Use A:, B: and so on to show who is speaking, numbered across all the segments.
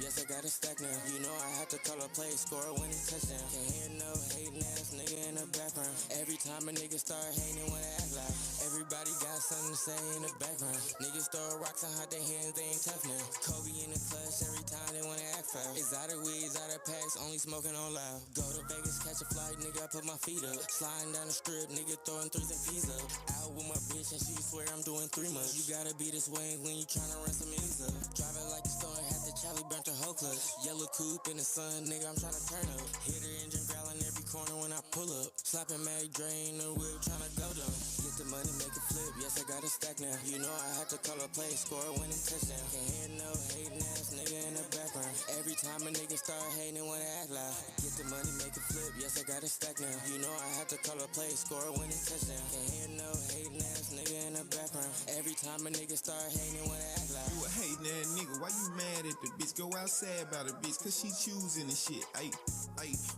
A: yes, I got a stack now. You know I had to call a play, score a winning touchdown. Can't hear no hating ass nigga in the background. Every time a nigga start hating when I act loud. Everybody got something to say in the background. Niggas throw rocks and hide their hands, they ain't tough now. Kobe in the clutch every time they wanna act foul. Exotic weeds, out of packs, only smoking on loud. Go to Vegas, catch a flight, nigga, I put my feet up. Sliding down the strip, nigga throwing threes and peas up. Out with my bitch and she swear I'm doing 3 months. You gotta be this way when you tryna run some ends up. Driving like a stone, had the Charlie burnt the whole clutch. Yellow coupe in the sun, nigga, I'm tryna turn up. Hit her engine growling every corner when I pull up. Slapping Mag Drain the whip, tryna go down. Get the money, make it flip, yes, I got a stack now. You know I had to call a play, score a winning touchdown. Can't hear no hating ass nigga in the background. Every time a nigga start hating, wanna act loud. Get the money, make it flip, yes, I got a stack now. You know I had to call a play, score a winning touchdown. Can't hear no hating ass nigga in the background. Every time a nigga start hating, wanna act loud.
B: You a hating ass nigga, why you mad at the bitch? Go outside about the bitch, cause she choosing the shit. Ayy,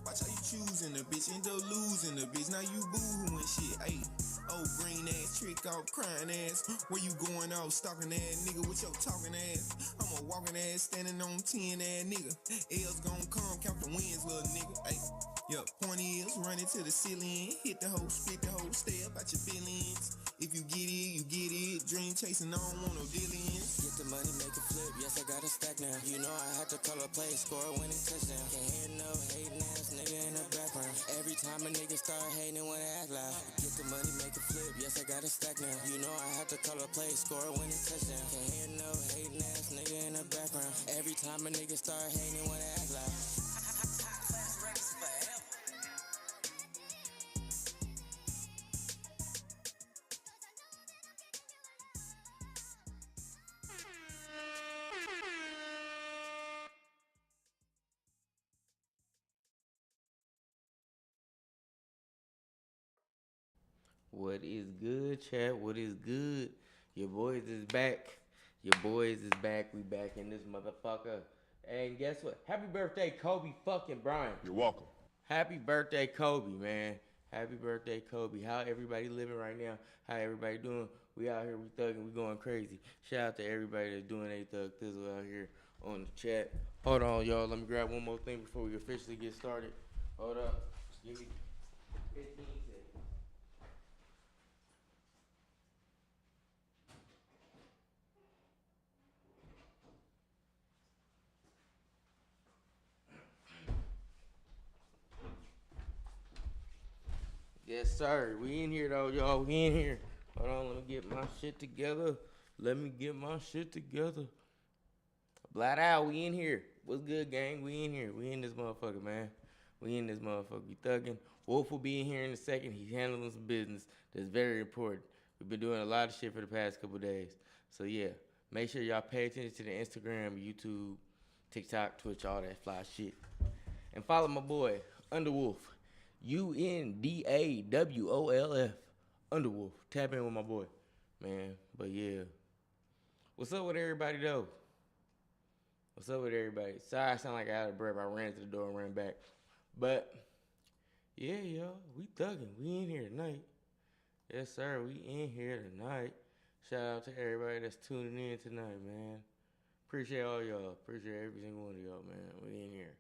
B: watch how you choosing the bitch, end up losing the bitch. Now you boo-hooing shit, ayy. Oh, green ass, trick off, crying ass. Where you going off, stalking ass nigga with your talking ass? I'm a walking ass, standing on 10 ass nigga. L's gon' come, count the wins, little nigga. Ayy, yup, point is, running to the ceiling. Hit the hoe, spit the hoe, stay up at your feelings. If you get it, you get it. Dream chasing, I don't want no dealings.
A: Get the money, make it flip, yes, I got a stack now. You know I had to call a play, score a winning touchdown. Can't hear no hating ass nigga in the background. Every time a nigga start hating, wanna act loud. Get the money, make it flip, yes, I got a stack now. You know I had to call a play, score a winning touchdown. Can't hear no hating ass nigga in the background. Every time a nigga start hating, wanna act loud.
C: What is good, chat? What is good? Your boys is back. Your boys is back. We back in this motherfucker. And guess what? Happy birthday, Kobe fucking Bryant.
D: You're welcome.
C: Happy birthday, Kobe, man. Happy birthday, Kobe. How everybody living right now? How everybody doing? We out here, we thugging, we going crazy. Shout out to everybody that's doing a thug thizzle out here on the chat. Hold on, y'all. Let me grab one more thing before we officially get started. Hold up. Just give me 15 seconds. Yes, sir. We in here, though, y'all. We in here. Hold on. Let me get my shit together. Blat out. We in here. What's good, gang? We in here. We in this motherfucker, man. We in this motherfucker. We thugging. Wolf will be in here in a second. He's handling some business that's very important. We've been doing a lot of shit for the past couple days. So, yeah. Make sure y'all pay attention to the Instagram, YouTube, TikTok, Twitch, all that fly shit. And follow my boy, Undawolf. Undawolf. Underwolf. Tap in with my boy, man. But yeah. What's up with everybody, though? What's up with everybody? Sorry, I sound like I out of breath. I ran to the door and ran back. But, yeah, y'all. We thugging. We in here tonight. Yes, sir. We in here tonight. Shout out to everybody that's tuning in tonight, man. Appreciate all y'all. Appreciate every single one of y'all, man. We in here.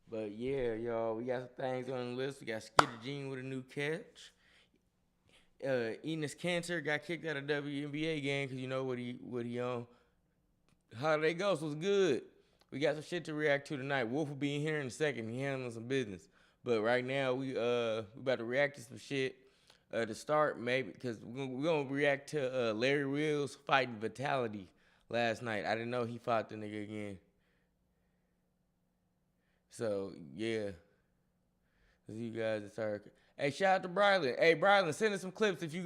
C: But yeah, y'all, we got some things on the list. We got Skeeter Jean with a new catch. Enes Kanter got kicked out of WNBA game because you know what he on. Holiday Ghost was good. We got some shit to react to tonight. Wolf will be in here in a second. He handling some business. But right now we about to react to some shit. To start maybe because we're gonna react to Larry Wills fighting Vitality last night. I didn't know he fought the nigga again. So, yeah. You guys start. Hey, shout out to Brylan. Hey, Brylan, send us some clips if you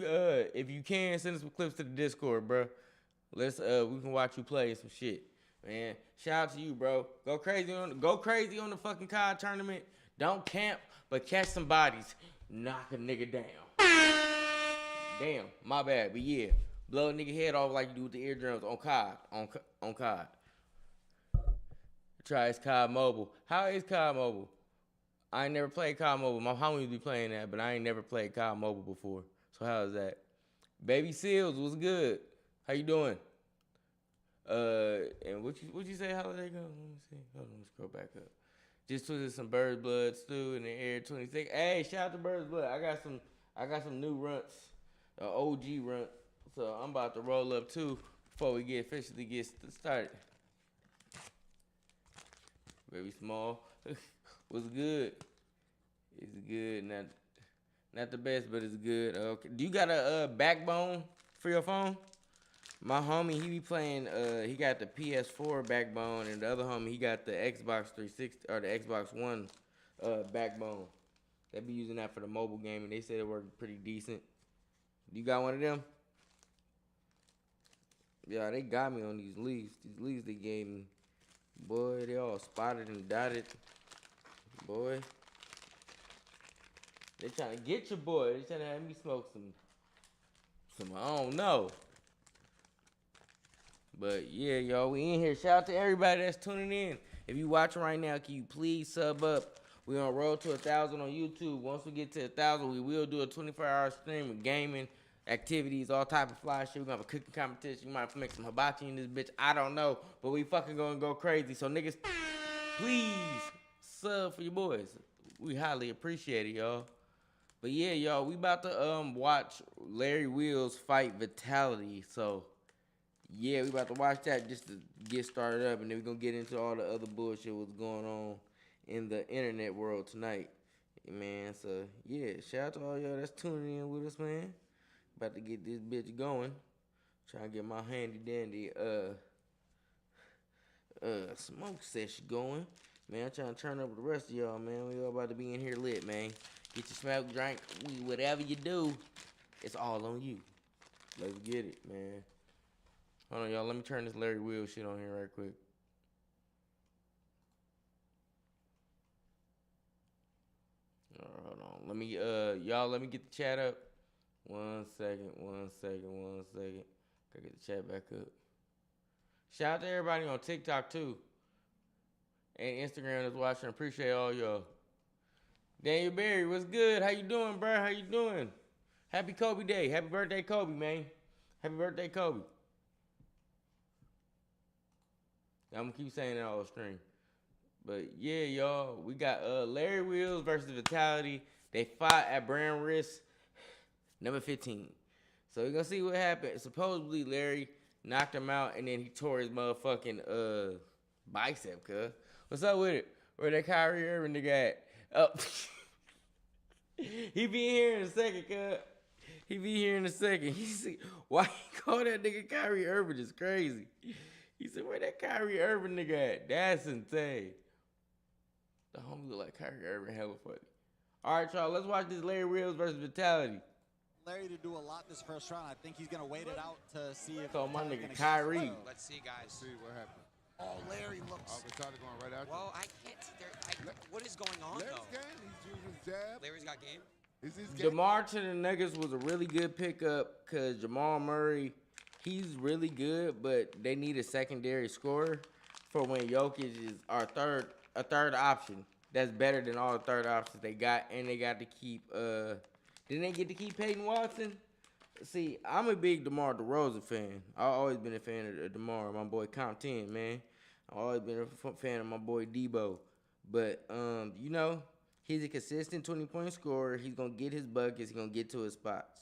C: can. Send us some clips to the Discord, bro. We can watch you play some shit, man. Shout out to you, bro. Go crazy on the fucking COD tournament. Don't camp, but catch some bodies. Knock a nigga down. Damn, my bad, but yeah, blow a nigga head off like you do with the eardrums on COD. On COD. Try his COD Mobile. How is COD Mobile? I ain't never played COD Mobile. My homie be playing that, but I ain't never played COD Mobile before. So how is that? Baby Seals, what's good? How you doing? And what you say holiday go? Let me see. Hold on, let me scroll back up. Just twisted some bird's blood stew in the air 26. Hey, shout out to bird's blood. I got some new runts, OG runt. So I'm about to roll up too before we officially get started. Very small. Was good. It's good. Not the best, but it's good. Okay. Do you got a backbone for your phone? My homie, he be playing. He got the PS4 backbone, and the other homie, he got the Xbox 360 or the Xbox One backbone. They be using that for the mobile gaming. They said it worked pretty decent. You got one of them? Yeah, they got me on these leaves. These leaves they gave me, boy, they all spotted and dotted. Boy, they trying to get your boy. They trying to have me smoke some. I don't know. But yeah, y'all, we in here. Shout out to everybody that's tuning in. If you watching right now, can you please sub up? We on road to 1,000 on YouTube. Once we get to 1,000, we will do a 24-hour stream with gaming, activities, all type of fly shit. We gonna have a cooking competition. We might make some hibachi in this bitch. I don't know, but we fucking gonna go crazy. So niggas, please sub for your boys. We highly appreciate it, y'all. But yeah, y'all, we about to watch Larry Wheels fight Vitality. So yeah, we about to watch that just to get started up, and then we gonna get into all the other bullshit what's going on in the internet world tonight, man. So yeah, shout out to all y'all that's tuning in with us, man. About to get this bitch going. Trying to get my handy dandy smoke session going. Man, I'm trying to turn up with the rest of y'all, man. We all about to be in here lit, man. Get your smoke, drink, whatever you do, it's all on you. Let's get it, man. Hold on, y'all. Let me turn this Larry Wheel shit on here right quick. All right, hold on. Let me, y'all, let me get the chat up. One second. Gotta get the chat back up. Shout out to everybody on TikTok, too. And Instagram that's watching. Appreciate all y'all. Daniel Berry, what's good? How you doing, bro? How you doing? Happy Kobe Day. Happy birthday, Kobe, man. Happy birthday, Kobe. I'm gonna keep saying that all stream. But yeah, y'all, we got Larry Wheels versus Vitality. They fought at Brown Wrist, number 15. So we're gonna see what happened. Supposedly Larry knocked him out and then he tore his motherfucking bicep, cuz. What's up with it? Where that Kyrie Irving nigga at? Oh. He be here in a second, cuz. He be here in a second. He see why he call that nigga Kyrie Irving is crazy. He said, where that Kyrie Irving nigga at? That's insane. The homie look like Kyrie Irving, hella funny. All right, y'all, let's watch this Larry Wheels versus Vitality.
D: Larry to do a lot this first round. I think he's going to wait it out to see if...
C: So my nigga Kyrie.
E: Let's see, guys.
F: See what happened.
D: Oh, Larry looks...
F: Oh, Vitality going right after.
E: Well, I can't see there. What is going on,
F: Larry's
E: though?
F: game. He's using his jab.
E: Larry's got game?
F: Is his game?
C: DeMar to the Nuggets was a really good pickup because Jamal Murray, he's really good, but they need a secondary scorer for when Jokic is a third option. That's better than all the third options they got, and they got to keep. Didn't they get to keep Peyton Watson? See, I'm a big DeMar DeRozan fan. I've always been a fan of DeMar, my boy Count 10, man. I've always been a fan of my boy Debo. But, you know, he's a consistent 20-point scorer. He's going to get his buckets. He's going to get to his spots.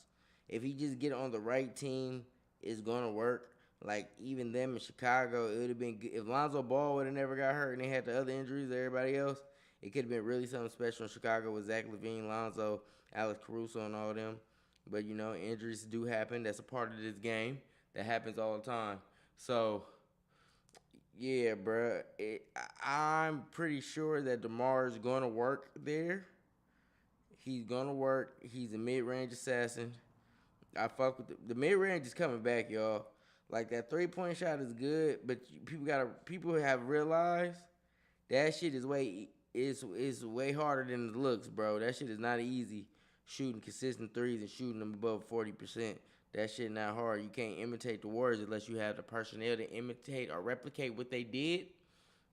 C: If he just get on the right team, it's going to work. Like, even them in Chicago, it would have been good. If Lonzo Ball would have never got hurt and they had the other injuries of everybody else, it could have been really something special in Chicago with Zach LaVine, Lonzo, Alex Caruso, and all them. But, you know, injuries do happen. That's a part of this game. That happens all the time. So, yeah, bruh. I'm pretty sure that DeMar is going to work there. He's going to work. He's a mid-range assassin. I fuck with the mid-range is coming back, y'all. Like, that three-point shot is good, but people have realized that shit is way harder than it looks, bro. That shit is not easy. Shooting consistent threes and shooting them above 40%. That shit not hard. You can't imitate the Warriors unless you have the personnel to imitate or replicate what they did.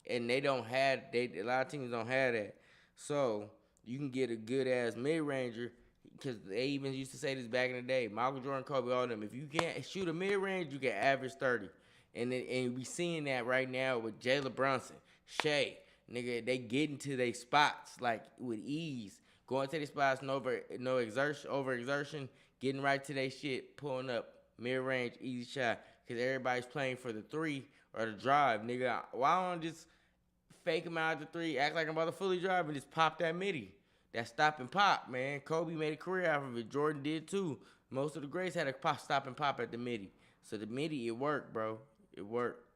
C: And they don't have, a lot of teams don't have that. So you can get a good ass mid-ranger, because they even used to say this back in the day. Michael Jordan, Kobe, all them. If you can't shoot a mid-range, you can average 30. And we seeing that right now with Jalen Brunson, Shea, nigga, they get into their spots like with ease, going to their spots, no overexertion, getting right to their shit, pulling up mid range, easy shot, because everybody's playing for the three or the drive, nigga. Why don't I just fake him out the three, act like I'm about to fully drive, and just pop that midi? That stop and pop, man. Kobe made a career out of it. Jordan did too. Most of the greats had a stop and pop at the midi. So the midi, it worked, bro. It worked.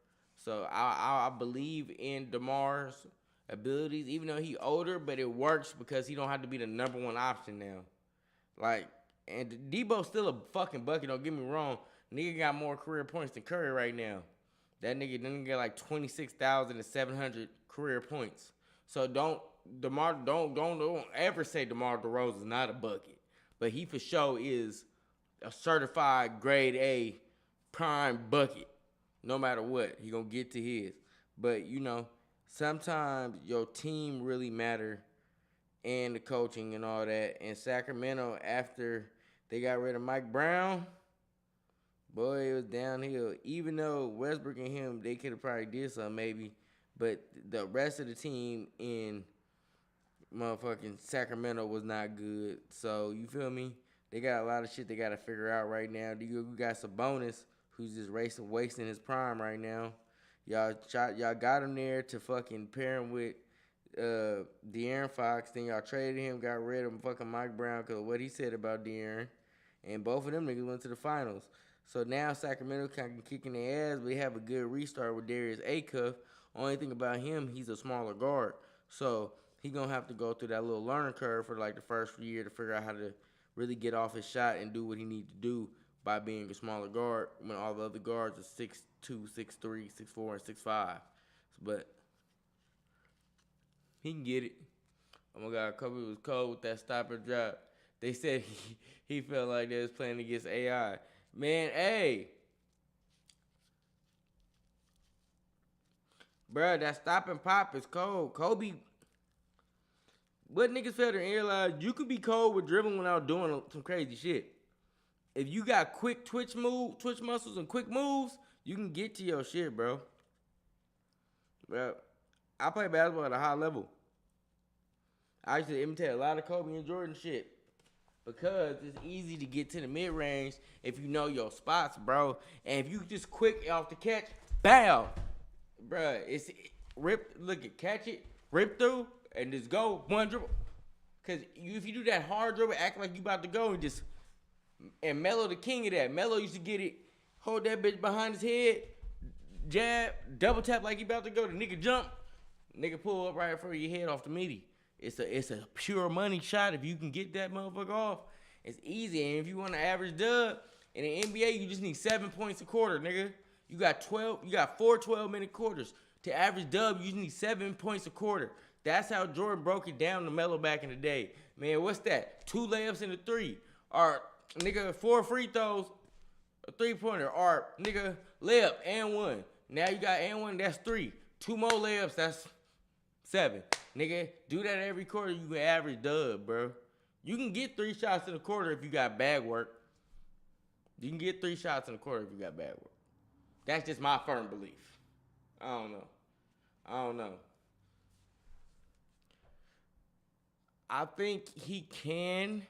C: So I believe in DeMar's abilities, even though he older, but it works because he don't have to be the number one option now. Like, and Debo's still a fucking bucket, don't get me wrong. Nigga got more career points than Curry right now. That nigga didn't get like 26,700 career points. So don't ever say DeMar DeRozan is not a bucket. But he for sure is a certified grade A prime bucket. No matter what, he gonna get to his. But you know, sometimes your team really matter and the coaching and all that. And Sacramento, after they got rid of Mike Brown, boy, it was downhill. Even though Westbrook and him, they could have probably did something maybe. But the rest of the team in motherfucking Sacramento was not good. So, you feel me? They got a lot of shit they got to figure out right now. You got Sabonis, who's just wasting his prime right now. Y'all got him there to fucking pair him with De'Aaron Fox. Then y'all traded him, got rid of fucking Mike Brown because of what he said about De'Aaron. And both of them niggas went to the finals. So now Sacramento kind of kicking their ass, but they have a good restart with Darius Acuff. Only thing about him, he's a smaller guard. So he going to have to go through that little learning curve for like the first year to figure out how to really get off his shot and do what he needs to do by being a smaller guard when all the other guards are 6'2", 6'3", 6'4", and 6'5". But he can get it. Oh my God, Kobe was cold with that stopper drop. They said he felt like they was playing against AI. Man, hey. Bruh, that stop and pop is cold. Kobe, what niggas fail to realize, you could be cold with dribbling without doing some crazy shit. If you got quick twitch muscles and quick moves, you can get to your shit, bro. Bro, I play basketball at a high level. I used to imitate a lot of Kobe and Jordan shit because it's easy to get to the mid-range if you know your spots, bro. And if you just quick off the catch, bow. Bruh, catch it, rip through, and just go one dribble. Because if you do that hard dribble, act like you about to go and Melo the king of that. Melo used to get it, hold that bitch behind his head, jab, double tap like he about to go. The nigga jump, nigga pull up right in front of your head off the meaty. It's a pure money shot if you can get that motherfucker off. It's easy. And if you want to average dub in the NBA, you just need 7 points a quarter, nigga. You got 4 12-minute quarters. To average dub, you need 7 points a quarter. That's how Jordan broke it down to Melo back in the day. Man, what's that? 2 layups and a 3. Or, nigga, 4 free throws, a 3-pointer. Or, nigga, layup and 1. Now you got and 1, that's 3. 2 more layups, that's 7. Nigga, do that every quarter, you can average dub, bro. You can get 3 shots in a quarter if you got bad work. You can get 3 shots in a quarter if you got bad work. That's just my firm belief. I don't know. I think he can.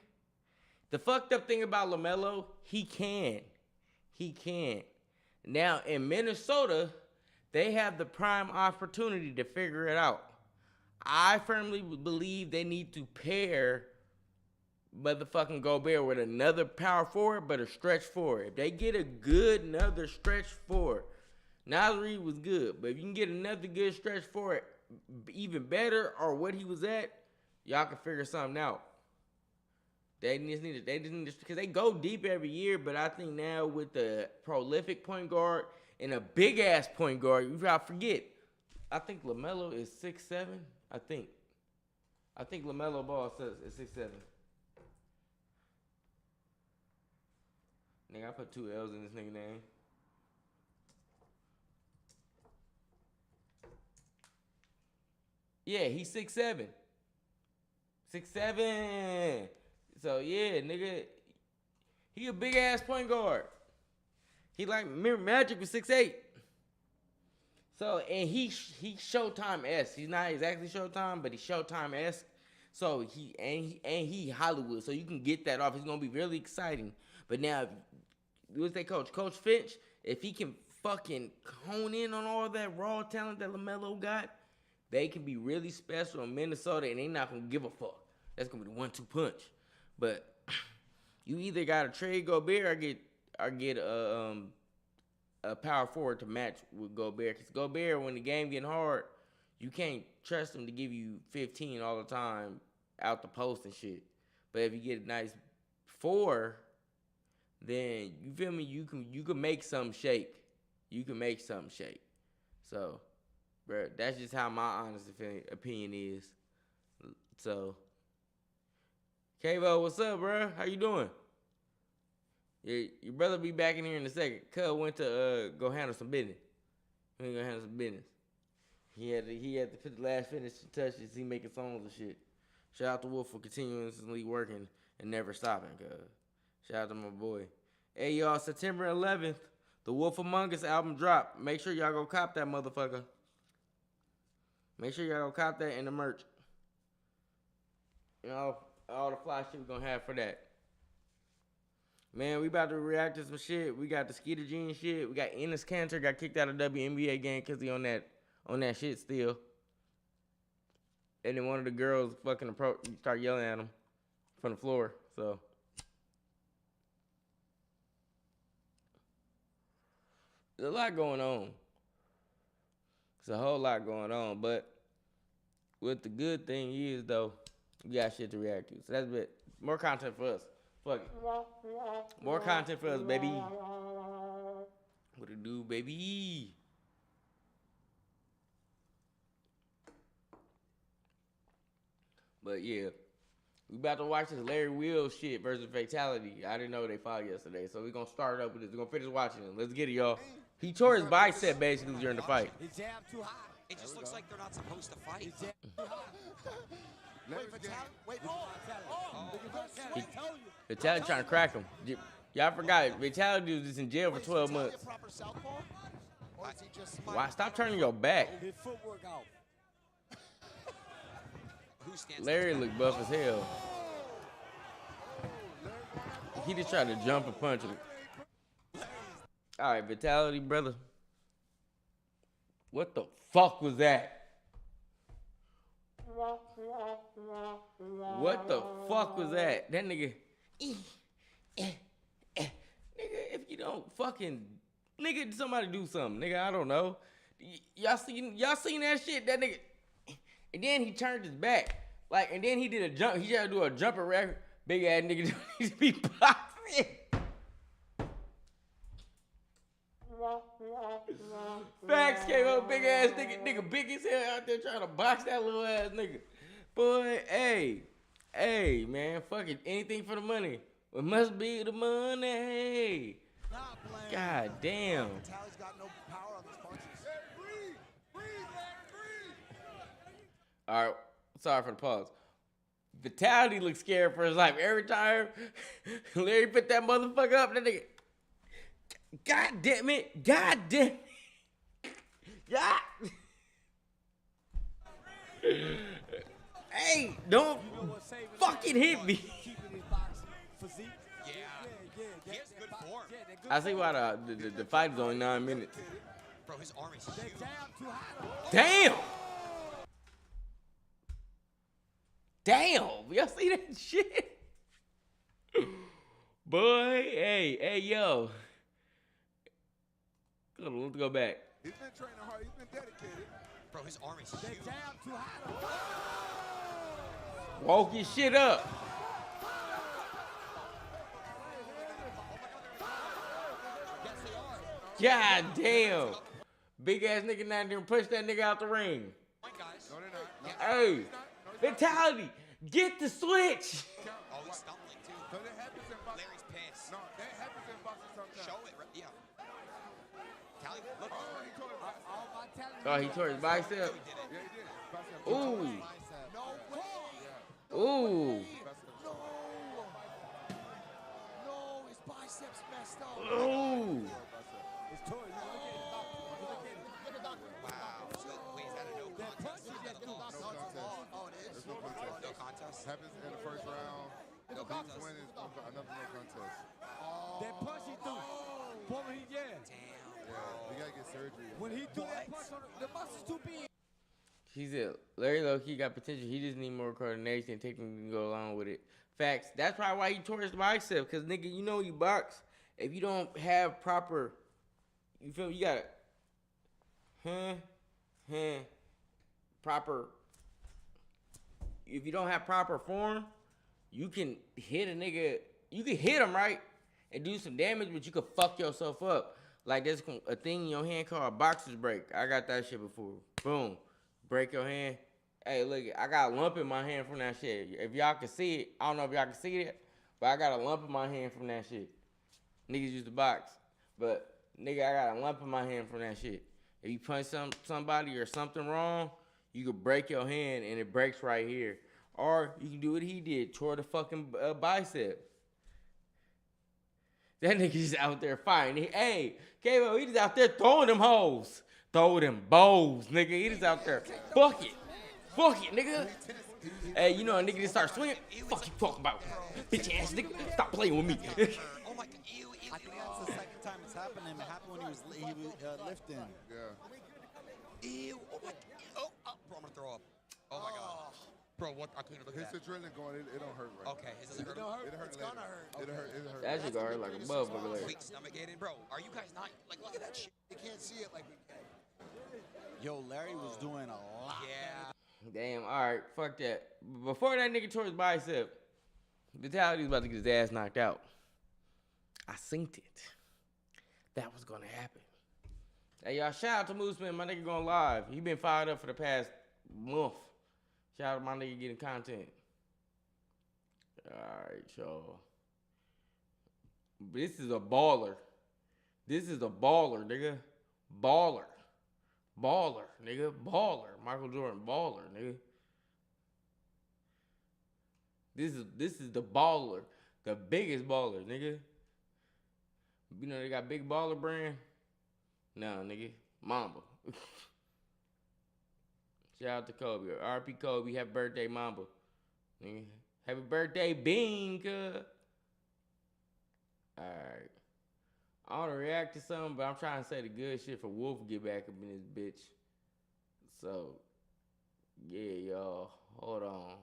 C: The fucked up thing about LaMelo, he can. Now, in Minnesota, they have the prime opportunity to figure it out. I firmly believe they need to pair motherfucking Gobert with another power forward, but a stretch forward. If they get a good another stretch forward, Naz Reid was good, but if you can get another good stretch forward, even better, or what he was at, y'all can figure something out. They just need because they go deep every year, but I think now with the prolific point guard and a big ass point guard, you gotta forget. I think LaMelo is 6'7". I think LaMelo Ball says is 6'7". Nigga, I put 2 L's in this nigga name. Yeah, he's 6'7". 6'7". So, yeah, nigga, he a big-ass point guard. He like, remember Magic was 6'8". So and he Showtime-esque. He's not exactly Showtime, but he's Showtime-esque. So he Hollywood. So you can get that off. It's gonna be really exciting. But now, what's that coach? Coach Finch, if he can fucking hone in on all that raw talent that LaMelo got, they can be really special in Minnesota, and they not gonna give a fuck. That's gonna be the 1-2 punch. But you either gotta trade Gobert or get a power forward to match with Gobert. Because Gobert, when the game getting hard, you can't trust him to give you 15 all the time out the post and shit. But if you get a nice 4, then you feel me. You can make something shake. You can make something shake. So, bro, that's just how my honest opinion is. So, Kavo, what's up, bro? How you doing? Your brother be back in here in a second. Cub went to go handle some business. He gonna handle some business. He had to put the last finishing touches. He making songs and shit. Shout out to Wolf for continuously working and never stopping. Cuz shout out to my boy. Hey y'all, September 11th, the Wolf Among Us album drop. Make sure y'all go cop that motherfucker. Make sure y'all go cop that in the merch. You know, all the fly shit we gonna have for that. Man, we about to react to some shit. We got the Skeeter Jean shit. We got Enes Kanter got kicked out of WNBA game because he on that shit still. And then one of the girls fucking start yelling at him from the floor. So there's a lot going on. There's a whole lot going on. But what the good thing is, though, we got shit to react to. So that's it. More content for us. Fuck it. More content for us, baby. What it do, baby? But yeah, we about to watch this Larry Wills shit versus Fatality. I didn't know they fought yesterday, so we're gonna start up with this. We're gonna finish watching it. Let's get it, y'all. He tore his bicep basically during the fight.
D: His jab too high.
E: It just looks like they're not supposed to fight.
D: His jab too high. Wait for talent. Wait for talent.
C: Fatality trying to crack him. Y'all forgot, Fatality was just in jail for 12 months. Why? Stop turning your back.
D: His footwork out.
C: Larry looked buff as hell. He just tried to jump and punch him. All right, Fatality, brother. What the fuck was that? What the fuck was that? That nigga. Nigga, if you don't fucking. Nigga, somebody do something. Nigga, I don't know. Y'all seen that shit? That nigga. And then he turned his back. Like, and then he did a jump. He tried to do a jumper record. Big ass nigga needs to be boxing. Facts came up, big ass nigga big as hell out there trying to box that little ass nigga. Boy, hey, man, fuck it, anything for the money. It must be the money. God damn.
D: Fatality's got no power on these punches.
C: All right, sorry for the pause. Fatality looks scared for his life every time Larry put that motherfucker up. That nigga. God damn it. God. Hey, don't fucking hit me.
E: Yeah. He has good form.
C: I see why the fight is only 9 minutes.
E: Bro, his arm is huge.
C: Damn. Y'all see that shit? Boy, hey, yo. Let's go back.
F: He's been training hard. He's been dedicated.
E: Bro, his arm is huge.
C: Woke your shit up. God damn. Big ass nigga not there push that nigga out the ring.
E: Guys.
F: No, they're not.
C: Hey, Fatality, get the switch.
E: Oh, he's stumbling too.
F: So that happens in boxing.
E: Larry's pissed.
F: No, that happens in boxing sometimes.
E: Show it, right? Yeah. Tally, look.
F: Oh, he told him.
C: Oh, he tore his bicep.
F: Yeah, he did. Bicep.
C: Ooh.
F: Yeah.
C: Ooh.
D: No, his biceps messed up.
C: Ooh.
D: It's torn. Look at it.
E: Wow.
F: gotta get surgery.
D: When he threw that punch on the muscles too big.
C: He said Larry low-key got potential. He just need more coordination and technique to go along with it. Facts. That's probably why he tore his bicep. Because, nigga, you know you box. If you don't have proper, you feel me? You got to, proper. If you don't have proper form, you can hit a nigga. You can hit him, right? And do some damage, but you could fuck yourself up. Like there's a thing in your hand called a boxer's break. I got that shit before. Boom. Break your hand. Hey, look, I got a lump in my hand from that shit. If y'all can see it, I don't know if y'all can see it, but I got a lump in my hand from that shit. Niggas used to box, but nigga, I got a lump in my hand from that shit. If you punch somebody or something wrong, you could break your hand and it breaks right here. Or you can do what he did, tore the fucking bicep. That nigga just out there fighting. Hey, K-Bo, he just out there throwing them hoes. Throw them bows, nigga. He just out there. Fuck it, nigga. Hey, you know a nigga just start swinging. Fuck you talking about, bitch ass nigga. Stop playing with me.
E: Oh my god, ew.
G: I think that's the second time it's happened to him. It happened when he was lifting.
F: Yeah.
E: Ew. Oh my. Oh, bro, I'm gonna throw up. Oh my god. Bro, what? I couldn't look
F: His
E: at that.
F: adrenaline going, it don't hurt right.
E: Okay, is this
D: It don't hurt.
F: It hurt
D: It's
F: later.
D: gonna hurt.
F: It hurt. It hurt.
C: That shit gonna hurt like a motherfucker later.
E: Weak stomach aided, bro. Are you guys not like? Look at that shit.
D: You can't see it like we can.
G: Yo, Larry was doing a lot.
E: Yeah.
C: Damn, alright, fuck that. Before that nigga tore his bicep, Vitality was about to get his ass knocked out. I synced it. That was gonna happen. Hey, y'all, shout out to Mooseman, my nigga going live. He been fired up for the past month. Shout out to my nigga getting content. Alright, y'all. This is a baller. This is a baller, nigga. Baller. Baller, nigga. Baller. Michael Jordan, baller, nigga. This is the baller. The biggest baller, nigga. You know they got big baller brand? No, nigga. Mamba. Shout out to Kobe. RP Kobe. Happy birthday, Mamba. Nigga. Happy birthday, Bing. Alright. I want to react to something, but I'm trying to say the good shit for Wolf to get back up in this bitch. So, yeah, y'all. Hold on.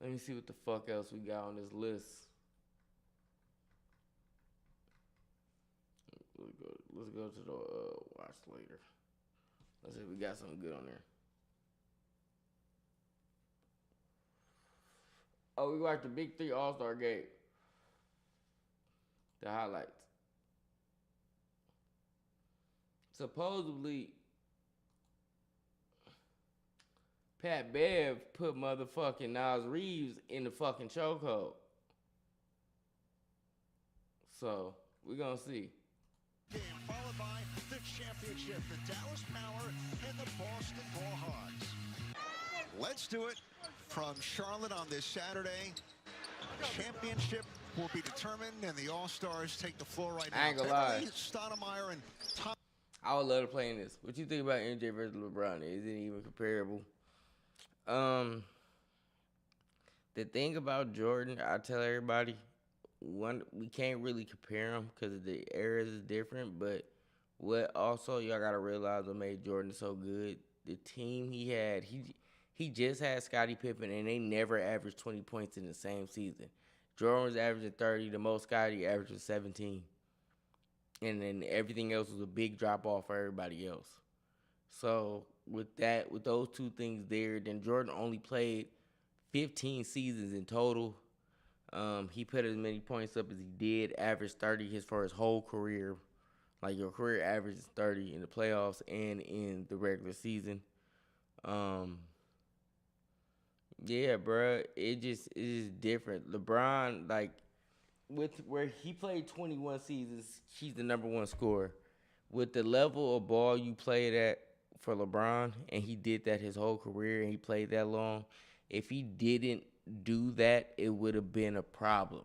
C: Let me see what the fuck else we got on this list. Let's go to the watch later. Let's see if we got something good on there. Oh, we watched the Big 3 All-Star game. The highlights. Supposedly, Pat Bev put motherfucking Nas Reeves in the fucking chokehold. So, we're gonna see.
H: Game followed by the championship, the Dallas Power and the Boston Bullhogs. Let's do it from Charlotte on this Saturday. Championship will be determined, and the All-Stars take the floor right now.
C: I ain't gonna lie.
H: Beverly, Stoudemire, and Tom.
C: I would love to play in this. What you think about MJ versus LeBron? Is it even comparable? The thing about Jordan, I tell everybody, one, we can't really compare them because the eras is different. But what also y'all gotta realize what made Jordan so good, the team he had, he just had Scottie Pippen, and they never averaged 20 points in the same season. Jordan was averaging 30. The most Scottie averaged was 17. And then everything else was a big drop off for everybody else. So with those two things there, then Jordan only played 15 seasons in total. He put as many points up as he did, averaged 30 for his whole career. Like your career average is 30 in the playoffs and in the regular season. Yeah, bro, it is different. LeBron, like, with where he played 21 seasons, he's the number one scorer. With the level of ball you played at for LeBron, and he did that his whole career, and he played that long, if he didn't do that, it would have been a problem.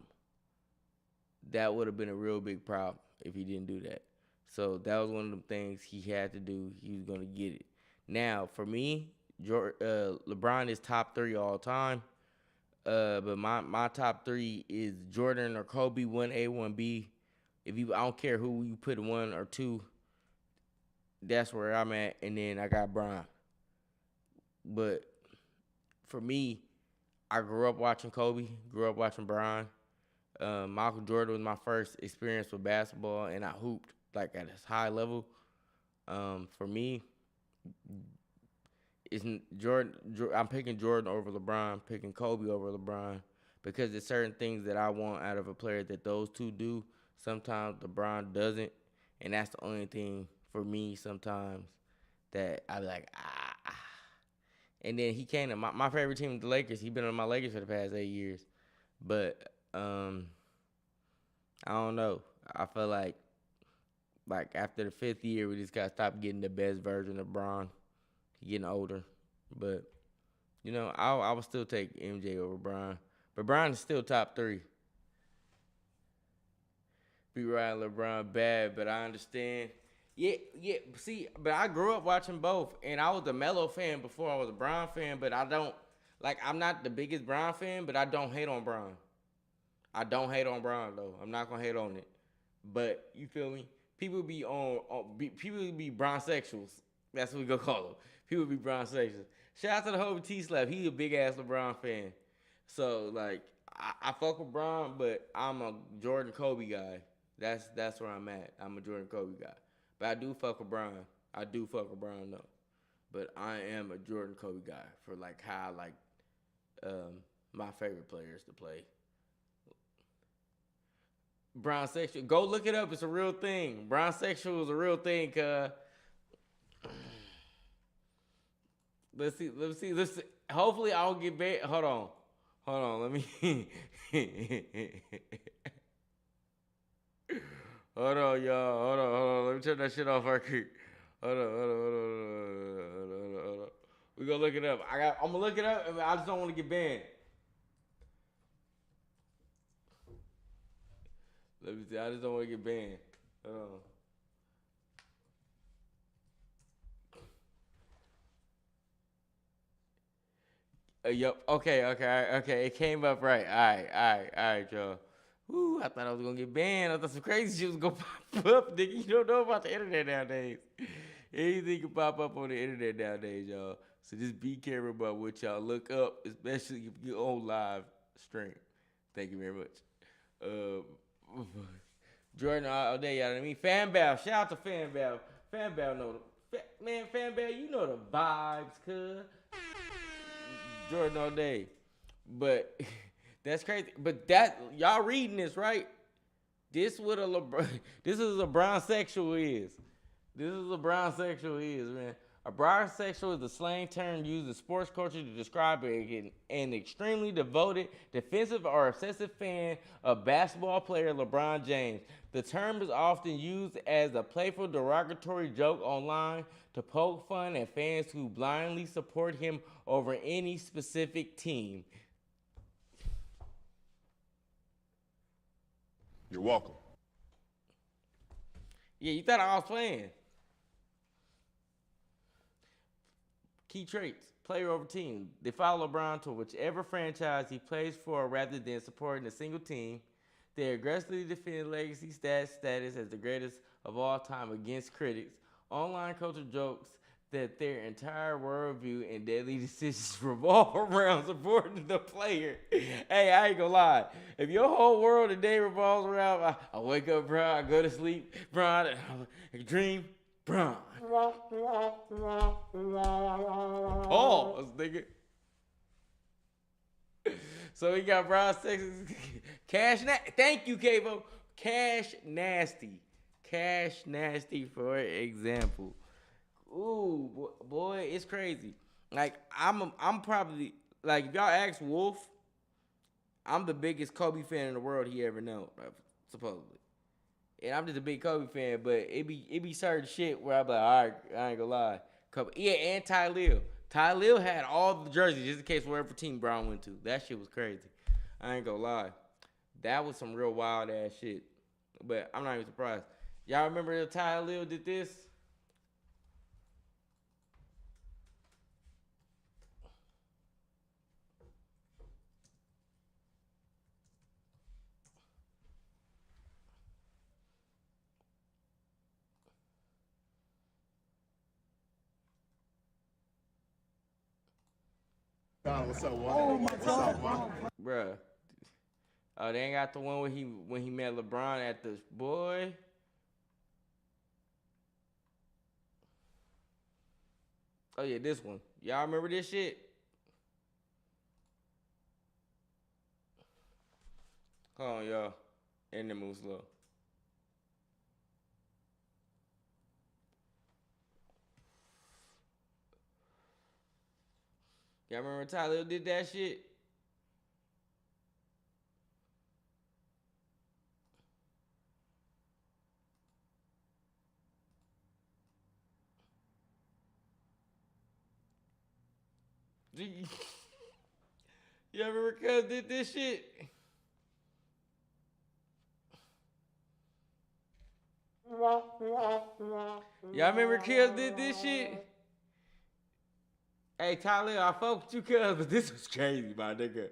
C: That would have been a real big problem if he didn't do that. So that was one of the things he had to do. He was going to get it. Now, for me, LeBron is top 3 all time. But my top 3 is Jordan or Kobe, 1A, 1B. I don't care who you put 1 or 2. that's where I'm at. And then I got Bron. But for me, I grew up watching Kobe, grew up watching Bron. Michael Jordan was my first experience with basketball, and I hooped like at a high level. For me, it's Jordan. I'm picking Jordan over LeBron, picking Kobe over LeBron, because there's certain things that I want out of a player that those two do. Sometimes LeBron doesn't, and that's the only thing for me sometimes that I be like, ah. And then he came to my favorite team, the Lakers. He's been on my Lakers for the past 8 years. But I don't know. I feel like after the 5th year, we just got to stop getting the best version of Bron. He's getting older. But, I would still take MJ over Bron. But Bron is still top 3. Be riding LeBron bad, but I understand. Yeah. See, but I grew up watching both, and I was a Melo fan before I was a Bron fan, but I don't, I'm not the biggest Bron fan, but I don't hate on Bron. I don't hate on Bron, though. I'm not going to hate on it. But, you feel me? People be people be Bron-sexuals. That's what we going to call them. People be Bron-sexuals. Shout out to the whole T-Slap. He a big-ass LeBron fan. So, I fuck with Bron, but I'm a Jordan Kobe guy. That's where I'm at. I'm a Jordan Kobe guy. But I do fuck with Bron. I do fuck with Bron, though. But I am a Jordan Kobe guy for, how I like my favorite players to play. Bron-sexual. Go look it up. It's a real thing. Bron-sexual is a real thing, cuz. Let's see. Hopefully I'll get back. Hold on. Let me. Hold on, y'all. Hold on. Let me turn that shit off right quick. Hold on. We gonna look it up. I'm gonna look it up. I just don't want to get banned. Let me see. I just don't want to get banned. Hold on. Yep. Okay. It came up right. All right, y'all. Woo, I thought I was going to get banned. I thought some crazy shit was going to pop up, nigga. You don't know about the internet nowadays. Anything can pop up on the internet nowadays, y'all. So just be careful about what y'all look up, especially if you're on live stream. Thank you very much. Jordan all day, y'all know what I mean? Fanbell. Shout out to Fanbell. Fanbell know Fanbell, you know the vibes, cuz. Jordan all day. But that's crazy. But y'all reading this, right? This is what a Bron-sexual is. This is what a Bron-sexual is, man. A Bron-sexual is the slang term used in sports culture to describe an extremely devoted, defensive, or obsessive fan of basketball player LeBron James. The term is often used as a playful, derogatory joke online to poke fun at fans who blindly support him over any specific team.
F: You're welcome.
C: Yeah, you thought I was playing. Key traits: player over team. They follow LeBron to whichever franchise he plays for rather than supporting a single team. They aggressively defend legacy status as the greatest of all time against critics. Online culture jokes that their entire worldview and daily decisions revolve around supporting the player. Hey, I ain't gonna lie. If your whole world today revolves around, I wake up, bro, I go to sleep, bro, I dream, bro. Oh, nigga. So we got Bron Sexes. Thank you, Cavo. Cash Nasty, for example. Ooh, boy, it's crazy. I'm probably, if y'all ask Wolf, I'm the biggest Kobe fan in the world he ever known, supposedly. And I'm just a big Kobe fan, but it be certain shit where I'm like, all right, I ain't gonna lie. Kobe. Yeah, and Ty Lil. Ty Lil had all the jerseys just in case wherever team Brown went to. That shit was crazy. I ain't gonna lie. That was some real wild ass shit. But I'm not even surprised. Y'all remember if Ty Lil did this?
F: What's up, oh my God.
C: Bruh. Oh, they ain't got the one when he met LeBron at the boy. Oh yeah, this one. Y'all remember this shit? Hold on, y'all. And it moves slow. Y'all remember Tyler did that shit? Y'all remember Cuz did this shit? Y'all remember Cuz did this shit? Hey, Tyler, I fuck with you, Cuz, but this was crazy, my nigga.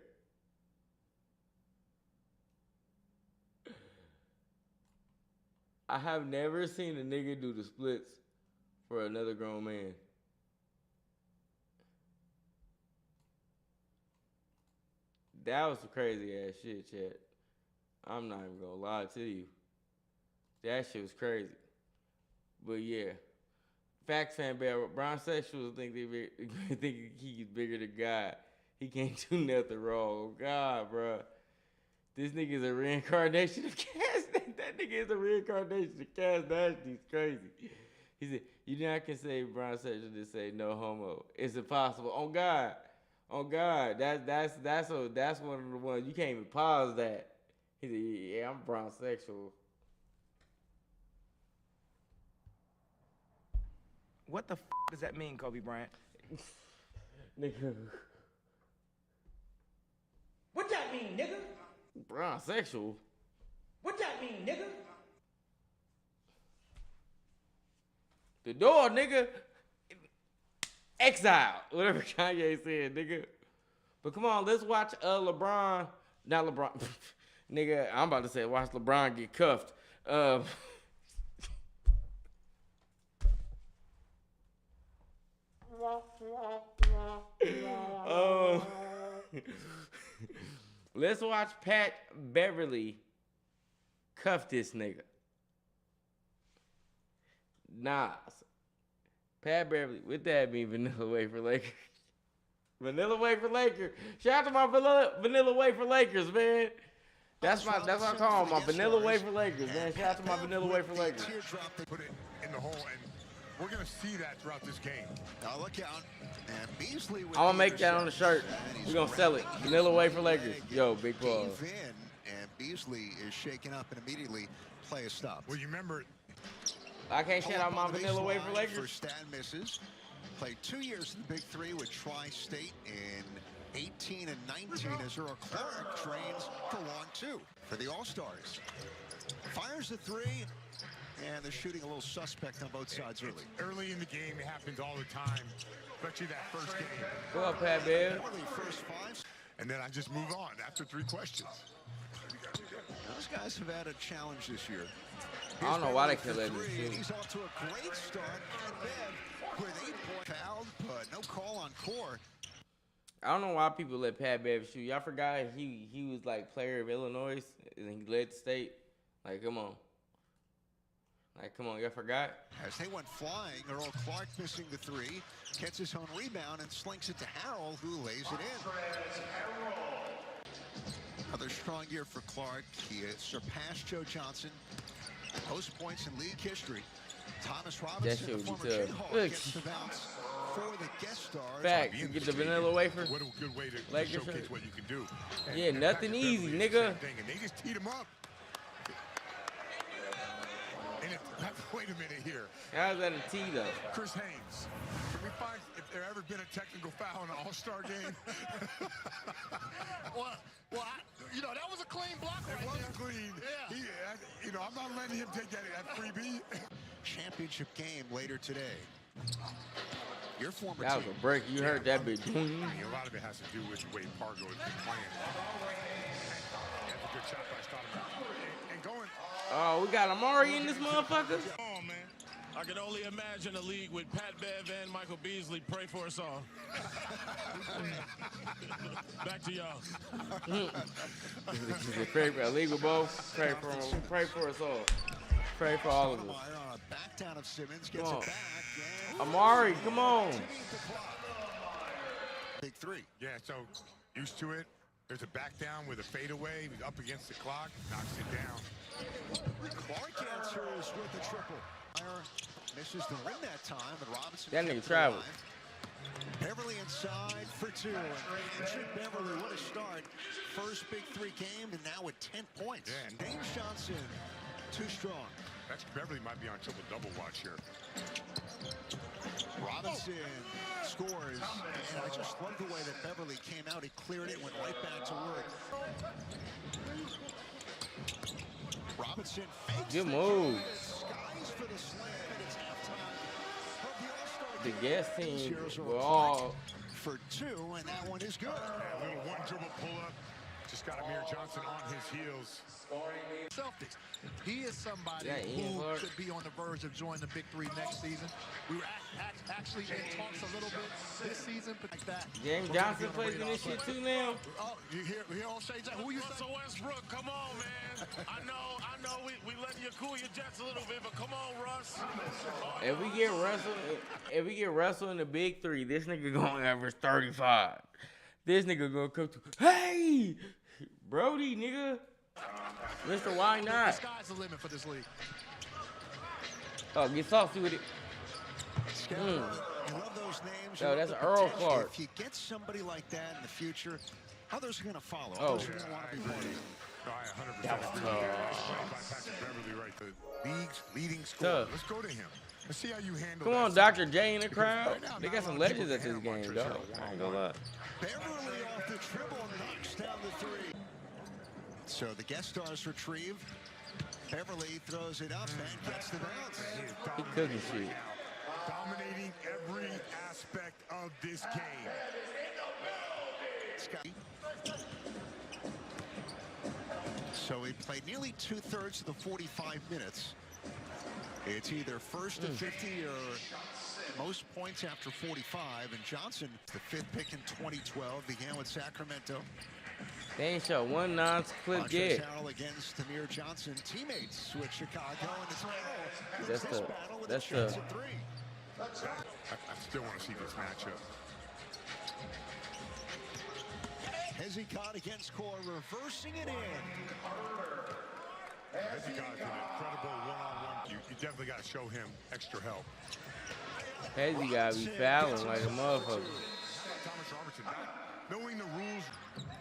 C: I have never seen a nigga do the splits for another grown man. That was some crazy ass shit, chat. I'm not even gonna lie to you. That shit was crazy. But yeah. Facts fan bear, bronsexuals think think he's bigger than God. He can't do nothing wrong. Oh God, bro. This nigga is a reincarnation of Cass. That nigga is a reincarnation of Cass Nash. He's crazy. He said, you not can say bronsexual to say no homo. It's impossible. On God. On God. That's one of the ones you can't even pause that. He said, yeah, I'm bronsexual.
I: What the does that mean, Kobe Bryant?
C: Nigga.
I: What that mean, nigga?
C: Bronsexual?
I: What that mean, nigga?
C: The door, nigga. Exile. Whatever Kanye said, nigga. But come on, let's watch LeBron. Not LeBron. Nigga, I'm about to say watch LeBron get cuffed. Let's watch Pat Beverly cuff this nigga. Nas. Pat Beverly. With that mean Vanilla Wafer Lakers. Vanilla Wafer Lakers. Shout out to my Vanilla Wafer Lakers, man. That's what I call them, my Vanilla Wafer Lakers, man. Shout out to my Vanilla Wafer Lakers.
F: Put it in the hole, and we're going to see that throughout this game.
H: Now look out. And Beasley
C: I'm going to make that on the shirt. We're going to sell it. Vanilla Wafer Lakers. Yo, big pause.
H: And Beasley is shaken up and immediately play is stopped.
F: Well, you remember...
C: I can't shout out my Vanilla Wafer Lakers.
H: For Stan misses. Played 2 years in the Big Three with Tri-State in 18 and 19 as Earl Clark trains for long two for the All-Stars. Fires the three, and they're shooting a little suspect on both sides early.
F: Early in the game, it happens all the time, especially that first game.
C: Go up, Pat Bev.
H: First five.
F: And then I just move on after 3 questions.
H: Those guys have had a challenge this year.
C: I don't know why they kill that shit.
H: He's off to a great start. And Bev with 8 points fouled, but no call on Core.
C: I don't know why people let Pat Bev shoot. Y'all forgot he was like player of Illinois and he led the state. Like, come on. Like, come on, y'all forgot?
H: As they went flying, Earl Clark missing the 3, gets his own rebound and slinks it to Harrell, who lays it in. Another strong year for Clark. He surpassed Joe Johnson. Most points in league history. Thomas Robinson, the former Jayhawk, gets the bounce for the guest stars.
C: Fact, you get the Vanilla Wafer.
F: What a good way to showcase what you can do.
C: Yeah, nothing easy, nigga.
F: And they just teed him up. And wait a minute here.
C: How's that a tee, though?
F: Chris Haynes, can we find if there ever been a technical foul in an All-Star game?
D: Well, that was a clean block right there.
F: It was clean. Yeah. I'm not letting him take that freebie.
H: Championship game later today. Your former
C: that was a break. You heard that big.
F: A lot of it has to do with the way Pargo has been playing. That's a good shot by Stoudemire. And going.
C: Oh, we got Amari in this motherfucker?
F: Oh, man.
J: I can only imagine a league with Pat Bev and Michael Beasley. Pray for us all. Back to y'all.
C: Pray for a league with both. Pray for us all. Pray for all of us.
H: Back down of Simmons gets
C: Come on.
H: it back.
C: Amari, come on.
H: Big three.
F: Yeah, so used to it. There's a back down with a fadeaway. He's up against the clock, knocks it down.
H: Clark answers with the triple. Misses the rim that time, but Robinson.
C: That nigga traveled.
H: Beverly inside for two. Andrew Beverly, what a start. First big three game, and now with 10 points.
F: Yeah, and
H: James Johnson, too strong.
F: That's Beverly might be on triple-double watch here.
H: Robinson scores, and I just love the way that Beverly came out. He cleared it, went right back to work. Robinson fakes.
C: Good move.
H: Skies for the slam, and it's halftime of the All-Star
C: The
H: game.
C: guest team
H: Heroes are
C: were all
H: for two, and that one is good.
F: Yeah, a little one-dribble pull-up. Just got Amir Johnson on his heels.
D: Celtics. He is somebody
C: Yeah, Ian
D: who
C: Clark.
D: could be on the verge of joining the Big Three next season. We were actually in talks a little bit this season, but like that.
C: James
D: We're gonna
C: Johnson
D: be on the
C: plays in
D: radar.
C: this shit too now.
D: Oh, you hear on Shay Jackson? Who you say?
J: Russell Westbrook, come on, man. I know we letting you cool your jets a little bit, but come on, Russ.
C: If we get Russell in the Big Three, this nigga gonna average 35. This nigga gonna come to, hey, Brody, nigga. Mr. Why
D: The
C: not?
D: sky's the limit for this league.
C: Oh, get saucy with it.
H: You love those names.
C: Yo,
H: You
C: that's
H: love
C: an
H: the
C: Earl
H: potential.
C: Clark.
H: If you get somebody like that in the future, others are going to follow.
C: Oh.
H: Others are going to want to be part of it.
F: No, I 100%
C: That was
F: agree.
C: tough.
F: Nice play by Patrick Beverly, right? The league's leading scorer.
C: Tough.
F: Let's go to him. Let's see how you handle
C: Come
F: that
C: on,
F: situation.
C: Dr. J in the crowd.
F: Right now,
C: They
F: not
C: got
F: a
C: some
F: lot of people
C: legends at this
F: can
C: game,
F: handle
C: dog.
F: Montrezl.
C: I ain't gonna lie.
H: Beverly off the dribble knocks down the three. So the guest stars retrieve. Beverly throws it up and gets the bounce.
C: He cooking shit.
F: Dominating every aspect of this game.
H: Scotty. So he played nearly 2/3 of the 45 minutes. It's either first to 50 or most points after 45. And Johnson, the fifth pick in 2012, began with Sacramento.
C: They ain't show one non-clip
H: Montrezl
C: yet.
H: Harrell against Amir Johnson, teammates with Chicago, and it's Harrell.
C: That's
H: This
C: the-
H: battle with
C: that's
H: a chance
C: the-
H: at three.
F: I still want to see this matchup.
H: Hezekot against Core, reversing it in.
F: Hezekiah's an incredible one-on-one. You definitely got to show him extra help.
C: Hezzy gotta be fouling like a motherfucker.
F: Thomas Robertson, knowing the rules.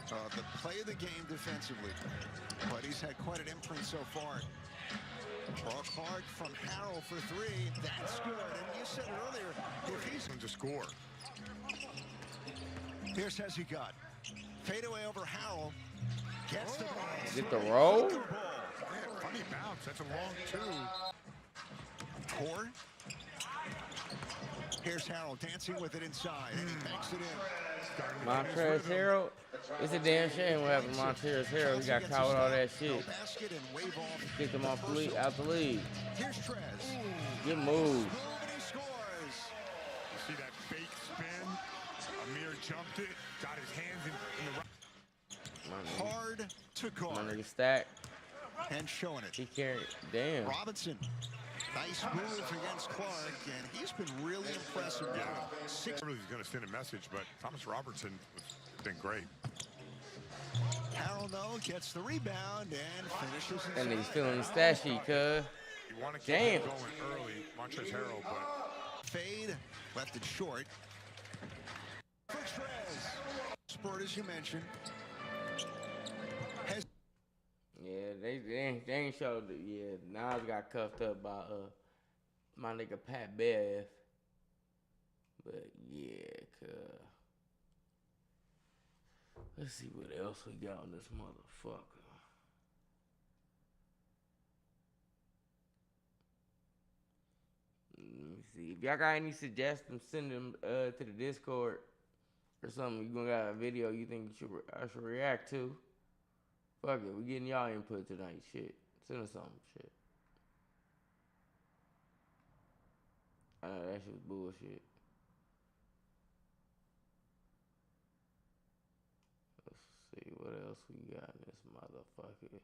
H: The play of the game defensively, but he's had quite an imprint so far. Brock hard from Harrell for three. That's good. And you said it earlier, if he's
F: To score.
H: here's Hezekot. Fadeaway over Harrell. Gets the ball.
C: Get the roll?
F: Man, funny bounce. That's a long two.
H: Core. Here's Harrell dancing with it inside, and he banks it in.
C: Montrezl Harrell. It's a damn shame what happened to Montrezl Harrell. He got caught with all that shit.
H: Basket and wave off.
C: Kicked him off the league, out the league.
H: Here's Trez.
C: Good move.
H: And he scores.
F: You see that fake spin? Amir jumped it, got his hands in the right.
H: Hard to
C: My
H: guard.
C: nigga Stack.
H: And showing it.
C: He carried. Damn.
H: Robinson. Nice move against Clark, and he's been really impressive now.
F: He's going to send a message, but Thomas Robertson has been great.
H: Harrell, though, gets the rebound and finishes
C: That
H: inside.
C: nigga's feeling the stat sheet, cuz.
F: You want to keep
C: Damn.
F: it going early, Montrezl Harrell, but
H: Fade, left it short. For Trez. Spurt, as you mentioned. Has
C: Yeah, they ain't showed it. Yeah, Nas got cuffed up by my nigga Pat Bev. But yeah, cuz. Let's see what else we got on this motherfucker. Let me see. If y'all got any suggestions, send them to the Discord or something. You gonna got a video you think I should react to. Fuck it, we getting y'all input tonight. Shit. Send us something. Shit. that shit was bullshit. Let's see what else we got in this motherfucker.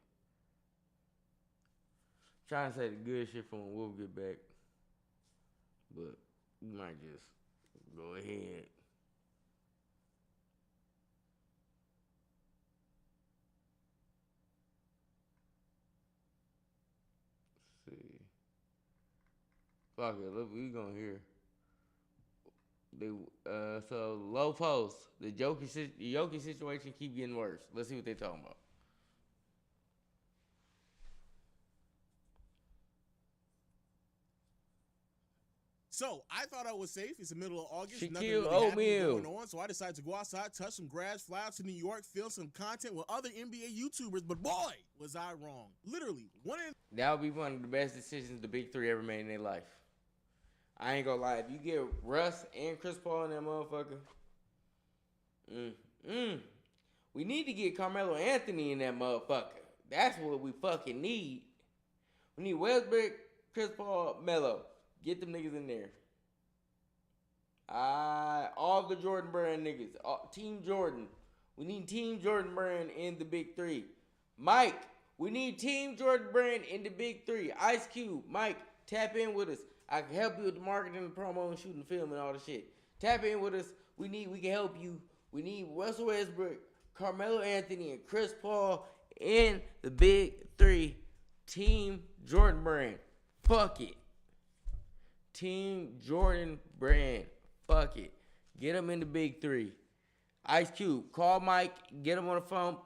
C: Trying to say the good shit from when Wolf get back, but we might just go ahead. Let's see. Fuck it, look, we gonna hear. So low post. The Jokic situation keep getting worse. Let's see what they talking about.
K: So I thought I was safe. It's the middle of August.
C: Shaquille
K: Nothing really happening going on. So I decided to go outside, touch some grass, fly out to New York, film some content with other NBA YouTubers. But boy, was I wrong. Literally,
C: that would be one of the best decisions the big three ever made in their life. I ain't gonna lie. If you get Russ and Chris Paul in that motherfucker, we need to get Carmelo Anthony in that motherfucker. That's what we fucking need. We need Westbrook, Chris Paul, Melo. Get them niggas in there. All the Jordan Brand niggas. Team Jordan. We need Team Jordan Brand in the big three. Mike, we need Team Jordan Brand in the big three. Ice Cube, Mike, tap in with us. I can help you with the marketing, the promo, and shooting film and all the shit. Tap in with us. We can help you. We need Russell Westbrook, Carmelo Anthony, and Chris Paul in the big three. Team Jordan Brand. Fuck it. Team Jordan Brand. Fuck it. Get them in the big three. Ice Cube. Call Mike. Get him on the phone.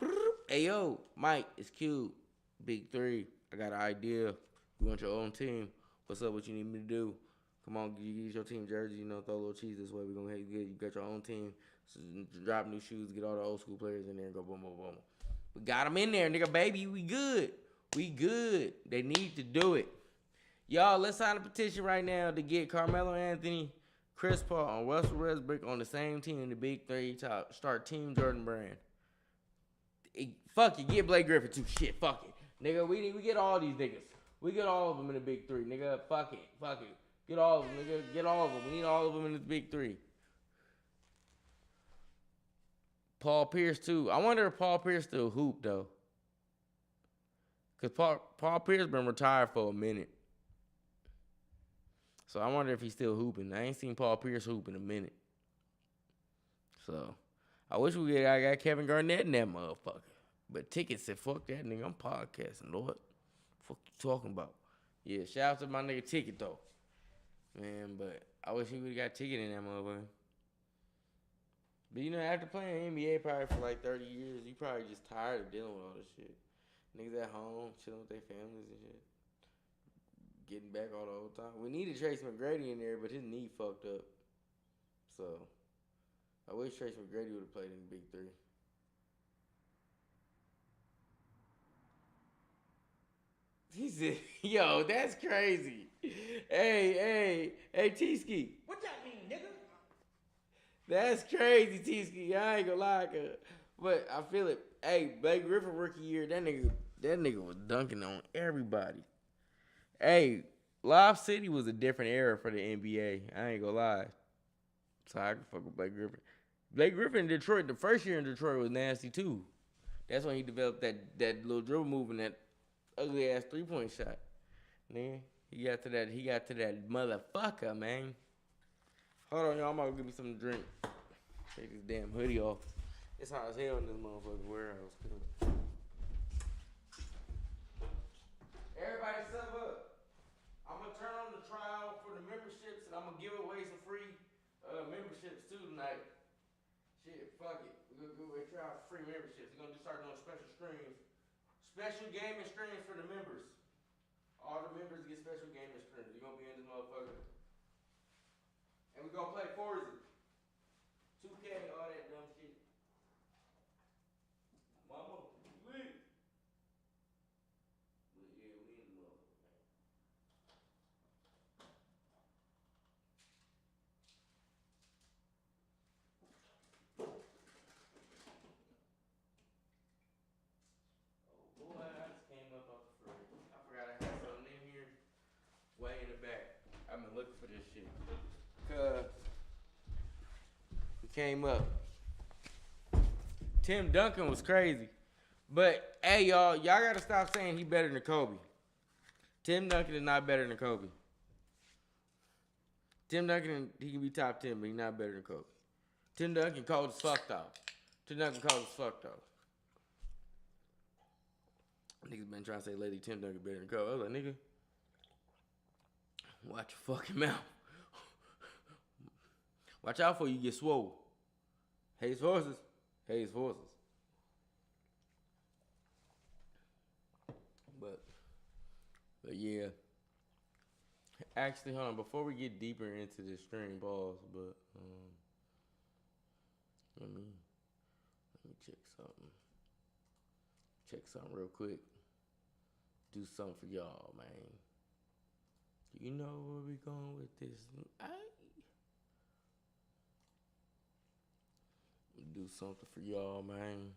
C: Hey, yo. Mike, it's Cube. Big three. I got an idea. You want your own team? What's up? What you need me to do? Come on, you get your team jersey. You know, throw a little cheese this way. We're going to have you got your own team. So drop new shoes. Get all the old school players in there and go boom, boom, boom. We got them in there, nigga, baby. We good. We good. They need to do it. Y'all, let's sign a petition right now to get Carmelo Anthony, Chris Paul, and Russell Westbrook on the same team in the big three. Start Team Jordan Brand. Fuck it, get Blake Griffin too. Shit, fuck it, nigga. We get all these niggas. We get all of them in the big three, nigga. Fuck it. Get all of them, nigga. Get all of them. We need all of them in the big three. Paul Pierce too. I wonder if Paul Pierce still hoop though, cause Paul Pierce been retired for a minute. So I wonder if he's still hooping. I ain't seen Paul Pierce hoop in a minute. So I wish I got Kevin Garnett in that motherfucker. But Ticket said, fuck that nigga. I'm podcasting, Lord. Fuck you talking about? Yeah, shout out to my nigga Ticket though. Man, but I wish he would've got Ticket in that motherfucker. But you know, after playing NBA probably for like 30 years, you probably just tired of dealing with all this shit. Niggas at home, chilling with their families and shit. Getting back all the whole time. We needed Tracy McGrady in there, but his knee fucked up. So, I wish Tracy McGrady would have played in the big three. He said, yo, that's crazy. Hey, T-Ski.
I: What that mean, nigga?
C: That's crazy, T-Ski. I ain't gonna lie, but I feel it. Hey, Blake Griffin rookie year, that nigga was dunking on everybody. Hey, Lob City was a different era for the NBA. I ain't gonna lie. So I can fuck with Blake Griffin. Blake Griffin in Detroit, the first year in Detroit was nasty too. That's when he developed that little dribble move and that ugly ass 3-point shot. Man, he got to that motherfucker, man. Hold on, y'all. I'm gonna give me something to drink. Take this damn hoodie off. It's hot as hell in this motherfucking warehouse. Everybody sub up. I'm going to turn on the trial for the memberships, and I'm going to give away some free memberships too tonight. Shit, fuck it. We're going to give away trial for free memberships. We're going to start doing special streams. Special gaming streams for the members. All the members get special gaming streams. You're going to be in this motherfucker. And we're going to play Forza. 2K, all that dumb shit. Mama, please. came up. Tim Duncan was crazy. But, hey, y'all got to stop saying he better than Kobe. Tim Duncan is not better than Kobe. Tim Duncan, he can be top 10, but he's not better than Kobe. Tim Duncan cold as fuck, though. Tim Duncan cold as fuck, though. Niggas been trying to say lately Tim Duncan better than Kobe. I was like, nigga, watch your fucking mouth. Watch out for you get swole. Hayes forces. Hayes forces. But yeah. Actually, hold on. Before we get deeper into this string balls, but let me check something. Check something real quick. Do something for y'all, man. You know where we going with this? Do something for y'all, man.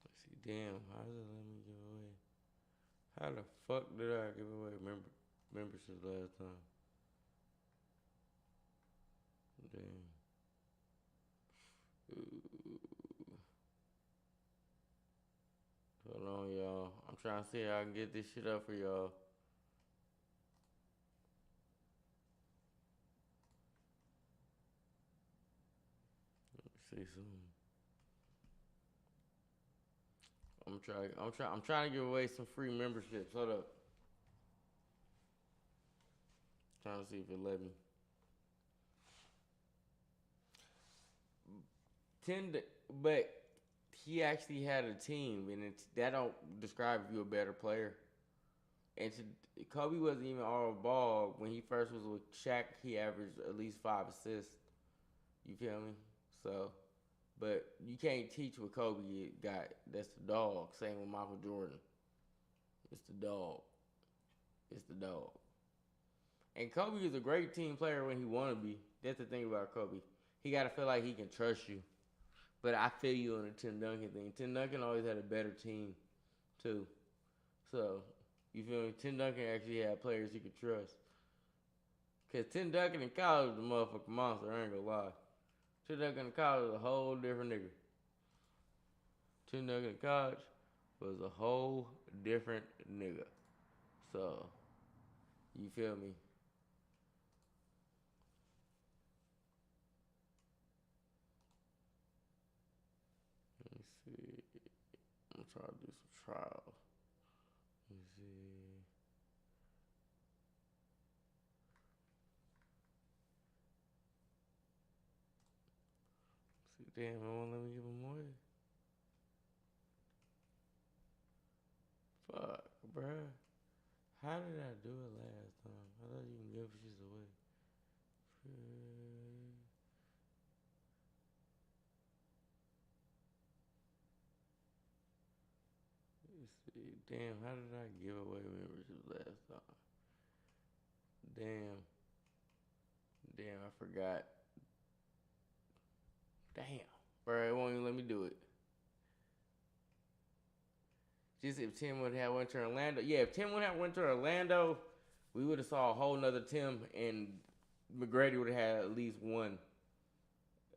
C: Let's see, damn, how did it let me give away? How the fuck did I give away memberships last time? Damn. Ooh. Hold on, y'all. I'm trying to see how I can get this shit up for y'all. Let me see something. I'm trying to give away some free memberships. Hold up. Trying to see if it let me. But he actually had a team, and that don't describe if you're a better player. And Kobe wasn't even all ball when he first was with Shaq. He averaged at least 5 assists. You feel me? So, but you can't teach what Kobe got. That's the dog. Same with Michael Jordan. It's the dog. It's the dog. And Kobe is a great team player when he want to be. That's the thing about Kobe. He got to feel like he can trust you. But I feel you on the Tim Duncan thing. Tim Duncan always had a better team, too. So, you feel me? Tim Duncan actually had players he could trust. Because Tim Duncan in college was a motherfucking monster, I ain't gonna lie. Tim Duncan in college was a whole different nigga. Tim Duncan in college was a whole different nigga. So, you feel me? Let me see. I'm trying to do some trials. Let me see. Damn, it won't let me give him away. Fuck, bruh. How did I do it last time? I thought you can give shit away. Let's see. Damn, how did I give away memberships last time? Damn, I forgot. Damn, bro, it won't even let me do it. Just if Tim would have went to Orlando. Yeah, if Tim would have went to Orlando, we would have saw a whole nother Tim, and McGrady would have had at least one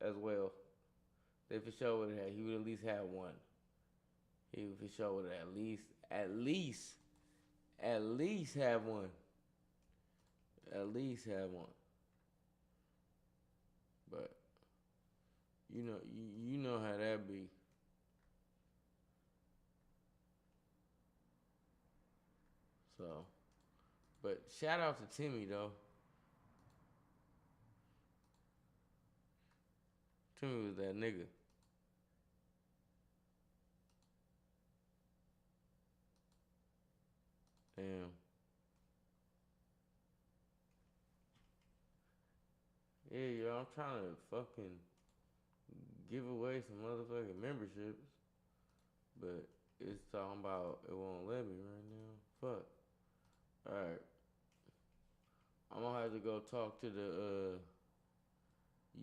C: as well. They for sure would have had. He would at least have one. He for sure would have at least have one. At least have one. But you know how that be. So, but shout out to Timmy though. Timmy was that nigga. Damn. Yeah, yo, I'm trying to fucking give away some motherfucking memberships, but it's talking about it won't let me right now. Fuck. Alright. I'm gonna have to go talk to the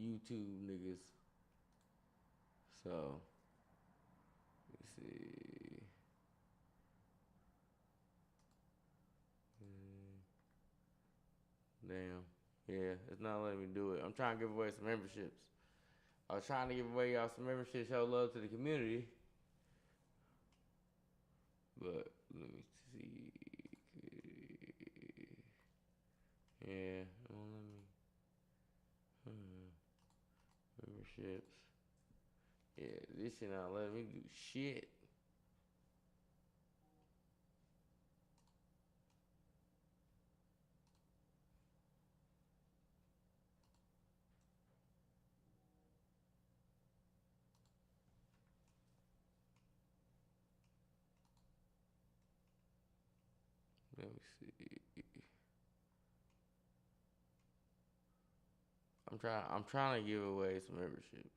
C: YouTube niggas. So see. Damn. Yeah, it's not letting me do it. I'm trying to give away some memberships. I was trying to give away y'all some memberships, show love to the community. But let me see. Yeah, it won't let me. Memberships. Yeah, this shit not letting me do shit. Let me see. I'm trying to give away some memberships.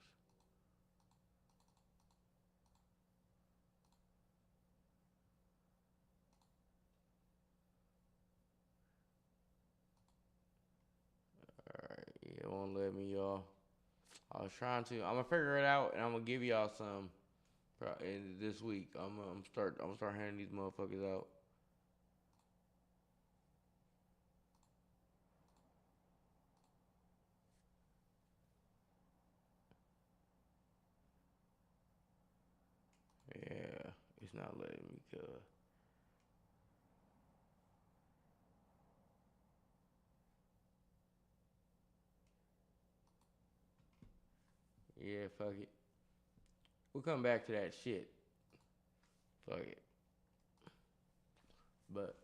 C: Alright, yeah, it won't let me, y'all. I was trying to. I'm gonna figure it out, and I'm gonna give y'all some this week. I'm gonna start handing these motherfuckers out. Yeah, it's not letting me go. Yeah, fuck it. We'll come back to that shit. Fuck it. But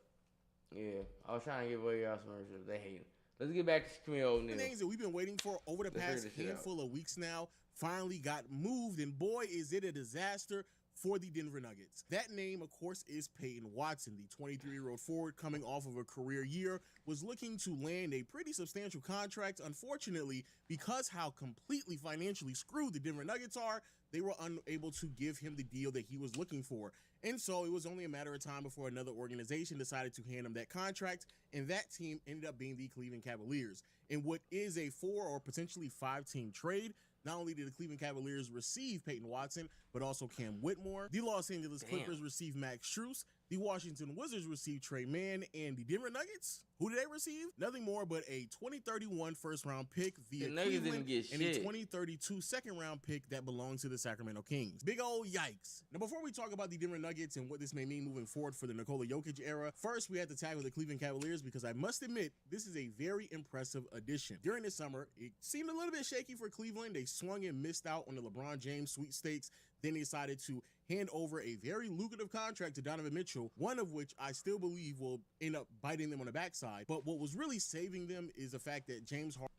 C: yeah, I was trying to give away y'all some memberships. They hate it. Let's get back to Skeeter O'Neal.
K: The names that we've been waiting for over the past handful of weeks now finally got moved, and boy, is it a disaster for the Denver Nuggets. That name, of course, is Peyton Watson. The 23-year-old forward coming off of a career year was looking to land a pretty substantial contract. Unfortunately, because how completely financially screwed the Denver Nuggets are, they were unable to give him the deal that he was looking for. And so it was only a matter of time before another organization decided to hand him that contract, and that team ended up being the Cleveland Cavaliers. In what is a 4 or potentially 5-team trade, not only did the Cleveland Cavaliers receive Peyton Watson, but also Cam Whitmore. The Los Angeles Clippers received Max Strus. The Washington Wizards received Trey Mann, and the Denver Nuggets, who did they receive? Nothing more but a 2031 first-round pick via Cleveland and a 2032 second-round pick that belongs to the Sacramento Kings. Big old yikes. Now, before we talk about the Denver Nuggets and what this may mean moving forward for the Nikola Jokic era, first we have to tackle the Cleveland Cavaliers because I must admit, this is a very impressive addition. During the summer, it seemed a little bit shaky for Cleveland. They swung and missed out on the LeBron James sweepstakes. Then they decided to hand over a very lucrative contract to Donovan Mitchell, one of which I still believe will end up biting them on the backside. But what was really saving them is the fact that James Harden.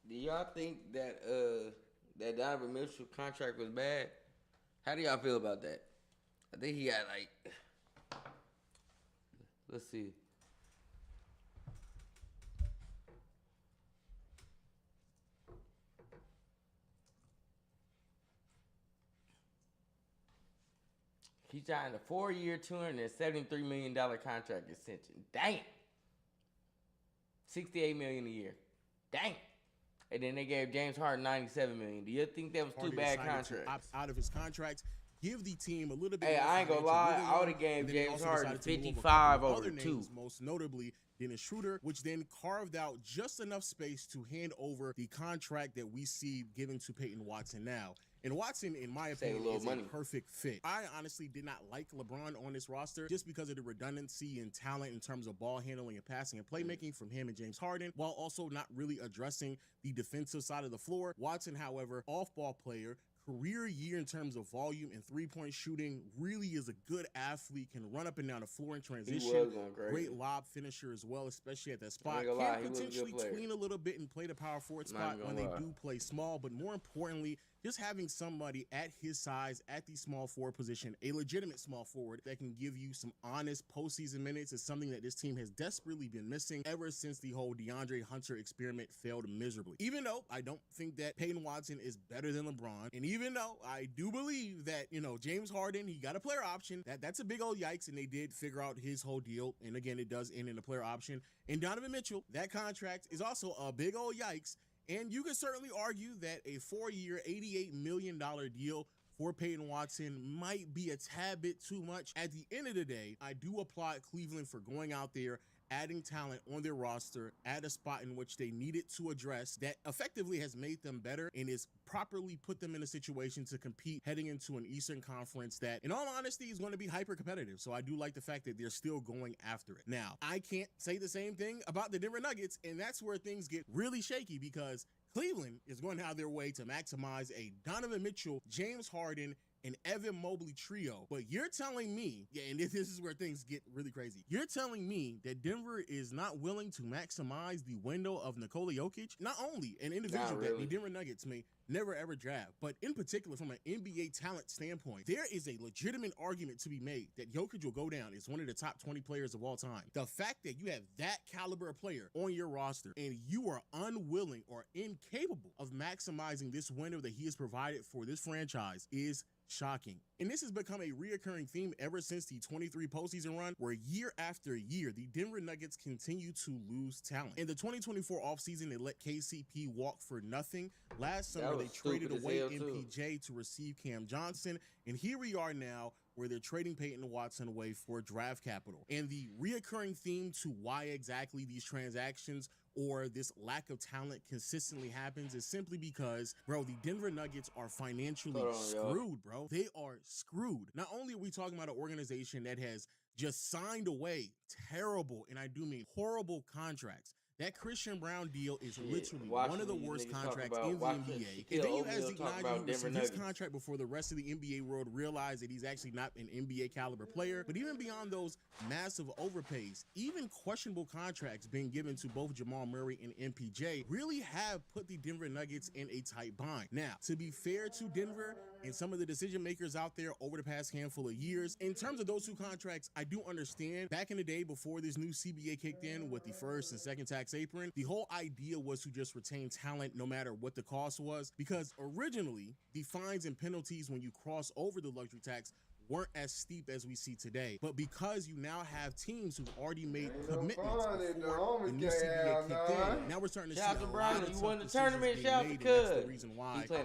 C: Do y'all think that that Donovan Mitchell contract was bad? How do y'all feel about that? I think he got like, let's see. He signed a 4-year, $273 million contract extension. Damn. $68 million a year. Damn. And then they gave James Harden $97 million. Do you think that was too bad contract?
K: Opt out of his contract, give the team a little bit.
C: Hey, I ain't gonna lie. I would have gave James Harden 55 over 2.
K: Most notably, Dennis Schroeder, which then carved out just enough space to hand over the contract that we see given to Peyton Watson now. And Watson, in my opinion, is a perfect fit. I honestly did not like LeBron on this roster just because of the redundancy and talent in terms of ball handling and passing and playmaking from him and James Harden, while also not really addressing the defensive side of the floor. Watson, however, off-ball player, career year in terms of volume and three-point shooting, really is a good athlete, can run up and down the floor in transition. Great lob finisher as well, especially at that spot. Can potentially tween a little bit and play the power forward spot when they do play small, but more importantly, just having somebody at his size at the small forward position, a legitimate small forward that can give you some honest postseason minutes is something that this team has desperately been missing ever since the whole DeAndre Hunter experiment failed miserably. Even though I don't think that Peyton Watson is better than LeBron, and even though I do believe that, you know, James Harden, he got a player option, that's a big old yikes, and they did figure out his whole deal, and again, it does end in a player option. And Donovan Mitchell, that contract is also a big old yikes. And you can certainly argue that a 4-year, $88 million deal for Peyton Watson might be a tad bit too much. At the end of the day, I do applaud Cleveland for going out there, adding talent on their roster at a spot in which they needed to address that effectively has made them better and is properly put them in a situation to compete heading into an Eastern Conference that, in all honesty, is going to be hyper competitive. So I do like the fact that they're still going after it. Now, I can't say the same thing about the Denver Nuggets, and that's where things get really shaky because Cleveland is going out of their way to maximize a Donovan Mitchell, James Harden, and Evan Mobley trio. But you're telling me, yeah, and this is where things get really crazy. You're telling me that Denver is not willing to maximize the window of Nikola Jokic, not only an individual that the Denver Nuggets may never ever draft, but in particular from an NBA talent standpoint, there is a legitimate argument to be made that Jokic will go down as one of the top 20 players of all time. The fact that you have that caliber of player on your roster and you are unwilling or incapable of maximizing this window that he has provided for this franchise is shocking. And this has become a reoccurring theme ever since the 23 postseason run, where year after year, the Denver Nuggets continue to lose talent. In the 2024 offseason, they let KCP walk for nothing. Last summer, they traded away MPJ to receive Cam Johnson. And here we are now, where they're trading Peyton Watson away for draft capital. And the reoccurring theme to why exactly these transactions or this lack of talent consistently happens is simply because, bro, the Denver Nuggets are financially screwed, bro. They are screwed. Not only are we talking about an organization that has just signed away terrible, and I do mean horrible contracts. That Christian Brown deal is literally one of the worst contracts in the NBA. And then you have Zeke who received his contract before the rest of the NBA world realized that he's actually not an NBA caliber player. But even beyond those massive overpays, even questionable contracts being given to both Jamal Murray and MPJ really have put the Denver Nuggets in a tight bind. Now, to be fair to Denver and some of the decision makers out there over the past handful of years, in terms of those two contracts, I do understand back in the day before this new CBA kicked in with the first and second tax apron, the whole idea was to just retain talent no matter what the cost was, because originally the fines and penalties when you cross over the luxury tax weren't as steep as we see today. But because you now have teams who've already made commitments before the new CBA kicked in, now we're starting to see a lot of tough decisions being made, and that's the reason why they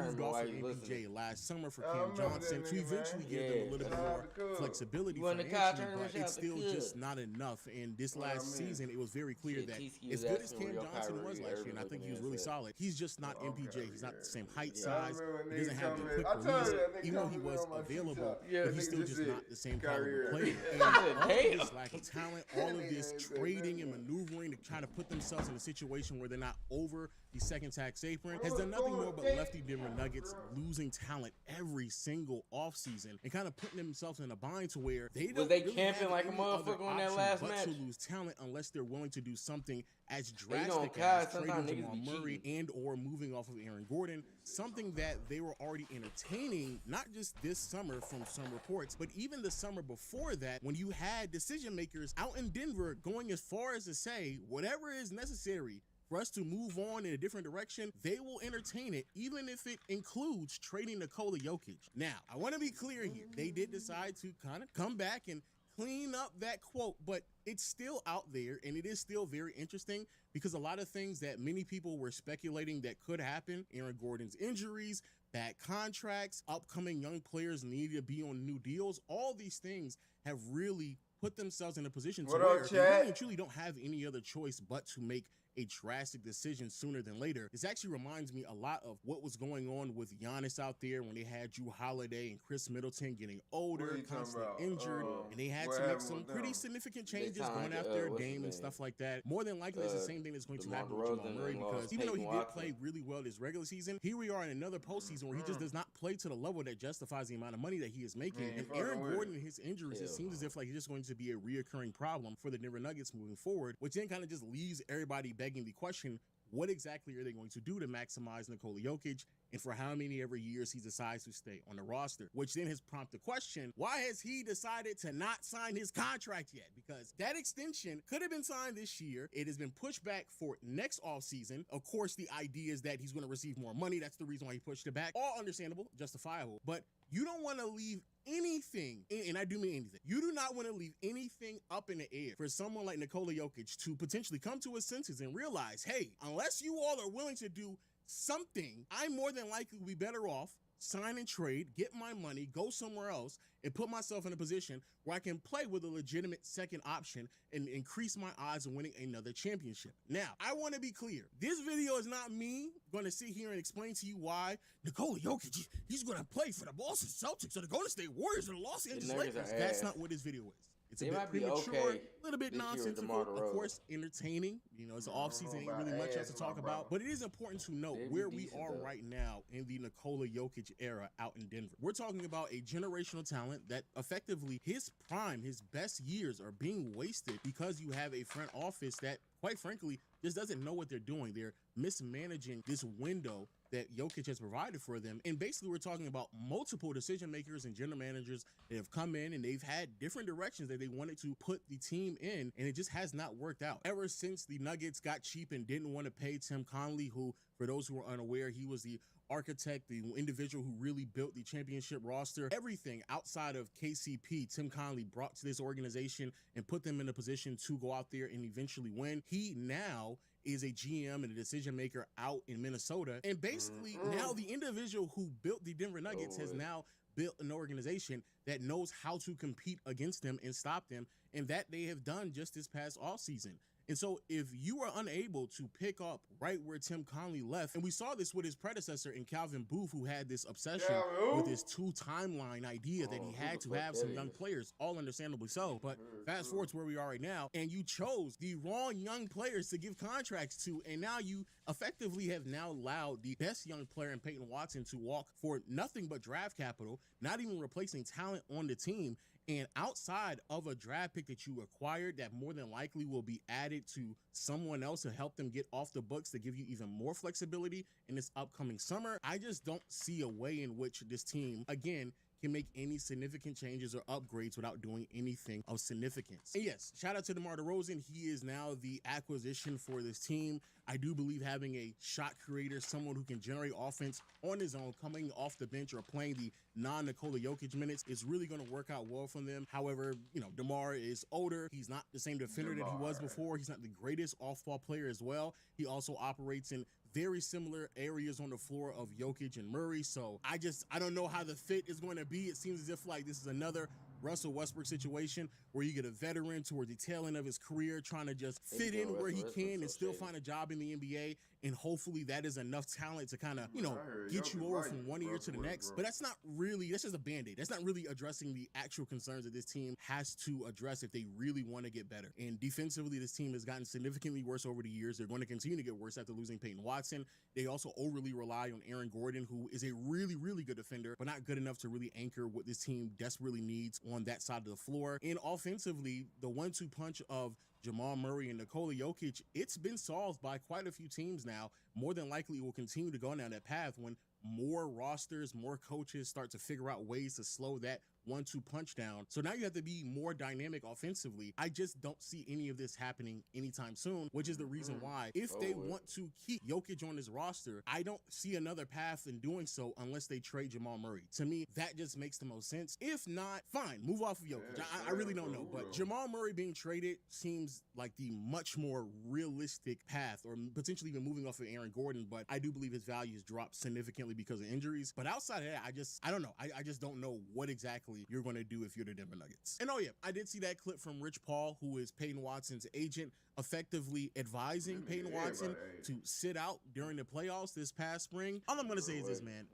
K: moved off of MPJ last summer for Cam Johnson to eventually give them a little bit more flexibility financially, but it's still just not enough. And this last season, it was very clear that as good as Cam Johnson was last year, and I think he was really solid, he's just not MPJ. He's not the same height, size. He doesn't have the quick release, even though he was available. But he's still just not the same caliber player. And all of this lack of talent, all of this trading and maneuvering to try to put themselves in a situation where they're not over the second tax apron has done nothing more but left the Denver Nuggets losing talent every single offseason and kind of putting themselves in a bind to where they don't really camping like a motherfucker on that last match to lose talent unless they're willing to do something as drastic as trading Jamal Murray and or moving off of Aaron Gordon, something that they were already entertaining, not just this summer from some reports, but even the summer before that, when you had decision makers out in Denver going as far as to say whatever is necessary for us to move on in a different direction, they will entertain it, even if it includes trading Nikola Jokic. Now, I want to be clear here. They did decide to kind of come back and clean up that quote, but it's still out there, and it is still very interesting because a lot of things that many people were speculating that could happen, Aaron Gordon's injuries, bad contracts, upcoming young players needing to be on new deals, all these things have really put themselves in a position to where they really and truly don't have any other choice but to make a drastic decision sooner than later. This actually reminds me a lot of what was going on with Giannis out there when they had Drew Holiday and Chris Middleton getting older, constantly injured, and they had to make some pretty significant changes going after Dame and stuff like that. More than likely, it's the same thing that's going to happen with Jamal Murray because even though he did play really well this regular season, here we are in another postseason where he just does not play to the level that justifies the amount of money that he is making. And Aaron Gordon and his injuries, it seems as if like he's just going to be a reoccurring problem for the Denver Nuggets moving forward, which then kind of just leaves everybody begging the question, what exactly are they going to do to maximize Nikola Jokic and for how many ever years he decides to stay on the roster? Which then has prompted the question, why has he decided to not sign his contract yet? Because that extension could have been signed this year. It has been pushed back for next offseason. Of course, the idea is that he's going to receive more money. That's the reason why he pushed it back. All understandable, justifiable. But you don't want to leave anything, and I do mean anything, you do not want to leave anything up in the air for someone like Nikola Jokic to potentially come to his senses and realize, hey, unless you all are willing to do something, I more than likely will be better off sign and trade, get my money, go somewhere else, and put myself in a position where I can play with a legitimate second option and increase my odds of winning another championship. Now, I want to be clear. This video is not me going to sit here and explain to you why Nikola Jokic, he's going to play for the Boston Celtics or the Golden State Warriors or the Los Angeles Lakers. That's not what this video is. It's a bit premature, a little bit nonsensical, of course, entertaining. You know, it's an offseason, ain't really much else to talk about. But it is important to note where we are right now in the Nikola Jokic era out in Denver. We're talking about a generational talent that effectively his prime, his best years are being wasted because you have a front office that, quite frankly, just doesn't know what they're doing. They're mismanaging this window that Jokic has provided for them. And basically, we're talking about multiple decision makers and general managers that have come in and they've had different directions that they wanted to put the team in, and it just has not worked out. Ever since the Nuggets got cheap and didn't want to pay Tim Connelly, who, for those who are unaware, he was the architect, the individual who really built the championship roster. Everything outside of KCP, Tim Connelly brought to this organization and put them in a position to go out there and eventually win. He now is a GM and a decision maker out in Minnesota. And basically now the individual who built the Denver Nuggets has now built an organization that knows how to compete against them and stop them, and that they have done just this past offseason. And so if you are unable to pick up right where Tim Connelly left, and we saw this with his predecessor in Calvin Booth, who had this obsession with this two-timeline idea that he had to have some young players, all understandably so. But fast forward to where we are right now, and you chose the wrong young players to give contracts to, and now you effectively have now allowed the best young player in Peyton Watson to walk for nothing but draft capital, not even replacing talent on the team. And outside of a draft pick that you acquired that more than likely will be added to someone else to help them get off the books to give you even more flexibility in this upcoming summer, I just don't see a way in which this team, again, can make any significant changes or upgrades without doing anything of significance. And yes, shout out to DeMar DeRozan. He is now the acquisition for this team. I do believe having a shot creator, someone who can generate offense on his own, coming off the bench or playing the non-Nikola Jokic minutes is really going to work out well for them. However, you know, DeMar is older. He's not the same defender that he was before. He's not the greatest off-ball player as well. He also operates in very similar areas on the floor of Jokic and Murray. So I don't know how the fit is going to be. It seems as if like this is another Russell Westbrook situation where you get a veteran toward the tail end of his career trying to just fit in where he can and still find a job in the NBA. And hopefully that is enough talent to kind of, you know, get you over from one year to the next. But that's just a Band-Aid. That's not really addressing the actual concerns that this team has to address if they really want to get better. And defensively, this team has gotten significantly worse over the years. They're going to continue to get worse after losing Peyton Watson. They also overly rely on Aaron Gordon, who is a really, really good defender, but not good enough to really anchor what this team desperately needs on that side of the floor. And offensively, the 1-2 punch of Jamal Murray and Nikola Jokic, it's been solved by quite a few teams now. More than likely, it will continue to go down that path when more rosters, more coaches start to figure out ways to slow that 1-2 punch down. So now you have to be more dynamic offensively. I just don't see any of this happening anytime soon, which is the reason why if they want to keep Jokic on his roster, I don't see another path in doing so unless they trade Jamal Murray. To me, that just makes the most sense. If not, fine, move off of Jokic. I really don't know, but Jamal Murray being traded seems like the much more realistic path, or potentially even moving off of Aaron Gordon, but I do believe his value has dropped significantly because of injuries. But outside of that, I don't know. I just don't know what exactly you're going to do if you're the Denver Nuggets. And oh yeah, I did see that clip from Rich Paul, who is Peyton Watson's agent, effectively advising Peyton Watson to sit out during the playoffs this past spring. All I'm going to say is this, man,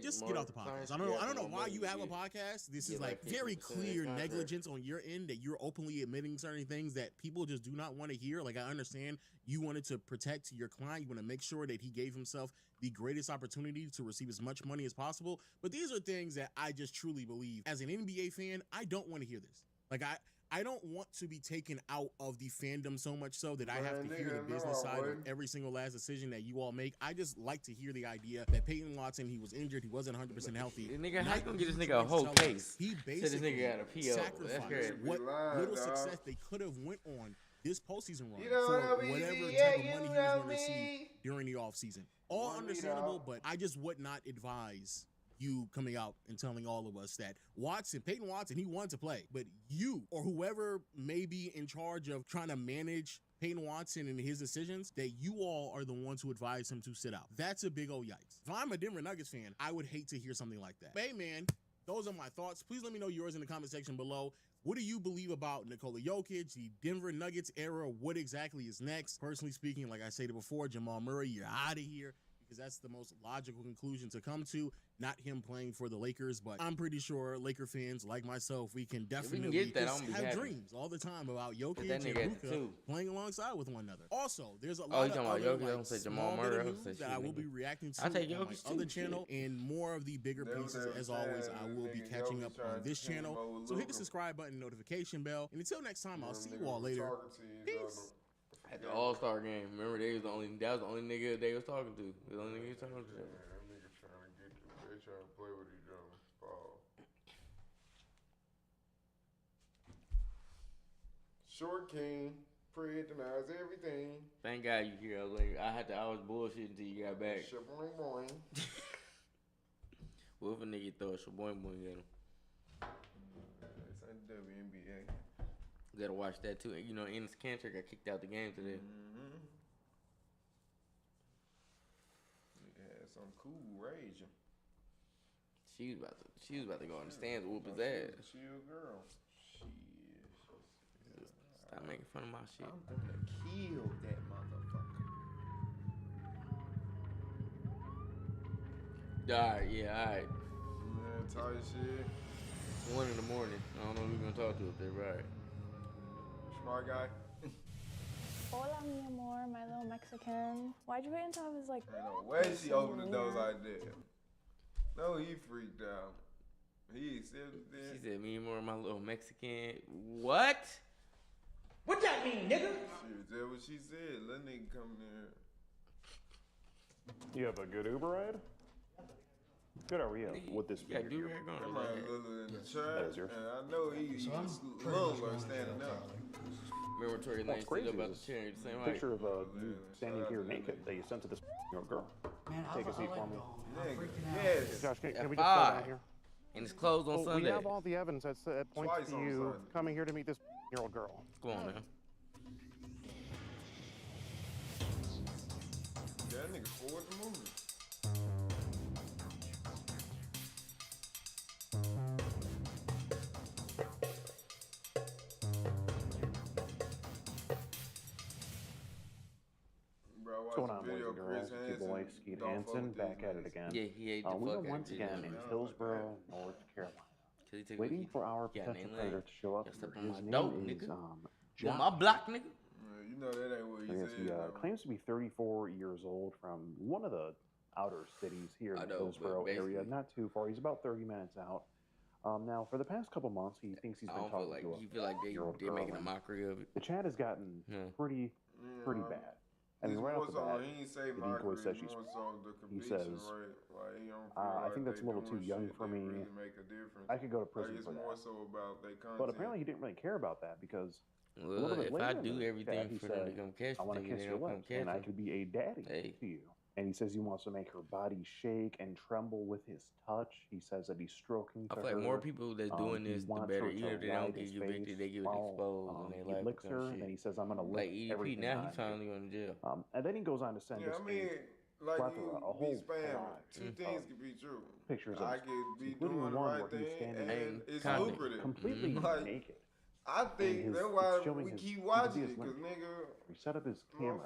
K: just get off the podcast. I don't know why you have a podcast. This is like very clear negligence on your end that you're openly admitting certain things that people just do not want to hear. Like, I understand you wanted to protect your client. You want to make sure that he gave himself the greatest opportunity to receive as much money as possible. But these are things that I just truly believe. As an NBA fan, I don't want to hear this. Like, I don't want to be taken out of the fandom so much so that I have to hear the business side of every single last decision that you all make. I just like to hear the idea that Peyton Watson, he was injured, he wasn't 100% healthy.
C: Nigga, how you gonna get this nigga a whole case?
K: He basically sacrificed what little success they could have went on this postseason run for whatever type of money he was going to receive during the offseason. All understandable, but I just would not advise you coming out and telling all of us that Peyton Watson, he wanted to play, but you or whoever may be in charge of trying to manage Peyton Watson and his decisions, that you all are the ones who advise him to sit out. That's a big old yikes. If I'm a Denver Nuggets fan, I would hate to hear something like that. But hey, man, those are my thoughts. Please let me know yours in the comment section below. What do you believe about Nikola Jokic, the Denver Nuggets era? What exactly is next? Personally speaking, like I said before, Jamal Murray, you're out of here, because that's the most logical conclusion to come to, not him playing for the Lakers. But I'm pretty sure Laker fans like myself, we can definitely have dreams all the time about Jokic and Luka playing alongside with one another. Also, there's a lot of other small bit of news that I will be reacting to on my other channel, and more of the bigger pieces, as always, I will be catching up on this channel. So hit the subscribe button, notification bell, and until next time, I'll see you all later. Peace.
C: At the All-Star game, remember that was the only nigga they was talking to. The only nigga he was talking to.
L: Yeah, that nigga trying to play with each other. Paul. Short King, Fred denies everything.
C: Thank God you here. I was bullshitting until you got back.
L: Shaboing boing.
C: What if a nigga throw a shaboing boing at him?
L: It's on WNBA.
C: You gotta watch that too. You know, Enes Kanter got kicked out the game today.
L: Nigga had some cool rage.
C: She was about to go on the stands and whoop his ass.
L: She a girl.
C: Stop making fun of my shit.
L: I'm gonna kill that motherfucker.
C: Alright, yeah, alright.
L: Man, tight shit.
C: It's 1 in the morning. I don't know who we're gonna talk to up there, right?
L: Smart guy.
M: Hola, mi amor, my little Mexican. Why'd you wait until I was like...
L: Ain't no way she opened the doors like that. No, he freaked out. He accepted that.
C: She said, me more, my little Mexican. What?
I: What that mean, nigga?
L: Shit, that's what she said. Let nigga come in.
N: You have a good Uber ride? Good, are we with this?
C: Yeah, do rag on.
L: That man little in the chair, and I know he's longer standing up.
C: Remember Tory Lane stood about the chair the same height.
N: Picture of you standing here naked that you sent to this girl. Take a seat for me.
L: Yes.
N: Josh, can we just go down here?
C: And it's closed on Sunday.
N: We have all the evidence that points to you coming here to meet this year old girl.
C: Come on, man.
L: That nigga forward the movie.
N: What's going on, boys and girls? It's your boy, Skeeter Jean, back at it again.
C: Yeah, he ate the
N: we are
C: fuck
N: once again in Hillsborough, North Carolina, waiting for our potential predator to show up. His name is John.
C: My block, nigga.
L: You know that ain't what he said.
N: He claims to be 34 years old from one of the outer cities here in the Hillsborough area, not too far. He's about 30 minutes out. Now, for the past couple months, he thinks he's been talking to
C: you feel like they're making a mockery of it.
N: The chat has gotten pretty bad. I mean, right off the bat, the decoy says she's. He says, I think that's a little too young for me. I could go to prison for that. But apparently, he didn't really care about that because.
C: Well, if I do everything for them to come catch
N: I want to kiss your lips, and I could be a daddy to you. And he says he wants to make her body shake and tremble with his touch. He says that he's stroking to her.
C: I feel like more people that's doing this, the better. Even if they don't get convicted, they get exposed and they
N: licks her, and then he says, "I'm gonna lick everything."
C: Now he's finally going to jail.
N: And then he goes on to send us
L: like
N: plethora, a whole
L: two things could be true.
N: Pictures of
L: I could be
N: including
L: doing
N: the
L: the
N: one
L: right
N: where he's
L: thing,
N: standing
L: and it's
C: Content.
L: lucrative.
N: completely naked.
L: I think that's why we keep watching it,
N: because
L: nigga,
N: he set up his camera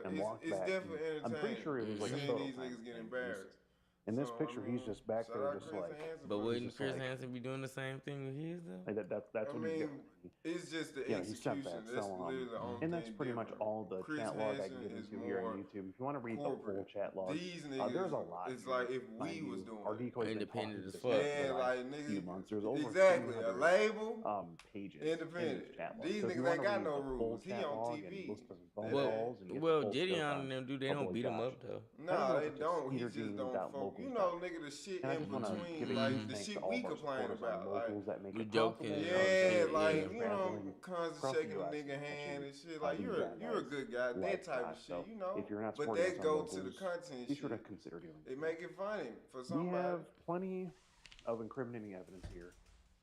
N: and walked
L: it's
N: back.
L: definitely entertaining.
N: I'm pretty sure it was like a
L: Seeing
N: photo
L: these
N: thing.
L: niggas get embarrassed.
N: In this picture, he's just back there, just like.
C: But wouldn't Chris Hansen be doing the same thing with his though?
N: Like that's what he's doing.
L: It's just the
N: He sent
L: execution.
N: that.
L: That's
N: So,
L: literally the only
N: and that's
L: thing
N: pretty much
L: different.
N: all the
L: Chris
N: chat log I
L: Hansen
N: can get
L: is
N: into here on
L: more
N: YouTube. If you want to read the full
L: corporate.
N: chat log,
L: These niggas,
N: there's a lot.
L: it's like if we was doing
N: our decoys
C: independent as
N: as
C: fuck.
L: Yeah, like
N: few
L: niggas.
N: months. There's over
L: Exactly, a
N: 300,
L: label.
N: Pages.
L: Independent.
N: In this chat log.
L: These
N: So if you
L: niggas ain't
N: wanna
L: got
N: read
L: no
N: the full
L: rules. He
N: chat
L: on
N: log
L: TV.
N: and list of phone
C: Well,
N: calls and get
C: well,
N: the full
C: Gideon
N: stuff
C: and them they
N: on
C: don't
N: Boy
C: beat him
N: Josh.
C: up though.
L: Nah, they don't. He
N: Skeeter
L: just
N: Jean
L: don't
N: dot
L: focus.
N: locals
L: You know,
N: dot.
L: nigga, the shit
N: And I
L: in
N: just want to
L: between,
N: give a
L: like
N: huge
L: the
N: thanks
L: shit
N: to all
L: we
N: of our
L: complain
N: supporters on
L: about, like.
N: locals that make
C: You
N: it
C: joking,
N: possible.
L: Yeah, like
N: Yeah.
L: you know,
N: Traveling
L: constantly
N: across the
L: shaking a
N: US
L: nigga
N: to
L: hand and shit.
N: how
L: Like
N: do
L: you're
N: that,
L: a
N: guys.
L: good guy, that
N: Like
L: type
N: that.
L: of
N: So
L: shit, you know.
N: if you're not
L: But
N: supporting us
L: that
N: on
L: goes to the
N: locals,
L: content
N: be sure to
L: shit.
N: consider doing
L: It
N: so.
L: make it funny for
N: We
L: somebody.
N: have plenty of incriminating evidence here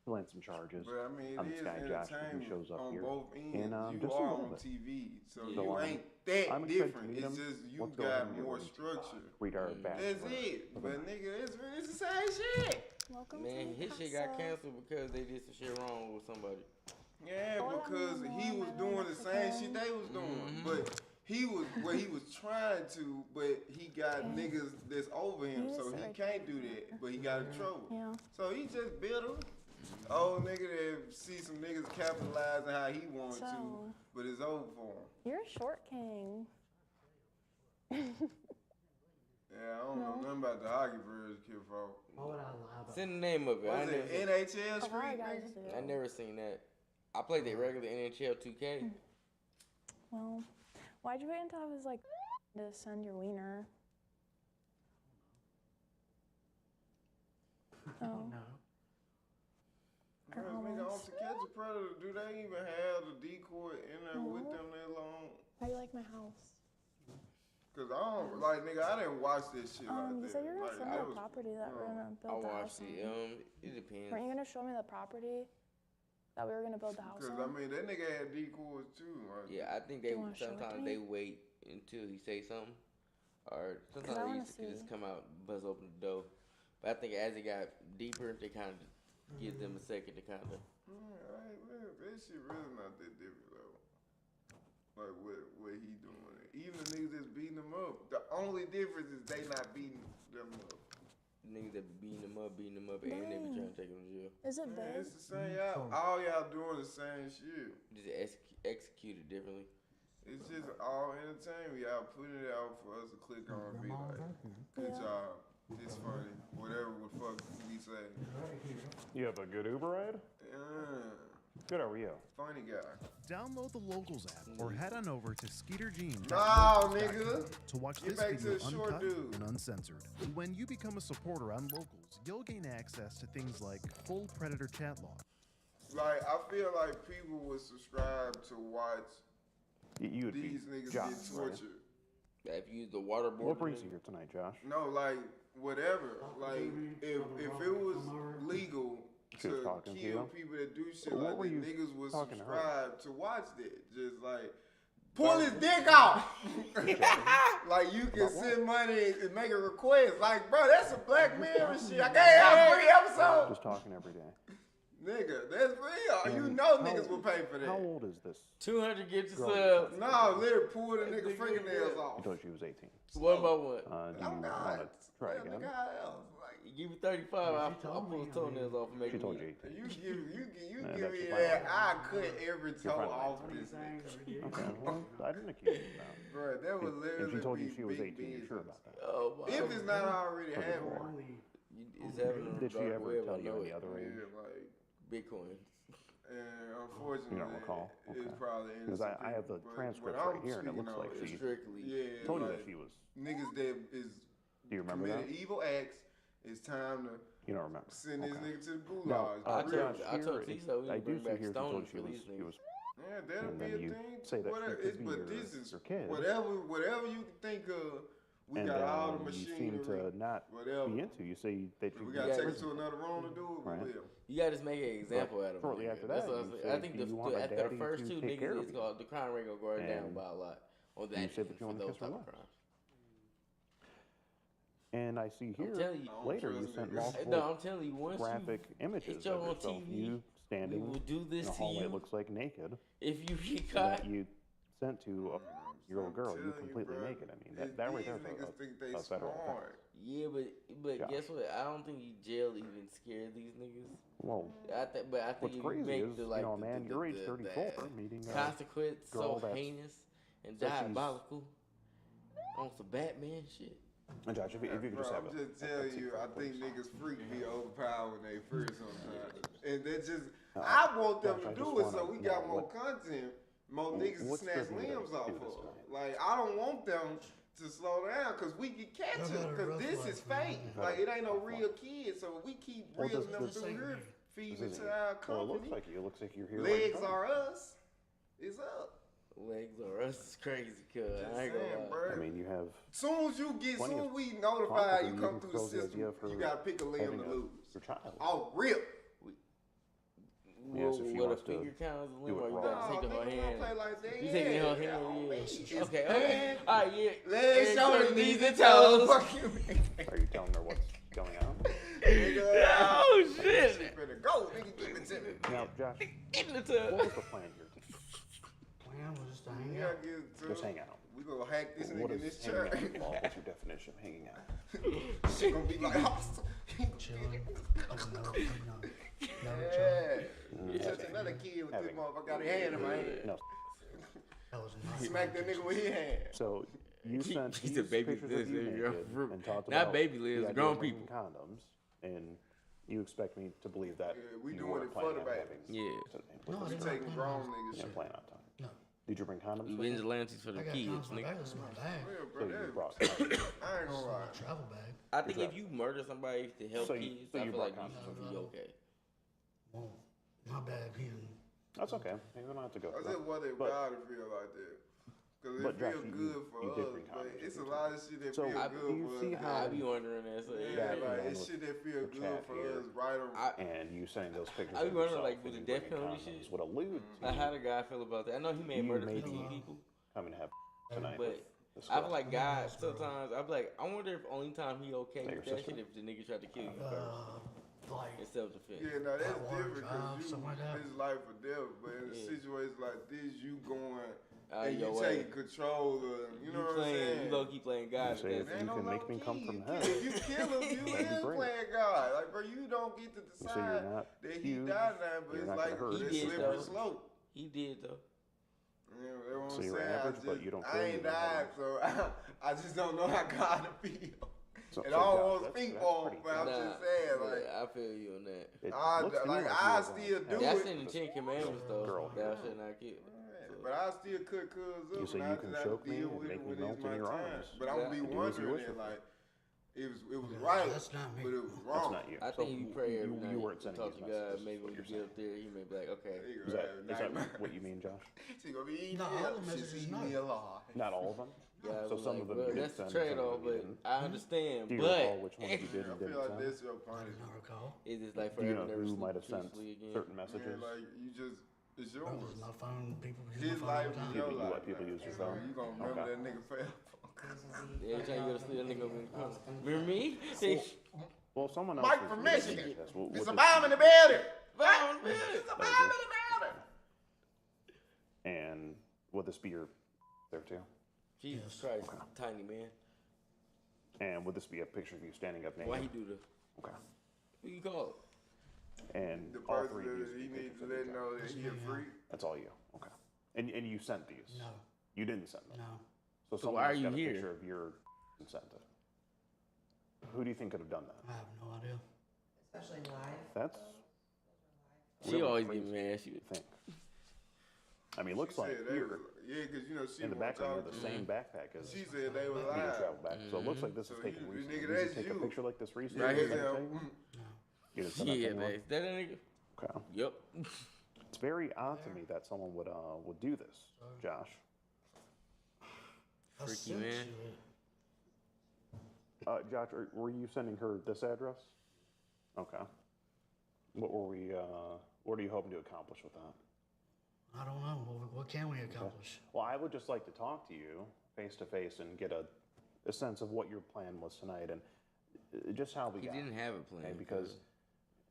N: fill in some charges.
L: But I mean,
N: on
L: it
N: this
L: is
N: guy Josh who
L: entertainment
N: shows up
L: on
N: here.
L: both ends.
N: And
L: You
N: just a
L: are
N: little
L: on
N: bit.
L: TV, so
N: So,
L: you ain't
N: I'm
L: that
N: excited to
L: different.
N: meet
L: It's
N: him.
L: just you
N: Let's go ahead
L: got
N: and get
L: more
N: ready to,
L: structure.
N: read our
L: That's
N: bachelor
L: it.
N: of the
L: But
N: night.
L: nigga, it's the same shit.
M: Welcome
C: Man,
M: to
C: his shit got canceled because they did some shit wrong with somebody.
L: Yeah, because he was doing the same shit they was doing, but he was trying to, but he got niggas that's over him, so he can't do that. But he got in trouble.
M: Yeah.
L: So he just bitter. Old nigga that see some niggas capitalizing how he wanted to, but it's over for him.
M: You're a short king.
L: Yeah, I don't know nothing about the hockey players, kid, folk.
C: Send the name of it.
L: Was it NHL Street?
C: I never seen that. I played the regular NHL 2K.
M: Well, why'd you wait until I was like to send your wiener? Oh.
L: Bro, nigga, on To Catch a Predator, do they even have the decoy in there with them that long?
M: How you like my house?
L: Cause I don't like, nigga. I didn't watch this shit like
M: You
L: that.
M: said you're gonna
L: Like,
M: send me
L: I
M: the property that we're gonna
C: I
M: build the house
C: watched it.
M: on.
C: It depends.
M: Weren't you gonna show me the property that we were gonna build the house
L: Cause
M: on?
L: I mean, that nigga had decoys too. Like,
C: Yeah, I think they
M: You wanna show it to
C: sometimes
M: me?
C: they wait until he say something, or
M: I
C: sometimes
M: wanna
C: they
M: see.
C: just come out and buzz open the door. But I think as it got deeper, they kind of give them a second to kind of.
L: that shit really not that different though. Like what he doing. Even the niggas that's beating them up. The only difference is they not beating them up.
C: Niggas that be beating them up, and they be trying to take them to jail.
M: Is it
L: Man,
M: big?
L: it's the same. All y'all doing the same shit.
C: Just execute it differently.
L: It's just all entertainment. Y'all putting it out for us to click on and be like, good job. It's funny. Whatever the fuck we say.
N: You have a good Uber ride? Good, how are you?
L: Funny guy.
O: Download the Locals app or head on over to Skeeter Jean
L: nigga.
O: to watch
L: Get
O: this
L: back to
O: video
L: the short
O: uncut
L: dude.
O: and uncensored. When you become a supporter on Locals, you'll gain access to things like full Predator chat log.
L: Like, I feel like people would subscribe to watch
N: You would
L: these
N: be
L: niggas
N: Josh,
L: get tortured.
C: If you use the waterboard.
N: What brings you here tonight, Josh?
L: No, like, whatever. Like, if it was legal
N: She was
L: to
N: talking to
L: kill
N: you?
L: people that do shit
N: What
L: like
N: were
L: that,
N: you
L: niggas would
N: talking to her?
L: subscribe to watch that. Just like, pull his dick off. Like, you can send money and make a request. Like, bro, that's a Black Mirror shit. I can't have a free episode.
N: Just talking every day.
L: Nigga, that's real.
N: And
L: you know
N: how-
L: niggas will pay for that.
N: How old is this?
C: 200 get your
N: girl?
C: subs.
L: No, literally pull the nigga fingernails off.
N: I told you she was 18.
C: One by one.
N: Do you want to try again?
L: Nigga, how else?
C: You give me 35, I'll pull his toenails off and make
N: She
C: it
N: told
C: eat.
N: you 18.
L: You
N: Yeah,
L: give
N: that's
L: me
N: your
L: that.
N: final
L: I cut every toe
N: final
L: off
N: answer.
L: this nigga.
N: Okay, well, I didn't accuse you of that.
L: Bro, that would literally
N: If she told you
L: be
N: she was
L: big
N: 18, you're sure
L: business.
N: about that?
C: Oh, my.
L: If it's not already
N: Or
L: happening.
N: before?
C: It's happening on
N: Did
C: the
N: she
C: dark
N: ever
C: web,
N: tell
C: I
N: you
C: know
N: any
C: it.
N: other age?
L: Yeah, like,
C: Bitcoin.
L: and unfortunately,
N: You don't recall?
L: it's
N: Okay.
L: probably
N: Because
L: innocent
N: I have the
L: people, but
N: transcript
L: what
N: right
L: I'm
N: here, and it
L: speaking
N: looks like
L: on
N: she
L: is
C: Strictly.
L: Yeah,
N: told you
L: like,
N: that she was.
L: niggas that is
N: Do you remember
L: committed
N: that?
L: evil acts. It's time to
N: You don't remember.
L: send this
N: Okay.
L: nigga to the gulag.
N: No,
C: I
L: For
C: told-
L: real.
C: I told
N: here,
C: Tisa we
N: I
C: need to
N: do
C: bring
N: see
C: back
N: here she
C: Stone
N: told
C: for
N: you
C: these
N: she was.
L: Yeah, that'll
N: And
L: be
N: then
L: a
N: you
L: thing.
N: say that
L: Whatever,
N: she could be
L: but this is
N: your kid.
L: whatever you can think of. We
N: And
L: got all the
N: you
L: machinery.
N: seem to not
L: whatever.
N: be into. You say that
L: If
N: you
L: we
N: got
L: gotta take it to another room to do it.
N: Right.
L: We will.
C: You gotta just make an example out of
N: shortly
C: him.
N: after
C: That's
N: that,
C: what
N: you
C: I
N: say,
C: think
N: "Do you want my
C: after the
N: daddy
C: first
N: to
C: two
N: take care
C: niggas,
N: of
C: it's
N: you?"
C: called the crime rate gonna go down
N: And
C: by a lot. On that
N: you said that you
C: for
N: wanna
C: those
N: kiss her
C: type of
N: lips.
C: crimes.
N: And I see here
C: telling you.
N: later you
L: trust
N: sent
L: niggas.
N: multiple
C: No, I'm telling you, once
N: graphic
C: you
N: images
C: show
N: of
C: on
N: yourself.
C: TV,
N: You standing
C: we will do this
N: in a
C: to
N: hallway
C: you.
N: looks like naked.
C: If you get caught,
N: That you sent to a year-old girl, you
L: telling you,
N: completely
L: bro,
N: naked. I mean, that right there is
L: these niggas think they
N: a federal
L: smart.
N: offense.
C: yeah, but
N: Josh.
C: guess what? I don't think you jail even scare these niggas.
N: Well,
C: But I think
N: what's
C: if
N: crazy
C: you make
N: is,
C: the
N: you
C: like
N: know, man,
C: the,
N: your age
C: the
N: 34, meeting a
C: consequence
N: girl
C: so
N: that's
C: heinous and
N: says she's-
C: diabolical on some Batman shit.
N: And Josh, if you could
L: Bro,
N: just have
L: I'm
N: a
L: just telling you, I think niggas freak be overpowered when they first sometimes. And that's just, I want them
N: Josh, I
L: to
N: just
L: do it so
N: wanna
L: we got
N: know
L: more
N: what-
L: content, more niggas to
N: what's
L: snatch
N: driven you to
L: limbs off
N: do this
L: of.
N: tonight?
L: Like, I don't want them to slow down because we can catch them because this is fake. Like, it ain't no real kids. So we keep
N: Well,
L: reeling them
N: this
L: through here, feeding
N: isn't
L: to our
N: Well, it
L: company.
N: looks like you. It looks like you're here.
L: Legs are us. It's up.
C: Legs are us is crazy, cuz. I ain't
L: Saying,
C: gonna lie.
L: bro.
N: I mean, you have
L: Soon as you get,
N: plenty
L: soon
N: of
L: we notify
N: confidence
L: you
N: in
L: come
N: can
L: through the
N: propose the
L: system,
N: idea for
L: you gotta pick a limb
N: having
L: to lose.
N: your child.
L: Oh, real.
N: Yes, if she
C: what
N: wants
C: a finger
N: to
C: count is a
N: do
C: limit,
N: it
C: or you
N: raw.
C: got to take her hand.
L: Play like that.
C: You taking her hand? Yeah. Okay. All right. Yeah.
L: Legs, shoulders, knees, and toes. Fuck you.
N: Are you telling her what's going on?
C: Oh shit!
L: Better go, nigga. Give it to me.
N: Now, Josh,
C: Get in the tub.
N: what was the plan here?
G: Plan was just to hang
L: We
G: out.
L: gotta get it to
N: Just hang out.
L: We gonna hack this
N: What
L: nigga in
N: does
L: this
N: hanging
L: chair.
N: out involve? What's your definition of hanging out?
L: She gonna be like,
G: Chilling. No.
L: yeah. Just another kid with this motherfucker got his hand in my hand.
N: No.
G: That was not
L: Smack that nigga with his hand.
N: So you sent
C: He's
N: these
C: a baby
N: pictures
C: Liz
N: of you
C: in your
N: naked
C: room.
N: and talked
C: Not
N: about
C: baby Liz,
N: the idea
C: grown
N: of wearing
C: people.
N: condoms, and you expect me to believe that
L: we
N: you
L: doing
N: weren't
L: it for
N: planning
L: the
N: on
L: babies.
N: having
C: Yeah.
G: No, I
L: We
G: didn't
L: taking
G: plan
L: grown
G: on-
L: niggas
N: You
L: shit.
N: didn't plan on time.
G: No.
N: Did you bring condoms with you?
C: Vigilantes for the
G: I got
C: kids,
G: condoms in my
C: nigga.
G: bag. That's in my bag.
L: Yeah,
N: So
L: bro,
N: you
L: that,
N: brought
L: I ain't gonna lie.
G: My travel bag.
C: I think if you murder somebody to help
N: So
C: kids,
N: you
C: I feel
N: brought
C: like you
N: condoms.
C: should be okay.
G: Well, my bag hidden.
N: That's okay. You don't have to go.
L: I
N: for
L: said
N: that.
L: what they
N: But-
L: gotta feel like that. Cause
N: But
L: it
N: Josh,
L: feel
N: you-
L: good for
N: you did
L: us,
N: bring
L: but
N: condoms
L: it's a
N: with you.
L: lot of shit that
N: So,
L: feel
N: do
L: good
N: you
L: for
N: see
L: us.
N: how-
C: I be wondering that. So
L: Yeah,
N: That
L: like
N: man
L: it's
N: with
L: shit that feel
N: the
L: good
N: chat
L: for
N: here.
L: us right on.
N: And you sending those pictures
C: I be
N: of
C: wondering,
N: yourself
C: like,
N: and
C: with
N: you
C: the death
N: bringing
C: penalty
N: condoms
C: shit,
N: would allude to
C: how the guy feel about that? I know he may
N: you
C: murder
N: maybe
C: 15 people,
N: coming to have tonight
C: but
N: with this
C: I
N: girl.
C: feel like God sometimes. I be like, I wonder if only time he okay
N: Is that
C: with
N: your
C: that
N: sister?
C: shit if the nigga tried to kill you
G: Like,
C: in self defense.
L: Yeah, no, that's
G: Hot water
L: different
G: job,
L: because
G: something like that.
L: it's life or death. But in
C: Yeah.
L: situations like this, you going
C: Out
L: and you
C: your way.
L: taking control of, you know what I'm
C: playing,
L: saying?
C: you low key playing God.
N: You say if
C: That's
N: you
L: no
N: can make
L: low
N: me come
L: key.
N: from
L: You
N: hell,
L: kill- If you kill him, you
N: that'd be
L: is
N: great.
L: playing God. Like, bro, you don't get to
N: You
L: decide
N: say you're not
L: that he
N: huge,
L: died now, but
N: you're
L: it's
N: not
L: like
N: gonna hurt.
L: it's
C: He did,
L: slippery
C: though.
L: slope.
C: He did though.
L: Yeah, that's what
N: So
L: I'm
N: you're
L: saying.
N: average, but you don't
L: I
N: kill, you
L: ain't
N: don't
L: died, so I just don't know how God to feel.
N: So-
L: And
N: so
L: I don't
N: Josh,
L: want to
N: that's-
L: speak
N: that's
L: for him,
N: pretty
L: but I'm
C: Nah,
L: just saying, like,
C: yeah, I feel you on that.
N: It
L: I-
N: looks to me
L: like,
N: like
L: I
N: you
L: still
N: were
L: do
N: gonna
C: That's
N: have
C: in the
N: this
C: Ten Commandments though.
N: girl
C: Thou
N: here.
C: shalt not kill.
L: but I still cut cuz up.
N: You say
L: and
N: you
L: I
N: can
L: just have
N: choke
L: to
N: me
L: deal
N: and
L: with
N: make
L: it
N: me
L: when
N: melt
L: it's
N: in
L: my
N: your
L: time.
N: arms.
L: But I'm gonna be
N: Do as you
L: wondering
N: wish
L: it,
N: with me.
L: like, it was right,
G: That's not me.
L: but it was
N: That's
L: wrong.
N: not you.
C: I
N: So
C: think you pray every night.
N: you weren't sending
C: talk
N: these
C: to God.
N: messages,
C: Maybe
N: is
C: when
N: what
C: you
N: you're
C: get up there, he may be like, okay.
N: Is that what you mean, Josh?
L: She gonna be eating
G: No,
L: it
G: all
L: up.
G: the
L: She
G: messages
L: see
G: no.
L: me alive.
N: Not all of them.
C: God
N: So
C: was
N: some
C: like,
N: of them
C: well,
N: you did
C: that's the
N: send, some of
C: trade-off,
N: them you
C: but
N: didn't.
C: I understand.
N: Do you
C: But
N: recall which ones you did
L: I
N: and
L: feel
N: didn't
L: like
N: send?
L: that's your
G: I do
L: punishment.
G: not recall.
C: is this like
N: Do you
C: forever
N: know
C: never
N: who
C: sleep
N: might have sent
C: truthfully again?
N: certain
L: Man,
N: messages?
L: like, you just, it's
G: Bro,
L: yours.
G: this is my phone. People use
L: His
G: my phone all
L: life
G: the time.
L: is your
N: You
L: life.
N: let people use your phone?
L: You gonna remember
N: Okay.
L: that nigga forever.
C: Every time you go to sleep, that nigga gonna be in the corner. Remember me?
N: Well, someone else
L: Mike
N: is
L: from
N: doing
L: Michigan.
N: this. What
L: It's
N: this
L: a bomb in the building.
C: Bomb in the
L: It's a bomb in the building.
N: And would this be your there too?
C: Jesus Christ, tiny man.
N: And would this be a picture of you standing up naked?
C: Why he do this?
N: Okay.
C: What you call it?
N: And
L: The
N: all
L: person
N: three of
L: that
N: these
L: he
N: would be
L: needs
N: pictures
L: to
N: of
L: let
N: you.
L: know that he a freak.
N: That's all you. Okay. And you sent these?
G: No.
N: You didn't send them?
G: No.
N: So
C: So
N: someone
C: why are
N: else
C: you
N: got a
C: here?
N: picture of your and sent it. Who do you think could have done that?
G: I have no idea.
P: Especially live.
N: That's
C: She
N: really
C: always
N: crazy
C: get mad. She
N: to think. I mean, it looks
L: She
N: like
L: said they
N: here
L: was- yeah, because, you know, she
N: in the
L: won't
N: background you
L: talk
N: have the
L: to
N: same
L: me.
N: backpack as
L: She said they was
N: you need to
L: live.
N: travel back. So it looks like this
L: So
N: was taken
L: you-
N: recently.
L: nigga,
N: Did you
L: that's
N: take a
L: you.
N: picture like this recently?
C: Right
N: Did
C: here.
N: you take it? You didn't send that to
C: Yeah,
N: anyone?
C: man. That nigga?
N: Okay.
C: Yep.
N: It's very odd to me that someone would do this, Josh.
G: I
C: Freaky
G: sent
C: man.
G: you it.
N: Josh, were you sending her this address? Okay. What were we? What are you hoping to accomplish with that?
G: I don't know. What can we accomplish?
N: Well, I would just like to talk to you face to face and get a sense of what your plan was tonight and just how we
C: He
N: got.
C: didn't have a plan.
N: Okay, because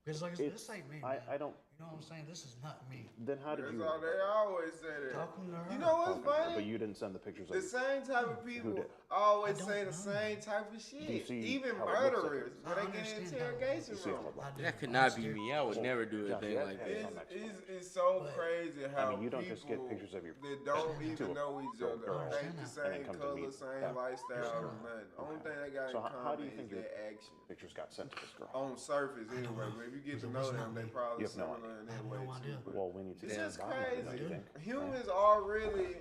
G: Because like
N: it's,
G: this ain't me, man.
N: I don't.
G: You know what I'm saying? This is not me.
N: Then how did
L: That's
N: you?
L: all they always say that.
G: Talking to her.
L: You know what's
N: But
L: funny?
N: you didn't send the pictures
L: The
N: of
L: same type of people
N: did?
L: always
G: I don't
L: say the
G: know.
L: same type of
N: Do you
L: shit.
N: see
L: Even
N: how it looks like
L: murderers,
N: it?
L: when
G: I
L: they get in
G: understand how it
L: interrogation
N: You see how
L: room.
N: it looks.
G: I
C: That
G: do.
C: could
G: I'm
C: not be
G: scared.
C: me. I would never do
N: Josh,
C: anything
N: you
C: like
N: have
C: that.
N: to on next one.
L: It's so
G: But-
L: crazy how
N: I mean, you don't just get
L: people
N: pictures of your
L: that don't
N: to
L: even
N: a
L: know each
N: girl
L: other,
N: and
L: ain't the
N: then
L: same
N: come to
L: color,
N: meet
L: same
N: them.
L: lifestyle, or nothing. Only thing they got
N: So
L: in
N: how do
L: common
N: you think
L: is
N: your
L: their action.
N: pictures got sent to this girl?
L: On surface, anyway, but if you get to know them, they probably
N: You have no
L: similar in
G: I have
L: that way
G: no idea.
L: too.
N: Well, we need to
L: It's
N: get
L: just
N: to the bottom of it,
L: crazy.
N: don't you think?
L: Humans are really,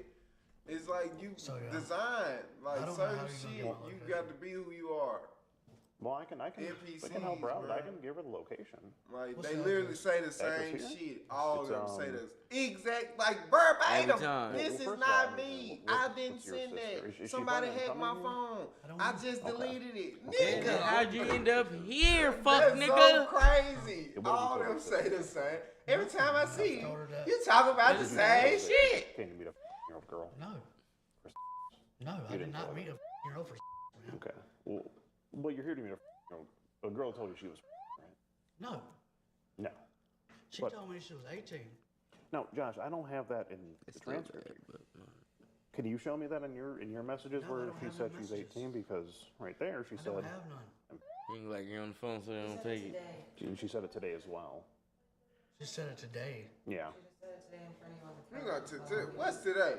L: it's like you
G: So, yeah.
L: designed, like
G: I don't know how
L: certain
G: you
L: shit,
G: gonna get my
L: you
G: location.
L: got to be who you are.
N: Well, I can help her out. I can give her the location.
L: Like they literally say the same shit. All of them say the exact verbatim. This is not me. I didn't send that. Somebody hacked my phone. I just deleted it. Nigga,
C: how'd you end up here, fuck
L: that's
C: nigga?
L: So crazy. All of them say the same. Every time I see you talk about the same shit.
N: Can you meet a 15-year-old girl?
P: No, I did not meet a 15-year-old for man.
N: Okay. Well, you're here to meet a girl told you she was right? No.
P: She told me she was 18.
N: No, Josh, I don't have that in the transcript. Can you show me that in your messages where she said she's 18? Because right there she said.
P: I don't have none.
C: You like you're on the phone, so they don't take it.
N: She said it today as well.
P: She said it today.
N: Yeah.
L: What's today?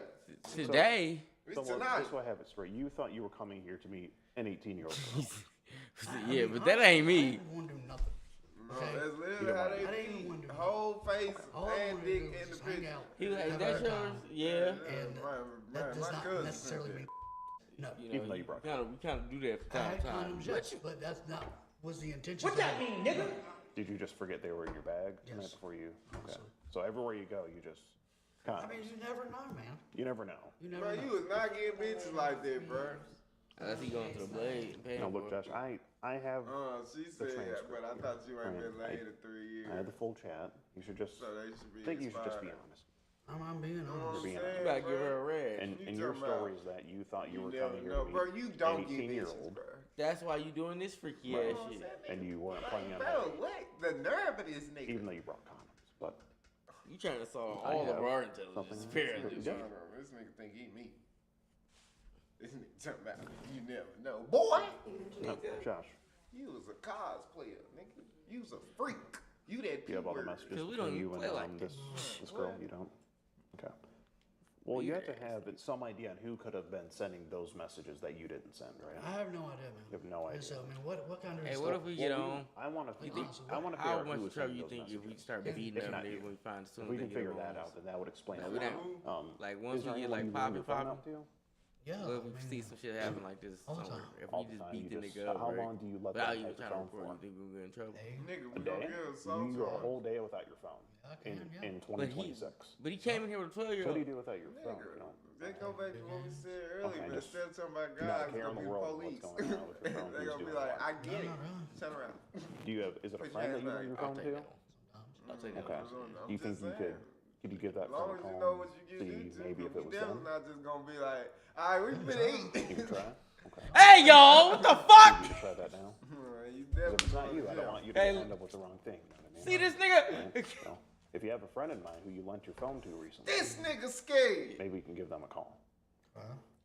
C: Today?
L: It's tonight.
N: That's why I have it straight. You thought you were coming here to meet an 18-year-old girl.
C: Yeah, but that ain't me.
P: I didn't want to do nothing.
L: No, that's literally how they be. Whole face and dick in the picture.
C: He was like, that's yours? Yeah.
P: And that does not necessarily mean no.
N: Even though you brought
C: we kind of do that from time to time.
P: But that's not was the intention.
I: What that mean, nigga?
N: Did you just forget they were in your bag the night before you? Okay. So everywhere you go, you just.
P: I mean, you never know, man.
N: You never know.
L: Bro, you was not getting bitches like that, bro.
C: Unless he going to the blade and paying
N: No, look, Josh, I have.
L: She said, but I thought you ain't been laid in 3 years.
N: I had the full chat. You should just.
L: So they should be.
N: I think you should just be honest.
P: I'm being honest.
N: You're being
C: honest. You gotta give her a red.
N: And your story is that you thought you were coming here to meet
L: bro, you don't
N: an 18-year-old.
C: That's why you doing this freaky ass shit.
N: And you weren't planning on
L: bro, what? The nerve of this nigga.
N: Even though you brought condoms, but.
C: You trying to solve all of our intelligence. Apparently.
L: This nigga think he me. This nigga talking about you never know. Boy!
N: No, Josh.
L: You was a cosplayer, nigga. You was a freak. You that
N: You have all the messages
C: we don't
N: between you
C: play
N: and
C: like
N: this girl? You don't? Okay. Well, you have to have some idea on who could have been sending those messages that you didn't send, right?
P: I have no idea, man.
N: You have no idea.
P: So, I mean, what kind of...
C: Hey, what if we get on?
N: I want to figure
C: How
N: out
C: much
N: who was
C: trouble
N: sending
C: you
N: those
C: think
N: messages.
C: if we start beating them, maybe we find soon?
N: If we can figure that out, then that would explain a lot.
C: Like once we get like popping.
P: Yeah,
C: well, if we see some shit happen like this,
P: all the time.
C: if we just beat the nigga up,
N: how long do you let
C: without
N: them
C: even
N: have your
C: trying to
N: phone
C: report,
N: for?
C: you think we'll get in trouble?
L: Nigga, we
N: A
L: gonna
N: day?
L: get
N: You go a whole day without your phone in 2026.
C: But he came in here with a 12-year-old.
N: What do you do without your phone?
L: They go back to what we said earlier, but instead of talking about
N: not
L: guys,
N: care
L: it's
N: in the
L: gonna be
N: world
L: police.
N: what's going on with your phone.
L: They're
N: Who's
L: gonna be
N: doing
L: like,
N: what?
L: I get it. Turn around.
N: Do you have? Is it a friend that you lend your phone to?
C: I'll take that.
N: Okay. Do you think you could? Could you give that
L: As long
N: phone a
L: as you
N: call?
L: know what you get
N: See
L: into,
N: maybe if it was
L: them
N: them.
L: not just gonna be like, all right, we finna eat.
N: You can try. Okay.
C: Hey y'all, what the fuck?
N: You can try that now.
L: You
N: If it's not you, I don't want you to end up with the wrong thing. You know what I mean?
C: See this nigga?
N: Right? So, if you have a friend in mind who you lent your phone to recently,
L: This nigga scared.
N: maybe we can give them a call.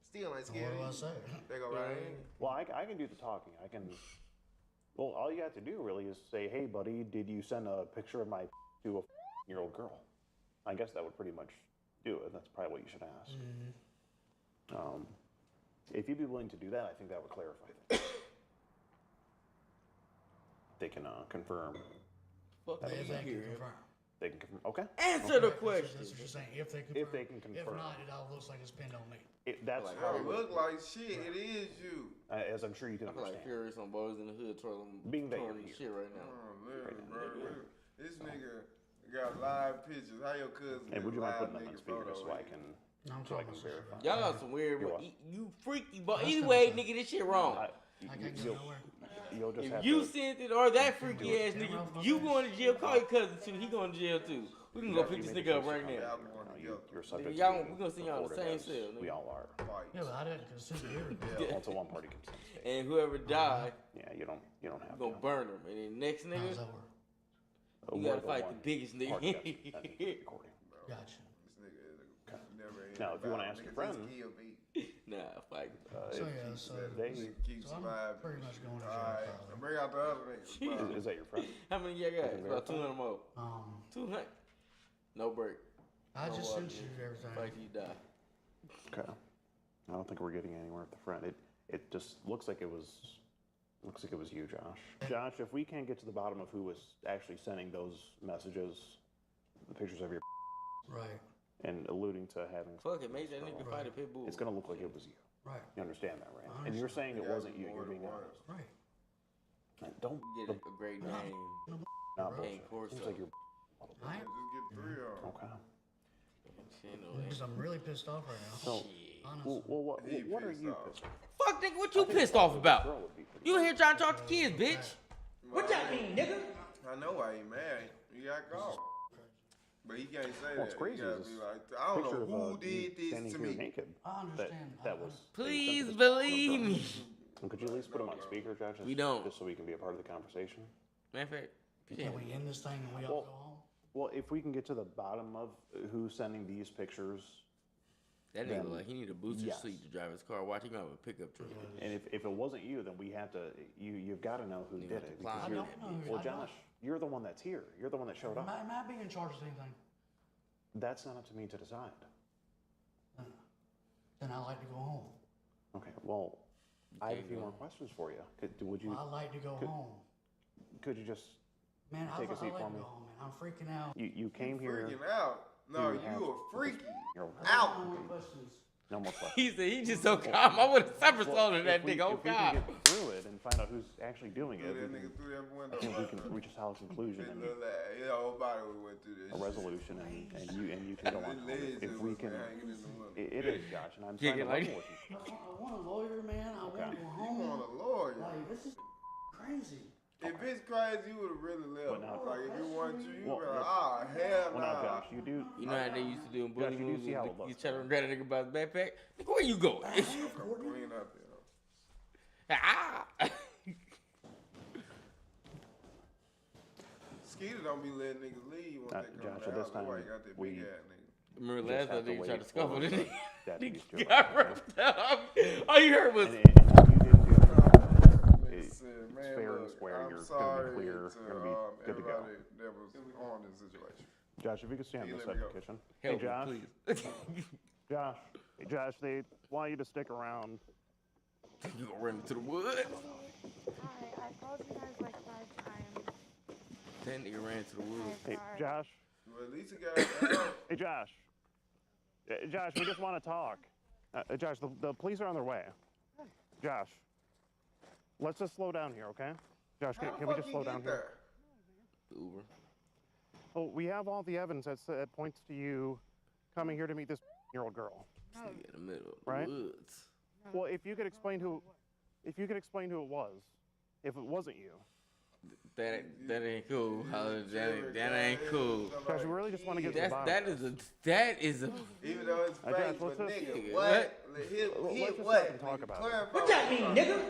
L: Still ain't scared.
P: What do I say?
L: They go right in.
N: Well, I can do the talking. I can. Well, all you have to do really is say, "Hey, buddy, did you send a picture of my to a year-old girl?" I guess that would pretty much do it. That's probably what you should ask. If you'd be willing to do that, I think that would clarify things. They can confirm.
C: Fuck
P: They can confirm.
N: They can confirm. Okay.
C: Answer the question.
P: That's what you're saying. If they confirm.
N: If they can confirm.
P: If not, it all looks like it's pinned on me.
N: That's
L: Bro, look like shit. It is you.
N: As I'm sure you can
C: I feel like
N: understand.
C: Furious on Boys in the Hood twirling
N: Being that you're
C: this
N: here.
C: shit right now.
L: Literally, bro. This nigga got live pictures. How your cousin
N: Hey, would you mind
L: live
N: putting them on
L: nigga
N: speaker
L: photo
N: so I
L: with
N: can
P: I'm
N: so I
P: talking
N: can verify?
C: Y'all got some weird,
N: You're
C: you freaky, but anyway, nigga, this shit wrong.
P: I can't go nowhere.
N: You'll just
C: If
N: have
C: you
N: to,
C: sent it or that freaky ass nigga, you going to jail, call your cousin too, he going to jail too. We can go pick this nigga up right now.
N: you're subject
C: Y'all,
N: to
C: we gonna send y'all in the same
N: recorded as
C: cell,
N: We
C: nigga.
N: all are.
P: Yeah, but I didn't consent here.
N: Yeah, once a one party consent.
C: And whoever died,
N: Yeah, you don't have
C: you gonna
N: to.
C: burn him. And then next
P: How's
C: nigga,
P: that work?
C: you
N: We're
C: gotta fight the
N: one
C: biggest
N: party
C: nigga.
N: that needs the recording.
P: Gotcha.
L: This nigga never
N: Now, if you want to ask your friend,
C: Nah, fight.
P: So yeah, so
N: they
L: keeps
P: I'm
L: vibing.
P: pretty much going to jail.
L: Alright,
P: probably.
L: bring out the other nigga.
N: is that your friend?
C: How many y'all got?
N: can
C: About
N: verify.
C: 200 more. 200. No break.
P: I
C: No
P: just sent
C: walking.
P: you everything.
C: Fight till you die.
N: Okay. I don't think we're getting anywhere with the friend. It just looks like it was you, Josh. Josh, if we can't get to the bottom of who was actually sending those messages, the pictures of your
P: Right.
N: and alluding to having
C: Fuck it, make that nigga fight a pit bull.
N: it's gonna look like it was you.
P: Right.
N: You understand that, right?
P: I
N: And you're
P: understand.
N: saying it wasn't you. You're being honest.
P: Right.
N: don't
C: get a great name.
N: No,
C: Hey,
N: seems like you're.
P: I
L: Just get 3 of them.
N: Okay.
P: because I'm really pissed off right now.
N: So,
P: Honestly.
N: well, what are you pissed off?
C: Fuck, nigga, what you pissed off about? You here trying to talk to kids, bitch?
I: What that mean, nigga?
L: I know why he mad. He got caught. But he can't say
N: What's
L: that.
N: crazy
L: He gotta
N: is
L: be like, I don't know who did this
N: standing
L: to
N: here
L: me.
N: naked.
P: I understand.
N: That was.
C: Please believe me.
N: Could you at least put him on speaker, Josh?
C: We don't.
N: Just so we can be a part of the conversation.
C: Matter of fact,
P: Can we end this thing and we all go home?
N: Well, if we can get to the bottom of who's sending these pictures.
C: that
N: then
C: nigga like he need a booster
N: yes.
C: seat to drive his car. Watch him have a pickup truck.
N: And if it wasn't you, then we have to. You've got to know who did it.
C: climb
P: I
N: Because
P: don't know.
N: well, Josh, you're the one that's here. You're the one that showed up.
P: Am I being in charge of anything?
N: That's not up to me to decide.
P: Then I like to go home.
N: Okay. Well, I have a few
C: go.
N: more questions for you. Would you?
P: I like to go home.
N: Could you just
P: Man, I
N: take a
P: like
N: seat
P: to
N: for
P: go
N: me?
P: home, man. I'm freaking out.
N: You came here.
L: Freaking out. No,
N: to have
L: you a freaky.
N: You're
L: Out.
P: No more questions.
N: No more questions.
C: He said he just so calm. I would have suffered
N: Well,
C: on that
N: if we
C: nigga. Oh
N: can
C: God.
N: get through it and find out who's actually doing it,
L: That
N: we
L: nigga
N: can,
L: through that window.
N: I think we can reach a solid conclusion and
L: His whole body went through this.
N: a resolution, and you can go on.
L: His legs
N: If
L: just
N: we
L: was
N: can,
L: hanging in the window.
N: it is, Josh, and I'm
C: Yeah,
N: trying to
C: like-
N: level with you.
P: I want a lawyer, man. I want to go
L: You
P: home.
L: want a lawyer.
P: Like, this is crazy.
L: If it's crazy, you would have really left.
N: But now-
L: Like, if you want to, you
N: Well,
L: would be like, ah, hell
N: Well, now,
L: nah.
N: Josh, you do.
C: You know how they used to do in bully
N: Josh, you do
C: movies?
N: see how
C: You
N: it looks.
C: try to grab a nigga by his backpack. Nigga, where you going?
L: Clean up, you know.
C: Ah!
L: Skeeter don't be letting niggas leave when they come
N: Josh,
L: to
N: at
L: the
N: this
L: house. That's why
N: time,
L: he got that
N: we
L: big ass nigga.
C: Remember
N: just
C: last
N: have
C: time
N: to
C: they tried to
N: wait
C: scuffle
N: for
C: this nigga?
N: deputies to
C: He
N: arrive.
C: got roughed up. All you heard was.
N: And if you didn't do it, it's
L: Man,
N: fair and
L: look,
N: square.
L: I'm
N: You're going to
L: sorry
N: be clear. You're going to be good to go.
L: everybody that was on this situation.
N: Josh, if you could stand
L: Hey,
N: this
L: let
N: side
L: me
N: of the
L: go.
N: kitchen.
C: Help
N: Hey, Josh.
C: me, please.
N: Josh. Hey, Josh, they want you to stick around.
C: You gonna run into the woods?
M: Hi, I called you guys like 5 times.
C: That nigga ran into the woods.
N: Hey,
M: Sorry.
N: Josh.
L: Well, at least he got out.
N: Hey, Josh. Josh, we just want to talk. Josh, the police are on their way. Josh, let's just slow down here, okay? Josh, can we just slow down here?
C: Uber.
N: Well, we have all the evidence that points to you coming here to meet this year-old girl.
C: This nigga in the middle of
N: Right?
C: the woods.
N: Well, if you could explain who it was, if it wasn't you.
C: That ain't cool. That ain't cool.
N: Josh, we really just want to get to the bottom.
C: That is a.
L: Even though it's
N: Josh,
L: fake,
N: let's
L: but
N: just-
L: nigga,
C: What?
L: what?
N: Let's just
L: What?
N: stop and talk about it.
L: Clarify
I: What that mean, nigga?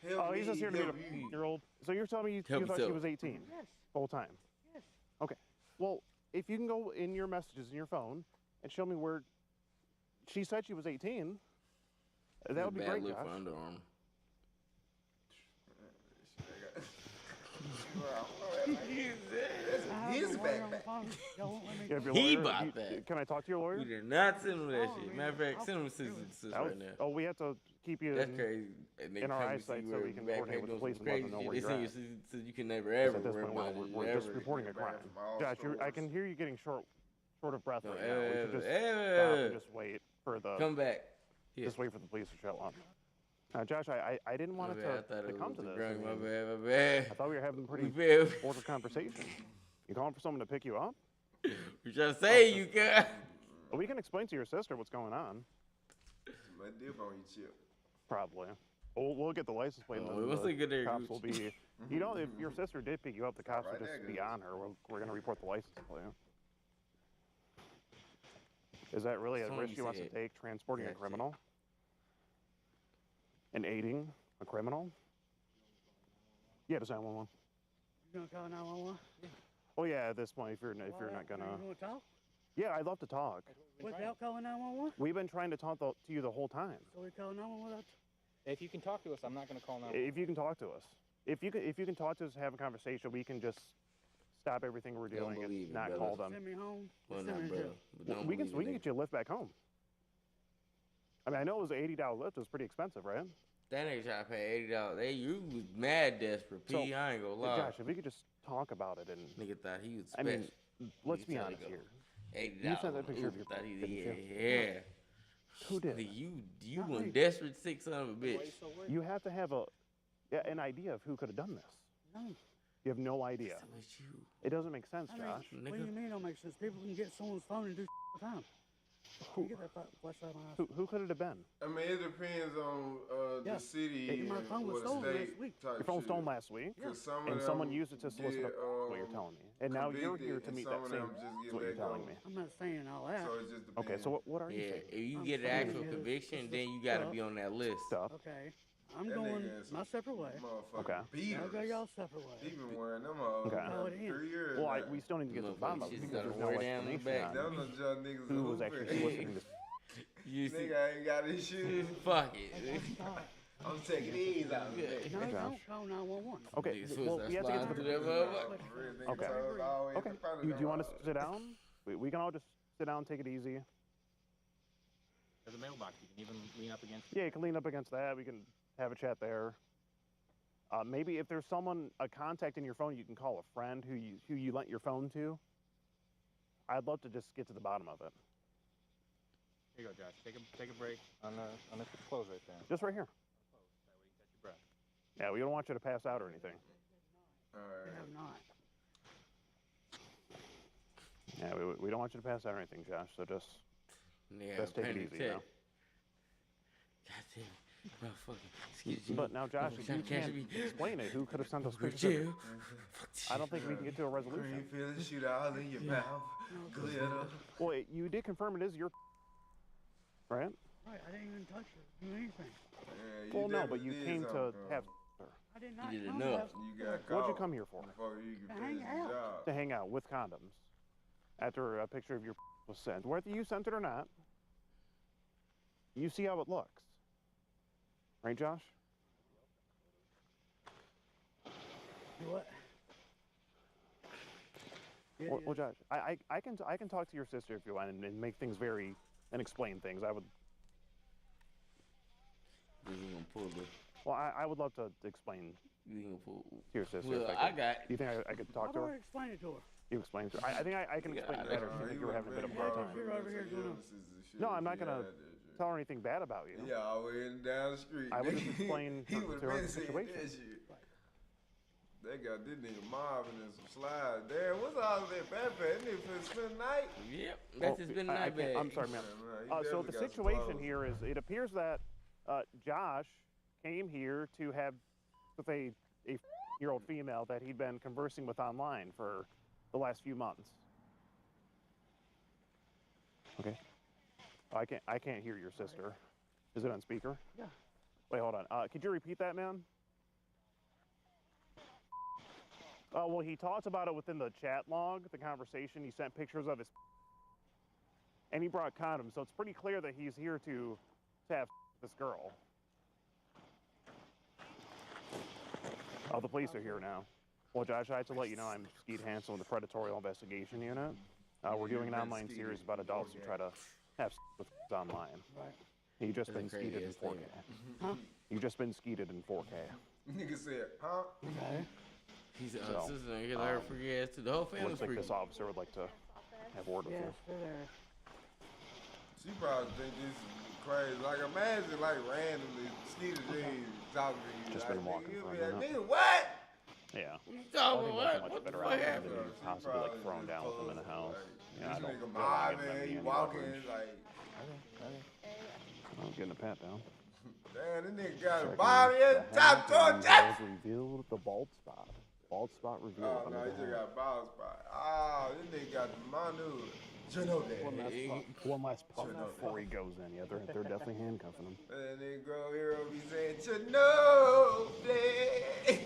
L: Help
N: Oh, he's
L: me,
N: just here to meet
L: help
N: a
L: you.
N: year-old. So you're telling me you
C: Help
N: thought she
C: yourself.
N: was 18?
M: Yes.
N: Full time?
M: Yes.
N: Okay. Well, if you can go in your messages in your phone and show me where she said she was 18, that would be
C: bad
N: great,
C: look
N: Josh.
C: for Under Armour.
L: His backpack.
N: You have your
C: He
N: lawyer?
C: bought
N: You-
C: that.
N: Can I talk to your lawyer?
C: We did not send him that shit. Matter of fact, send him a sis
N: That was-
C: right now.
N: Oh, we have to keep you
C: That's
N: in,
C: crazy. And they
N: in our
C: come and
N: eyesight
C: see
N: so
C: where
N: we can
C: backpack
N: coordinate with the
C: doing
N: police
C: some
N: and let them
C: crazy
N: know
C: shit.
N: where
C: They
N: you're
C: send you
N: at.
C: so you can never
N: Because
C: ever
N: at this
C: worry
N: point,
C: about
N: we're
C: it.
N: just
C: Ever.
N: reporting a crime.
L: From all
N: Josh, I
L: stores.
N: can hear you getting short of breath
C: No,
N: right now. We should just stop and just wait for the
C: Come back. Yeah.
N: just wait for the police to show up. Josh, I didn't want
C: My
N: it
C: bad. I
N: to
C: thought it
N: come
C: was
N: to
C: the
N: this.
C: drunk. My
N: I mean,
C: bad. My bad.
N: I thought we were having a pretty
C: We feel-
N: ordered conversation. You calling for someone to pick you up?
C: You trying to say you got?
N: We can explain to your sister what's going on.
L: Let dip on your chip.
N: Probably. We'll get the license plate.
C: Oh,
N: and
C: once
N: the
C: they get there,
N: cops
C: Gooch.
N: will be. You know, if your sister did pick you up, the cops
L: Right
N: will
L: there,
N: just be
L: Gooch.
N: on her. We're going to report the license plate. Is that really a
C: That's what
N: risk
C: you
N: she wants to
C: said.
N: take, transporting a
C: That's it.
N: criminal? And aiding a criminal? Yeah, does 911.
Q: You gonna call 911?
N: Oh yeah, at this point, if you're not gonna.
Q: You gonna talk?
N: Yeah, I'd love to talk.
Q: Without calling 911?
N: We've been trying to talk to you the whole time.
Q: So we call 911?
R: If you can talk to us, I'm not going to call 911.
N: If you can talk to us, if you can talk to us, have a conversation, we can just stop everything we're
C: Don't
N: doing
C: believe
N: and
C: it,
N: not
C: brother.
N: call them.
Q: Send me home.
C: Well,
Q: Send
C: not
Q: me
C: brother.
Q: here.
C: But don't
N: We can
C: believe it,
N: get you a lift back home. I mean, I know it was an $80 lift. It was pretty expensive, right?
C: That nigga trying to pay $80. Hey, you was mad desperate, P.
N: So,
C: I ain't gonna lie.
N: Josh, if we could just talk about it and
C: Nigga thought he was
N: I
C: special.
N: mean, let's be
C: Nigga
N: honest
C: tell
N: here.
C: $80.
N: You sent that picture of
C: Ooh,
N: your
C: thought he,
N: didn't you?
C: yeah.
N: Who did?
C: You one desperate sick son of a bitch.
N: You have to have a Yeah, an idea of who could have done this.
Q: No.
N: You have no idea. It doesn't make sense,
Q: I mean,
N: Josh.
Q: what do you mean it don't make sense? People can get someone's phone and do all the time. You get that flashlight on my eyes.
N: Who could it have been?
L: I mean, it depends on the city
Q: my phone was
L: or the
Q: stolen
L: state
Q: last week.
L: type
N: Your phone was
L: shit.
N: stolen last week,
L: Some
N: someone used it to solicit what you're telling me. And now you're here to meet that same. That's what you're telling me.
Q: I'm not saying all that.
L: So it just depends.
N: Okay, so what are you
C: Yeah,
N: saying?
C: if you get an actual conviction, then you got to be on that list.
Q: Okay. I'm going my separate way.
N: Okay.
Q: Y'all go y'all separate way.
L: He been wearing them
N: Okay.
Q: Call it in.
L: 3 years.
N: Well,
L: now.
N: we still need to get to the bottom of it because there's no
C: wear down the
N: explanation
C: back.
L: Them
N: on
L: the young niggas
N: who was
L: hooping.
N: actually soliciting this.
C: You see,
L: Nigga ain't got his shoes.
C: fuck it.
L: I'm taking these out.
Q: No,
N: Josh.
Q: don't call 911.
N: Okay,
C: Niggas
N: well, we have to get to the.
L: Okay.
N: Okay. Do you want us to sit down? We can all just sit down, take it easy.
R: There's a mailbox. You can even lean up against.
N: Yeah, you can lean up against that. We can have a chat there. Maybe if there's a contact in your phone, you can call a friend who you lent your phone to. I'd love to just get to the bottom of it.
R: Here you go, Josh. Take a break on the close right there.
N: Just right here.
R: That way you catch your breath.
N: Yeah, we don't want you to pass out or anything.
L: All
Q: I have not.
N: Yeah, we don't want you to pass out or anything, Josh. So just take it easy, you know.
C: God damn it. Motherfucker. Excuse me.
N: But now, Josh, if you can't explain it, who could have sent those pictures? I don't think we can get to a resolution.
L: Green feeling, shoot out in your mouth. Glitter.
N: Well, you did confirm it is your, right?
Q: Right, I didn't even touch it. Do anything.
L: Yeah,
N: Well, no, but you came to have her.
Q: I did not.
C: You did
Q: come
C: enough.
L: You got caught.
N: What'd you come here for?
L: Before you could
Q: To hang
L: finish the
Q: out.
L: job.
N: To hang out with condoms. After a picture of your was sent, whether you sent it or not, you see how it looks. Right, Josh?
Q: What? Yeah,
N: Well, Josh, I can talk to your sister if you want and make things and explain things. I would.
C: You gonna pull the.
N: Well, I would love to explain
C: You gonna pull.
N: to your sister.
C: Well,
N: if
C: I
N: could.
C: got.
N: Do you think I could talk to
Q: I'll
N: her?
Q: explain it to her.
N: You explain to her. I think I can explain it better if you were having a bit of a hard time.
Q: You're over here doing
N: No, I'm not gonna tell her anything bad about you.
L: Yeah, I went down the street.
N: I would just explain
L: He
N: to
L: would
N: her
L: have
N: the
L: been saying
N: situation.
L: that shit. They got this nigga Marvin and some slides. Damn, what's all that backpack? That nigga finna spend the night?
C: Yep, that's just been a night bag.
N: I'm sorry, ma'am. So the situation here is, it appears that Josh came here to have with a year-old female that he'd been conversing with online for the last few months. Okay. I can't hear your sister. Is it on speaker?
Q: Yeah.
N: Wait, hold on. Could you repeat that, ma'am? Well, he talked about it within the chat log, the conversation. He sent pictures of his, and he brought condoms. So it's pretty clear that he's here to have this girl. Oh, the police are here now. Well, Josh, I have to let you know I'm Skeeter Hansel in the Predatorial Investigation Unit. We're doing an online series about adults who try to have with online.
Q: Right.
N: You just been skeeted in 4K.
Q: Huh?
N: You just been skeeted in 4K.
L: Nigga said, huh?
Q: Okay.
C: He's a sister. He let her free ass to the whole family.
N: Looks like this officer would like to have word with you.
Q: Yes, they're there.
L: She probably think this is crazy. Like, imagine, like, randomly, Skeeter Jean talking to you.
N: Just
L: like,
N: been walking
L: nigga,
N: for
L: you
N: a
L: be like,
N: minute.
L: nigga, what?
N: Yeah.
C: Oh,
N: I think
C: what?
N: that's a much
C: What the
N: better
C: fuck
N: outcome
C: happened?
N: than
L: She
N: possibly like
L: probably
N: thrown
L: just
N: down with him in the
L: told
N: house.
L: us,
N: Yeah, I
L: this
N: don't
L: nigga
N: give
L: Marvin, he
N: any
L: walking,
N: leverage.
L: like,
N: I'm getting a pat down.
L: damn, this nigga got a
N: Checking
L: body at the top door,
N: has revealed the bald spot. Bald spot revealed.
L: Oh, no, he just got a bald spot. Oh, this nigga got the Manu. You know that.
N: One last puff before he goes in. Yeah, they're definitely handcuffing him.
L: And then Girl Hero be saying, Ginobili.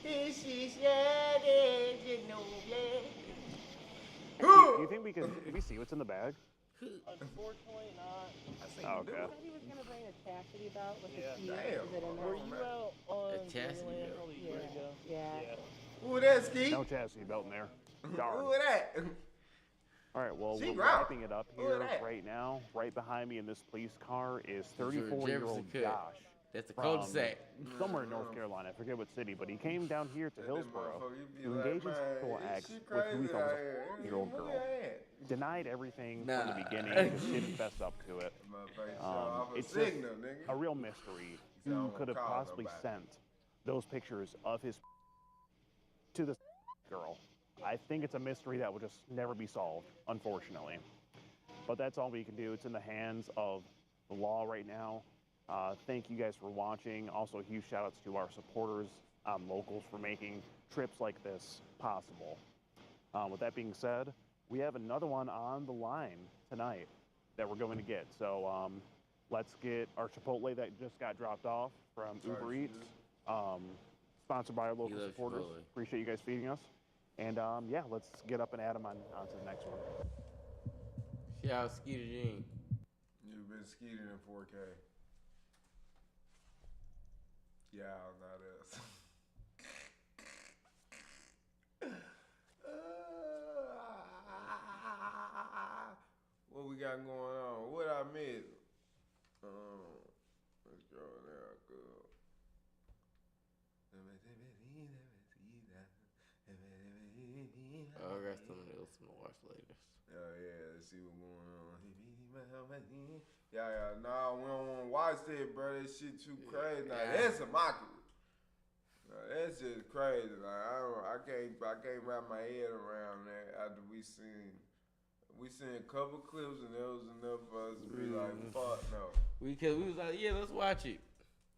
L: This is
N: Do you think we can see what's in the bag?
S: Unfortunately not.
N: Oh, okay.
S: He said he was going to bring a chastity belt with the key.
L: Damn.
S: Is it in there?
R: Were you out on
C: A chastity
R: Greenland
C: belt.
R: probably a year ago?
S: Yeah.
L: Who that, Ski?
N: No chastity belt in there. Darn.
L: Who that?
N: All right, well,
L: She
N: we're
L: ground.
N: wrapping it up
L: Who
N: here
L: that?
N: right now. Right behind me in this police car is
C: Jefferson
N: 34-year-old
C: Cook.
N: Josh.
C: That's the
N: from
C: cul-de-sac.
N: somewhere in North Carolina. I forget what city, but he came down here to Hillsborough to
L: like,
N: engage in
L: man,
N: sexual acts
L: she
N: with who he
L: crazy
N: thought was
L: out here.
N: a 4-year-old
L: Who
N: girl.
L: that?
N: Denied everything from
C: Nah.
N: the beginning, just didn't fess up to it.
L: Motherfucker, show off a
N: It's just
L: signal, nigga.
N: a real mystery who could have possibly sent those pictures of his to this girl. I think it's a mystery that will just never be solved, unfortunately. But that's all we can do. It's in the hands of the law right now. Thank you guys for watching. Also, huge shout outs to our supporters, locals, for making trips like this possible. With that being said, we have another one on the line tonight that we're going to get. So let's get our Chipotle that just got dropped off from Uber Eats, sponsored by our local supporters. Appreciate you guys feeding us. And yeah, let's get up and add them on to the next one.
C: Shout out Skeeter Jean.
L: You've been skeeting in 4K. Yeah, not us. What we got going on? What I missed? Let's go there. Good.
C: Oh, I got something else to watch later.
L: Oh yeah, let's see what's going on. Yeah, nah, we don't want to watch that, bro. That shit too crazy. Nah, that's a mockery. Nah, that's just crazy. Like, I can't wrap my head around that after we seen a couple clips and that was enough for us to be like, fuck no.
C: We was like, yeah, let's watch it.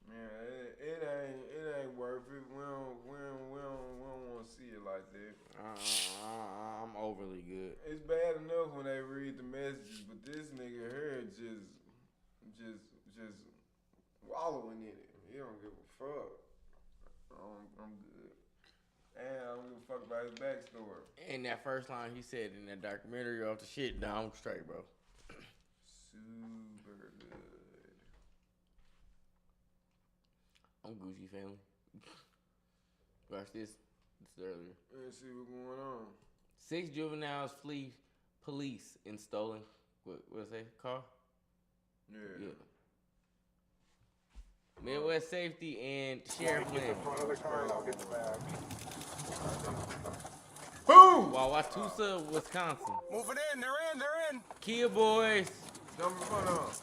L: Man, it ain't worth it. We don't want to see it like that.
C: I'm overly good.
L: It's bad enough when they read the messages, but this nigga here just wallowing in it. He don't give a fuck. I'm good. And I don't give a fuck about his backstory.
C: And that first line he said in that documentary off the shit, nah, I'm straight, bro.
L: Super good.
C: I'm Gucci, family. Watch this. This is earlier.
L: Let's see what's going on.
C: 6 juveniles flee police in stolen, what's that, car? Yeah. Midwest Safety and Sheriff Lynn.
L: Boom!
C: While Wautusa, Wisconsin.
E: Moving in, they're in.
C: Kia boys.
L: Jump in front of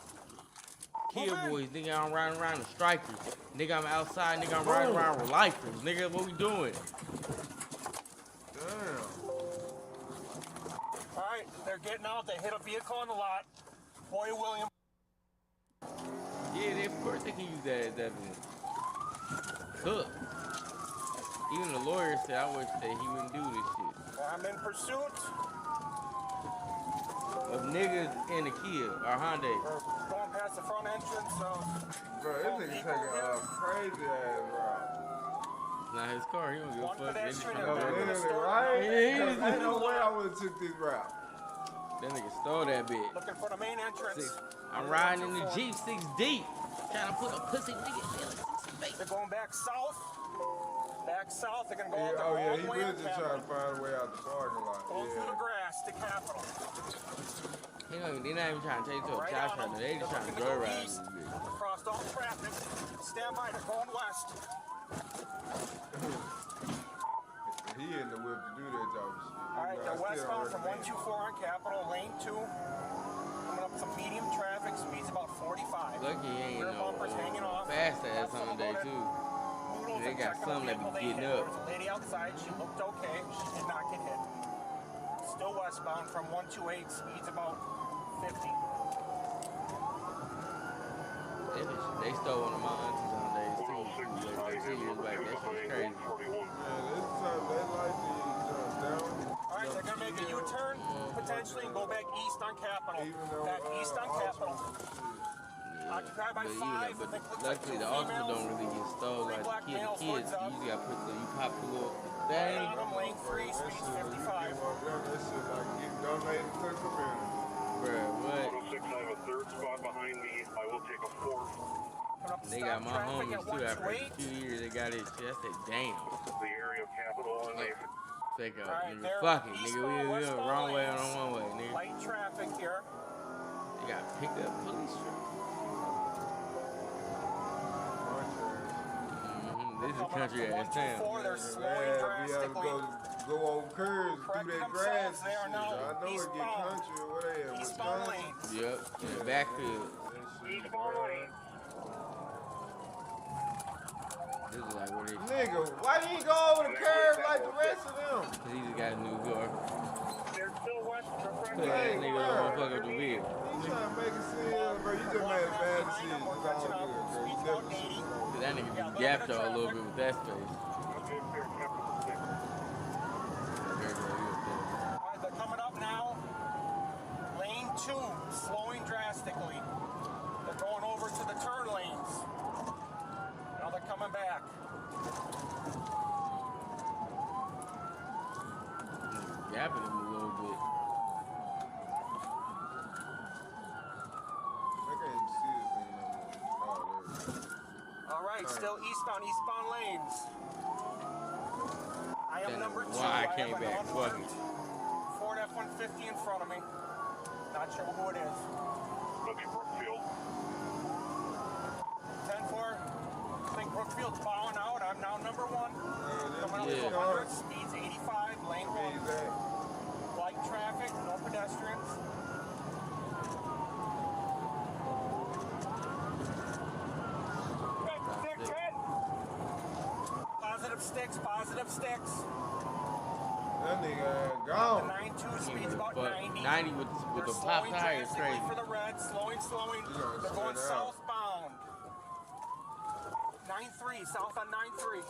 C: Kia boys, nigga, I'm riding around with strikers. Nigga, I'm outside, nigga, I'm riding around with lifers. Nigga, what we doing?
L: Damn.
E: All right, they're getting out. They hit a vehicle on the lot. Boy William.
C: Yeah, of course they can use that as evidence. Cook. Even the lawyer said, I wish that he wouldn't do this shit.
E: I'm in pursuit
C: of niggas in a Kia or Hyundai.
E: We're going past the front entrance of...
L: Bro, this nigga taking a crazy ass route.
C: It's not his car, he don't give a fuck.
L: Right? Ain't no way I would've took this route.
C: That nigga stole that bitch.
E: Looking for the main entrance.
C: I'm riding in the Jeep 6 deep. Trying to put a pussy nigga in a 6 face.
E: They're going back south. Back south, they're gonna go out the
L: oh yeah,
E: wrong
L: he
E: way
L: really just trying to find a way out the parking lot.
E: Going through the grass to Capitol.
C: They're not even trying to take you to a child shelter. They just trying to go around this bitch.
E: Crossed all traffic. Stand by, they're going west.
L: He in the whip to do that type of shit.
E: All right, they're westbound from 124 on Capitol, lane 2. Coming up some medium traffic, speeds about 45.
C: Lucky he ain't
E: Rear
C: no
E: bumpers hanging off.
C: fast ass on the day too. They got some that be getting up.
E: There was a lady outside, she looked okay, she did not get hit. Still westbound from 128, speeds about 50.
C: They stole one of my aunties on days too. Like 2 years back, that shit was crazy.
E: All right, they're gonna make a U-turn potentially and go back east on Capitol. Back east on Capitol. Occupied by 5.
C: But luckily the officers don't really get stole like the kids. You usually got put you pop the little thing.
E: Lane 3, speeds 55.
C: Bruh, what?
T: 106, I have a third spot behind me. I will take a 4th.
C: They got my homies too after a few years. They got this shit. I said, damn.
T: The area of Capitol and they...
C: Take out, nigga. Fuck it, nigga. We the wrong way on one way, nigga.
E: Light traffic here.
C: They got picked up police truck. This is country ass town.
E: They're slowing drastically.
L: Go over curves through that grass. I know it get country or whatever.
E: Eastbound lane.
C: Yep, in the backfield.
T: Eastbound lane.
L: Why you ain't go over the curb like the rest of them?
C: Cause he just got a new car.
T: They're still west of the front.
C: Put that nigga don't fuck up the wheel.
L: You trying to make it seem, bro? You just made a bad decision. It's all good, bro. You definitely should have
C: Cause that nigga just gapped y'all a little bit with that space.
E: Alright, they're coming up now. Lane 2, slowing drastically. They're going over to the turn lanes. Now they're coming back.
C: Gapping him a little bit.
L: I can't even see this thing no more. Oh, there it is.
E: Alright, still eastbound lanes. I am number 2.
C: Why I came back? Fuck it.
E: Ford F-150 in front of me. Not sure who it is.
T: Could be Brookfield.
E: 10-4. I think Brookfield's bowing out. I'm now number 1. Coming up to 100. Speed's 85. Lane 1. Light traffic. No pedestrians. Positive sticks.
L: That nigga gone.
E: The 9.2 speed's about 90.
C: 90 with the pop tires, crazy.
E: For the red, slowing. They're going southbound. 9.3, south on 9.3.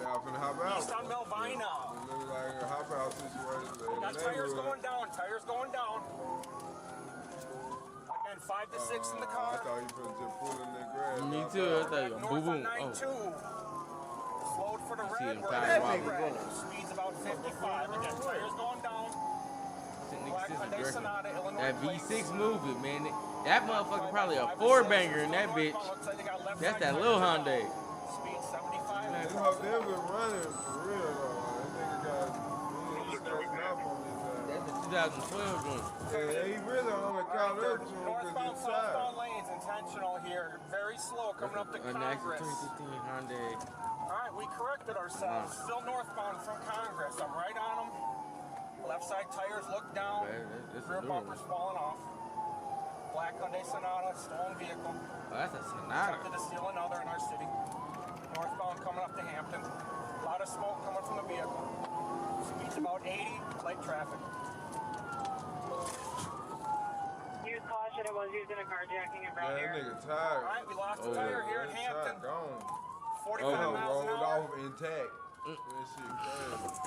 L: Yeah, I'm finna hop out.
E: East on Melvina.
L: It looks like a hop out situation.
E: Got tires going down. Again, 5 to 6 in the car.
L: I thought you could just pull in the grass.
C: Me too. I thought you boom boom.
E: Slowed for the red. Speed's about 55. Again, tires going down.
C: That V6 moving, man. That motherfucker probably a 4-banger in that bitch. That's that little Hyundai.
E: Speed 75.
L: This hoe them been running for real though. That nigga got
C: That's the 2012 one.
L: Yeah, he really only caught up to him
E: Northbound, southbound lanes, intentional here. Very slow coming up to Congress.
C: 2015 Hyundai.
E: Alright, we corrected ourselves. Still northbound from Congress. I'm right on them. Left side tires look down. Rear bumper's falling off. Black Hyundai Sonata, stolen vehicle.
C: Oh, that's a Sonata.
E: Attempted to steal another in our city. Northbound coming up to Hampton. A lot of smoke coming from the vehicle. Speed's about 80, light traffic.
S: Use caution, it was used in a carjacking in Brown
L: that nigga tired.
E: Alright, we lost a tire here in Hampton.
L: Gone.
E: 45 miles an hour.
L: Rolled off intact. That shit crazy.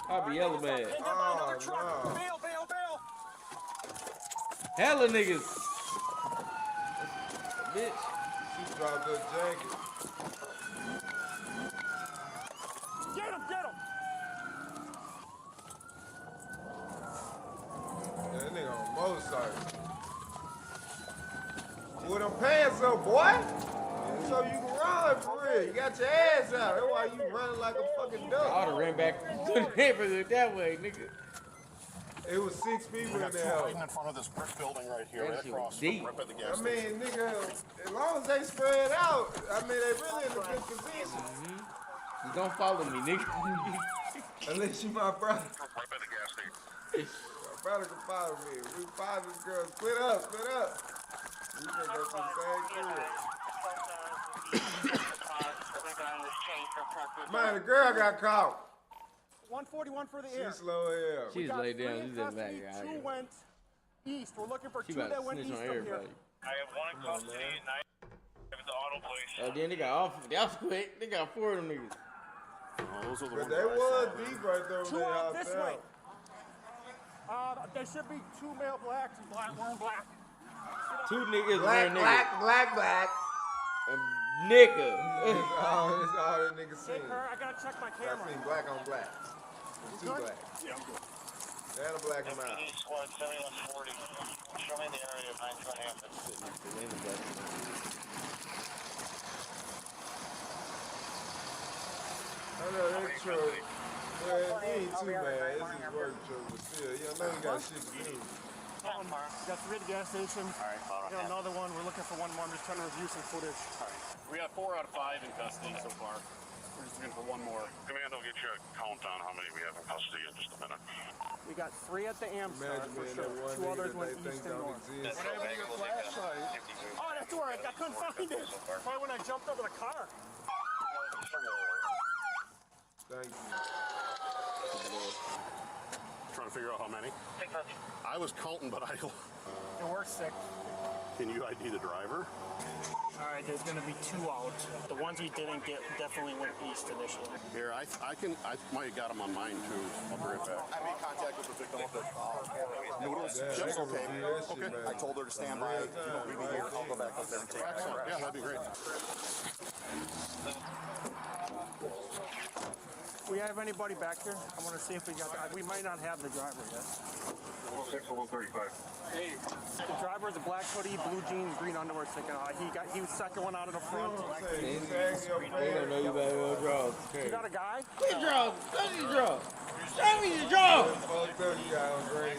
C: I'll be yellow man.
L: Oh, no.
E: Bail.
C: Hella niggas. Bitch.
L: She dropped her jacket.
E: Get him.
L: That nigga on a motorcycle. Pull them pants up, boy. So you can run for real. You got your ass out. That's why you running like a fucking duck.
C: I would've ran back to the neighborhood that way, nigga.
L: It was 6 people in there.
D: Right in front of this brick building right here, right across from right by the gas
L: I mean, nigga, as long as they spread out, I mean, they really in a good position.
C: You don't follow me, nigga.
L: Unless you my brother.
T: Right by the gas station.
L: My brother can follow me. We follow this girl. Split up. We can go to the same crib. Man, the girl got caught.
E: 141 for the air.
L: She's slow as hell.
C: She just laid down. She's in the back.
E: 2 went east. We're looking for
C: She
E: 2
C: about
E: that
C: to
E: went
C: snitch
E: east
C: on
E: from here.
C: everybody.
T: I have one custody at night. At the auto place.
C: Oh, then they got off. That was quick. They got 4 of them niggas.
D: Those are the
L: But they was deep right there when
E: 2
L: they
E: out
L: hopped
E: this way.
L: out.
E: There should be 2 male blacks and wearing black.
C: 2 niggas
L: Black.
C: wearing niggas. And nigga.
L: It's all that nigga
E: Hey,
L: seen.
E: I gotta check my
L: I
E: camera.
L: seen black on black. There's 2 black.
T: Yeah, I'm good.
L: And a black amount.
T: MPD squad 7140. Show me the area of 9 Hampton.
L: I know that truck. Well, it ain't too bad. It's his work truck, but still, you know he got shit to do.
E: Got 3 at the gas station. Got another one. We're looking for 1 more. I'm just trying to review some footage.
T: We got 4 out of 5 in custody so far. We're just looking for 1 more. Command will get you a count on how many we have in custody in just a minute.
E: We got 3 at the Amstar for
L: Imagine
E: sure.
L: being that
E: 2
L: one
E: others
L: nigga
E: went
L: that they
E: east
L: think
E: and
L: don't
E: north.
L: exist.
E: What happened to your flashlight? Oh, that's where I couldn't find it. Probably when I jumped over the car.
T: to figure out how many? I was counting, but I don't.
E: We're 6.
T: Can you ID the driver?
E: All right, there's going to be 2 out. The ones we didn't get definitely went east initially.
T: Here, I might have got them on mine too. I'll be right back.
U: I made contact with the victim of the noodles. Chips, okay. Okay. I told her to stand by. You don't leave me here. I'll go back up there and take it.
T: Excellent. Yeah, that'd be great.
E: We have anybody back here? I want to see if we got. We might not have the driver yet.
T: 135.
E: Hey, the driver's a black hoodie, blue jeans, green underwear sticking out. He was second one out of the front.
C: They don't know you better well draws.
E: You got a guy?
C: Please draw. Please draw. Show me your draw.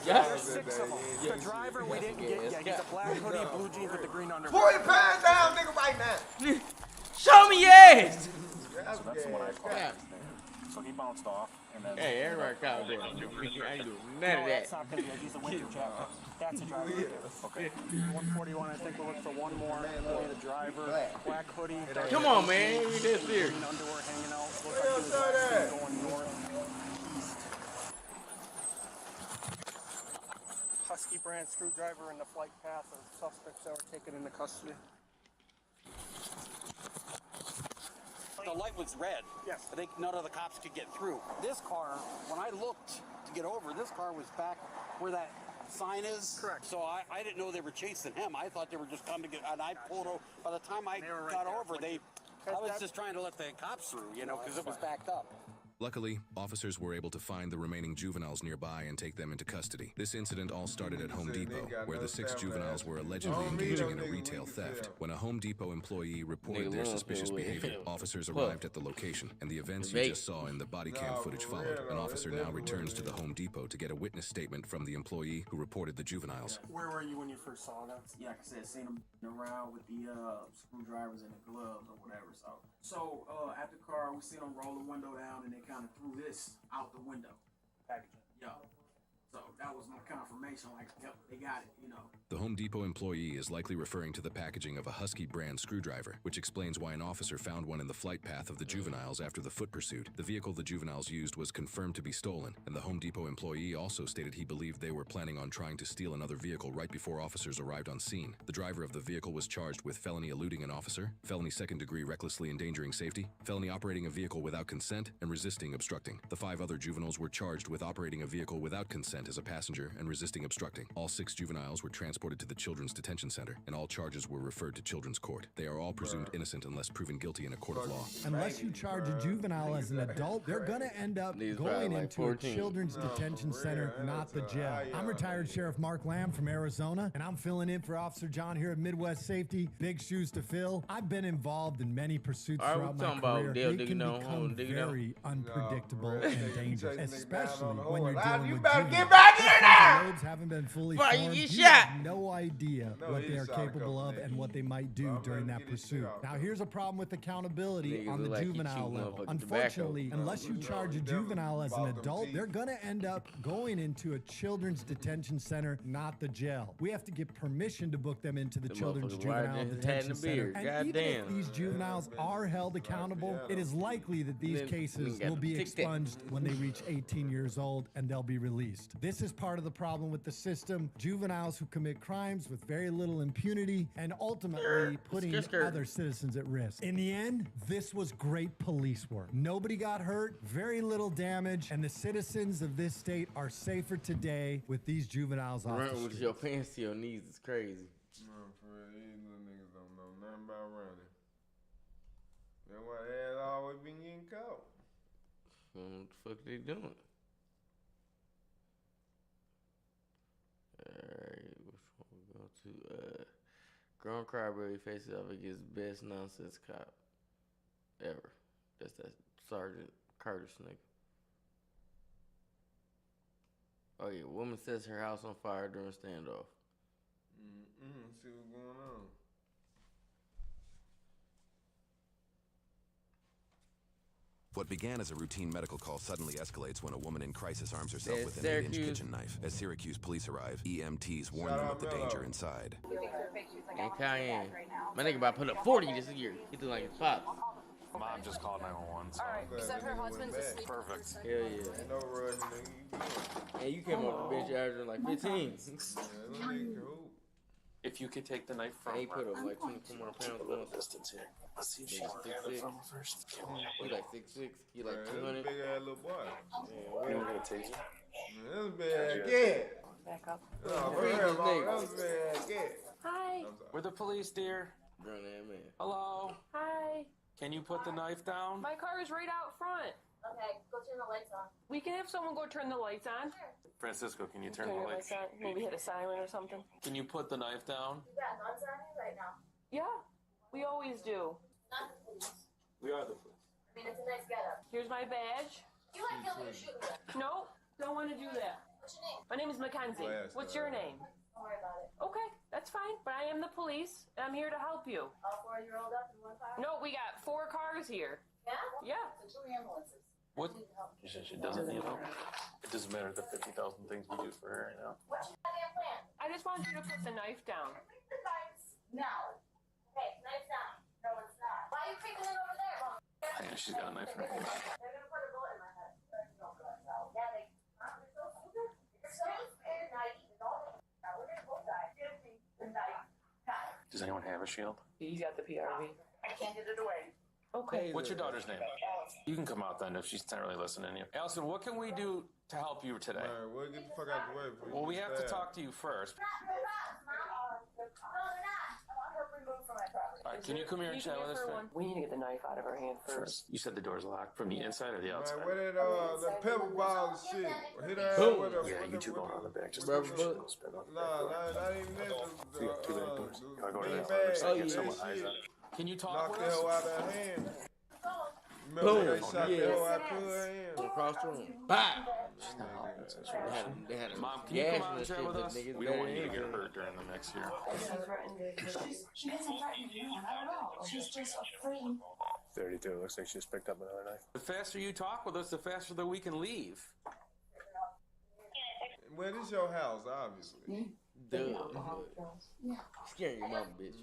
E: There's 6 of them. The driver we didn't get yet. He's a black hoodie, blue jeans with the green underwear.
L: Pull your pants down, nigga, right now.
C: Show me your ass.
U: So that's the one I called. Yeah. So he bounced off. And then
C: hey, everybody caught there. I ain't doing none of that.
E: That's not going to be it. He's a winter jacket. That's a driver. Okay. 141, I think we'll look for one more. The driver, black hoodie.
C: Come on, man. We this here.
E: Green underwear hanging out. Looks like he was going north, east. Husky brand screwdriver in the flight path of suspects that were taken into custody.
V: The light was red.
E: Yes.
V: I think none of the cops could get through. This car, when I looked to get over, this car was back where that sign is.
E: Correct.
V: So I didn't know they were chasing him. I thought they were just coming to get, and I pulled over. By the time I got over, I was just trying to let the cops through, you know, because it was backed up.
W: Luckily, officers were able to find the remaining juveniles nearby and take them into custody. This incident all started at Home Depot, where the 6 juveniles were allegedly engaging in a retail theft. When a Home Depot employee reported their suspicious behavior, officers arrived at the location, and the events you just saw in the body cam footage followed. An officer now returns to the Home Depot to get a witness statement from the employee who reported the juveniles.
E: Where were you when you first saw them?
X: Yeah, like I said, seen them around with the screwdrivers and the gloves or whatever. So at the car, we seen them roll the window down and they kind of threw this out the window.
E: Packaging.
X: Yeah. So that was my confirmation, like, yep, they got it, you know.
W: The Home Depot employee is likely referring to the packaging of a Husky brand screwdriver, which explains why an officer found one in the flight path of the juveniles after the foot pursuit. The vehicle the juveniles used was confirmed to be stolen, and the Home Depot employee also stated he believed they were planning on trying to steal another vehicle right before officers arrived on scene. The driver of the vehicle was charged with felony eluding an officer, felony second-degree recklessly endangering safety, felony operating a vehicle without consent, and resisting obstructing. The 5 other juveniles were charged with operating a vehicle without consent as a passenger and resisting obstructing. All 6 juveniles were transported to the Children's Detention Center, and all charges were referred to Children's Court. They are all presumed innocent unless proven guilty in a court of law.
Y: Unless you charge a juvenile as an adult, they're gonna end up going into a Children's Detention Center, not the jail. I'm retired Sheriff Mark Lamb from Arizona, and I'm filling in for Officer John here at Midwest Safety. Big shoes to fill. I've been involved in many pursuits throughout my career. They can become very unpredictable and dangerous, especially when you're dealing with juveniles.
L: Get back here now!
Y: Roads haven't been fully
C: Before
Y: formed.
C: you get
Y: You
C: shot.
Y: have no idea what they are capable of and what they might do during that pursuit. Now, here's a problem with accountability on the juvenile level. Unfortunately, unless you charge a juvenile as an adult, they're gonna end up going into a Children's Detention Center, not the jail. We have to get permission to book them into the Children's Juvenile Detention Center. And even if these juveniles are held accountable, it is likely that these cases will be expunged when they reach 18 years old and they'll be released. This is part of the problem with the system. Juveniles who commit crimes with very little impunity and ultimately putting other citizens at risk. In the end, this was great police work. Nobody got hurt, very little damage, and the citizens of this state are safer today with these juveniles off the
C: Running with
Y: street.
C: your pants to your knees is crazy.
L: No, for real, these little niggas don't know nothing about running. That's why they had always been getting caught.
C: What the fuck they doing? Alright, which one we go to? Grown Cryberry faces off against best nonsense cop ever. That's that Sergeant Curtis nigga. Oh yeah, woman sets her house on fire during standoff.
L: See what's going on.
Z: What began as a routine medical call suddenly escalates when a woman in crisis arms herself
C: Yes,
Z: with an 8-inch
C: Syracuse.
Z: kitchen knife. As Syracuse police arrive, EMTs warn them of the danger inside.
C: And Cayenne. My nigga about to put up 40 this year. He look like his pop.
A: Mom just called 911. So.
B: All right, is that her husband's asleep?
A: Perfect.
C: Hell yeah.
L: Ain't no rush, nigga.
C: And you came off the bench averaging like 15.
A: If you could take the knife from
C: he put up like 24 more pounds.
A: a little distance here. Let's see if she's looking at it from her first.
C: He like 6'6". He like
L: That's a
C: 200.
L: big ass little boy.
A: You don't get a taser?
L: That's bad. Get.
B: Back up.
L: Oh, for real, Mom. That's bad. Get.
B: Hi.
A: We're the police, dear.
C: Grown ass man.
A: Hello.
B: Hi.
A: Can you put the knife down?
B: My car is right out front.
M: Okay, go turn the lights on.
B: We can have someone go turn the lights on.
A: Francisco, can you turn
B: Turn
A: the
B: your
A: lights?
B: lights on. Maybe hit a siren or something.
A: Can you put the knife down?
M: You got guns on you right now.
B: Yeah, we always do.
M: Not the police.
A: We are the police.
M: I mean, it's a nice getup.
B: Here's my badge.
M: You want to kill me or shoot me?
B: No, don't want to do that.
M: What's your name?
B: My name is Mackenzie. What's your name?
M: Don't worry about it.
B: Okay, that's fine. But I am the police, and I'm here to help you.
M: All 4 of you rolled up in one car?
B: No, we got 4 cars here.
M: Yeah?
B: Yeah.
M: So 2 ambulances.
A: What? She doesn't need help. It doesn't matter the 50,000 things we do for her right now.
M: What's your goddamn plan?
B: I just want you to put the knife down.
M: Bring the knives now. Hey, knives down. No, it's not. Why are you creeping in over there?
A: Yeah, she's got a knife in her hand.
M: They're gonna put a bullet in my head. Yeah, they. They're so stupid. You're so scared, naive. It's all they. We're gonna both die.
A: Does anyone have a shield?
B: He's got the PRV.
M: I can't get it away.
B: Okay.
A: What's your daughter's name? You can come out then if she's not really listening to you. Allison, what can we do to help you today?
L: Alright, well, get the fuck out the way. Before
A: Well, we
L: you
A: have to
L: stab.
A: talk to you first.
M: No, they're not, Mom. No, they're not. I want her removed from my property.
A: All right, can you come here and chat with us?
B: We need to get the knife out of her hand first.
A: You said the door's locked from the inside or the outside?
L: Man, where that pepper ball and shit? Hit her ass
A: Boom.
L: with a.
A: Yeah, you two going on the back. Just
C: Rubber bullet.
L: Nah, not even that.
A: You got two back doors. You gotta go to
L: big
A: that
L: bag.
A: other side. Get
L: That
A: someone
L: shit
A: eyes on it. Can you talk
L: knocked
A: with
L: the
A: us?
L: hell out of her hand.
C: Boom.
L: Remember they shot the
C: Yeah.
L: hell out of her hand.
C: Across the room. Bam! They had a
A: Mom, can you
C: gas
A: come out
C: in
A: and
C: the
A: chat
C: shit,
A: with
C: but
A: us?
C: niggas
A: We don't want
C: better
A: you to
C: than
A: get
C: anything.
A: hurt during the next year.
M: She doesn't threaten anyone at all. She's just afraid.
R: 32. Looks like she just picked up another knife.
A: The faster you talk with us, the faster that we can leave.
L: Well, this your house, obviously.
C: Duh. Scaring your mama, bitch.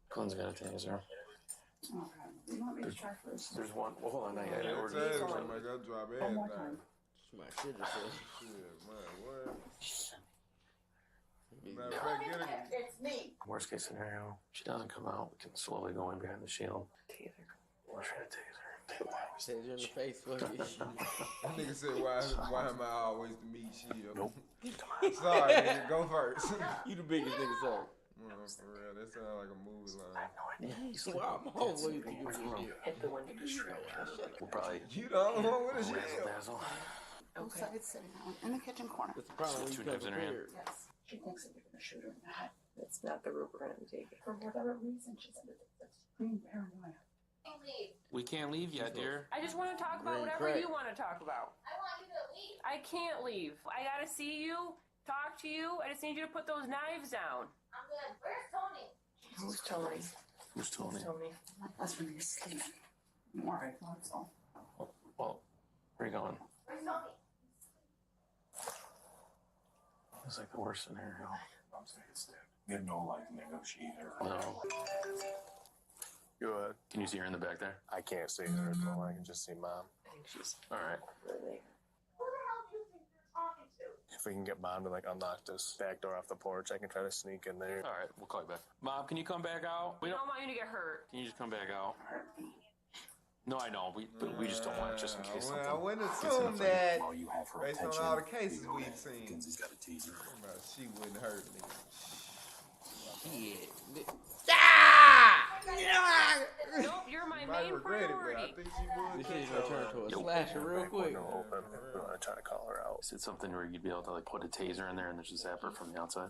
A: Colin's got a taser.
M: You want me to try first?
A: There's one. Well, hold on. I got
L: That's
A: ordered.
L: it. I'm like, I'll drop everything.
C: My shit just said.
L: Shit, man, what? Matter of fact, get it.
M: It's me.
A: Worst case scenario, she doesn't come out. We can slowly go in behind the shield. We're trying to taser.
C: Taser in the face, fuck it.
L: That nigga said, why am I always the meat shield?
A: Nope.
L: Sorry, nigga, go first.
C: You the biggest nigga, sorry.
L: For real, that sounds like a movie line.
C: Wow, I'm always thinking you
B: Hit the window to shred.
A: We'll probably.
L: You the only one with a shield.
A: Dazzle.
M: Okay. It's sitting down in the kitchen corner.
C: That's the problem when you
A: Two
C: come
A: knives in her hand.
C: prepared.
M: Yes. She thinks that you're going to shoot her in the head.
B: It's not the route we're going to be taking.
M: For whatever reason, she's under extreme paranoia.
A: We can't leave yet, dear.
B: I just want to talk about
C: Green
B: whatever
C: crack.
B: you want to talk about.
M: I want you to leave.
B: I can't leave. I got to see you, talk to you. I just need you to put those knives down.
M: I'm good. Where's Tony?
B: Who's Tony?
A: Who's Tony?
B: Tony.
M: My husband is sleeping. More. I thought so.
A: Well, where are you going?
M: Where's Tony?
A: It's like the worst scenario.
R: I'm saying it's dead. There's no like negotiator.
A: No.
R: Go ahead.
A: Can you see her in the back there?
R: I can't see her at all. I can just see Mom.
B: I think she's
A: All right.
B: really.
M: Who the hell do you think you're talking to?
R: If we can get Mom to like unlock this back door off the porch, I can try to sneak in there.
A: All right. We'll call you back. Mom, can you come back out?
B: We don't want you to get hurt.
A: Can you just come back out? No, I know. But we just don't want it just in case something.
L: I wouldn't
A: gets
L: assume
A: enough
L: that
R: Oh, you have her
L: based on
R: attention.
L: all the cases we've seen.
R: Mackenzie's got a teaser.
L: She wouldn't hurt me.
B: Nope, you're my
L: You might
B: main
L: regret it, but I
B: priority.
L: think she would.
C: This shit's gonna turn into a slasher real quick.
R: No open. We want to try to call her out.
A: Is it something where you'd be able to like put a taser in there and just zap her from the outside?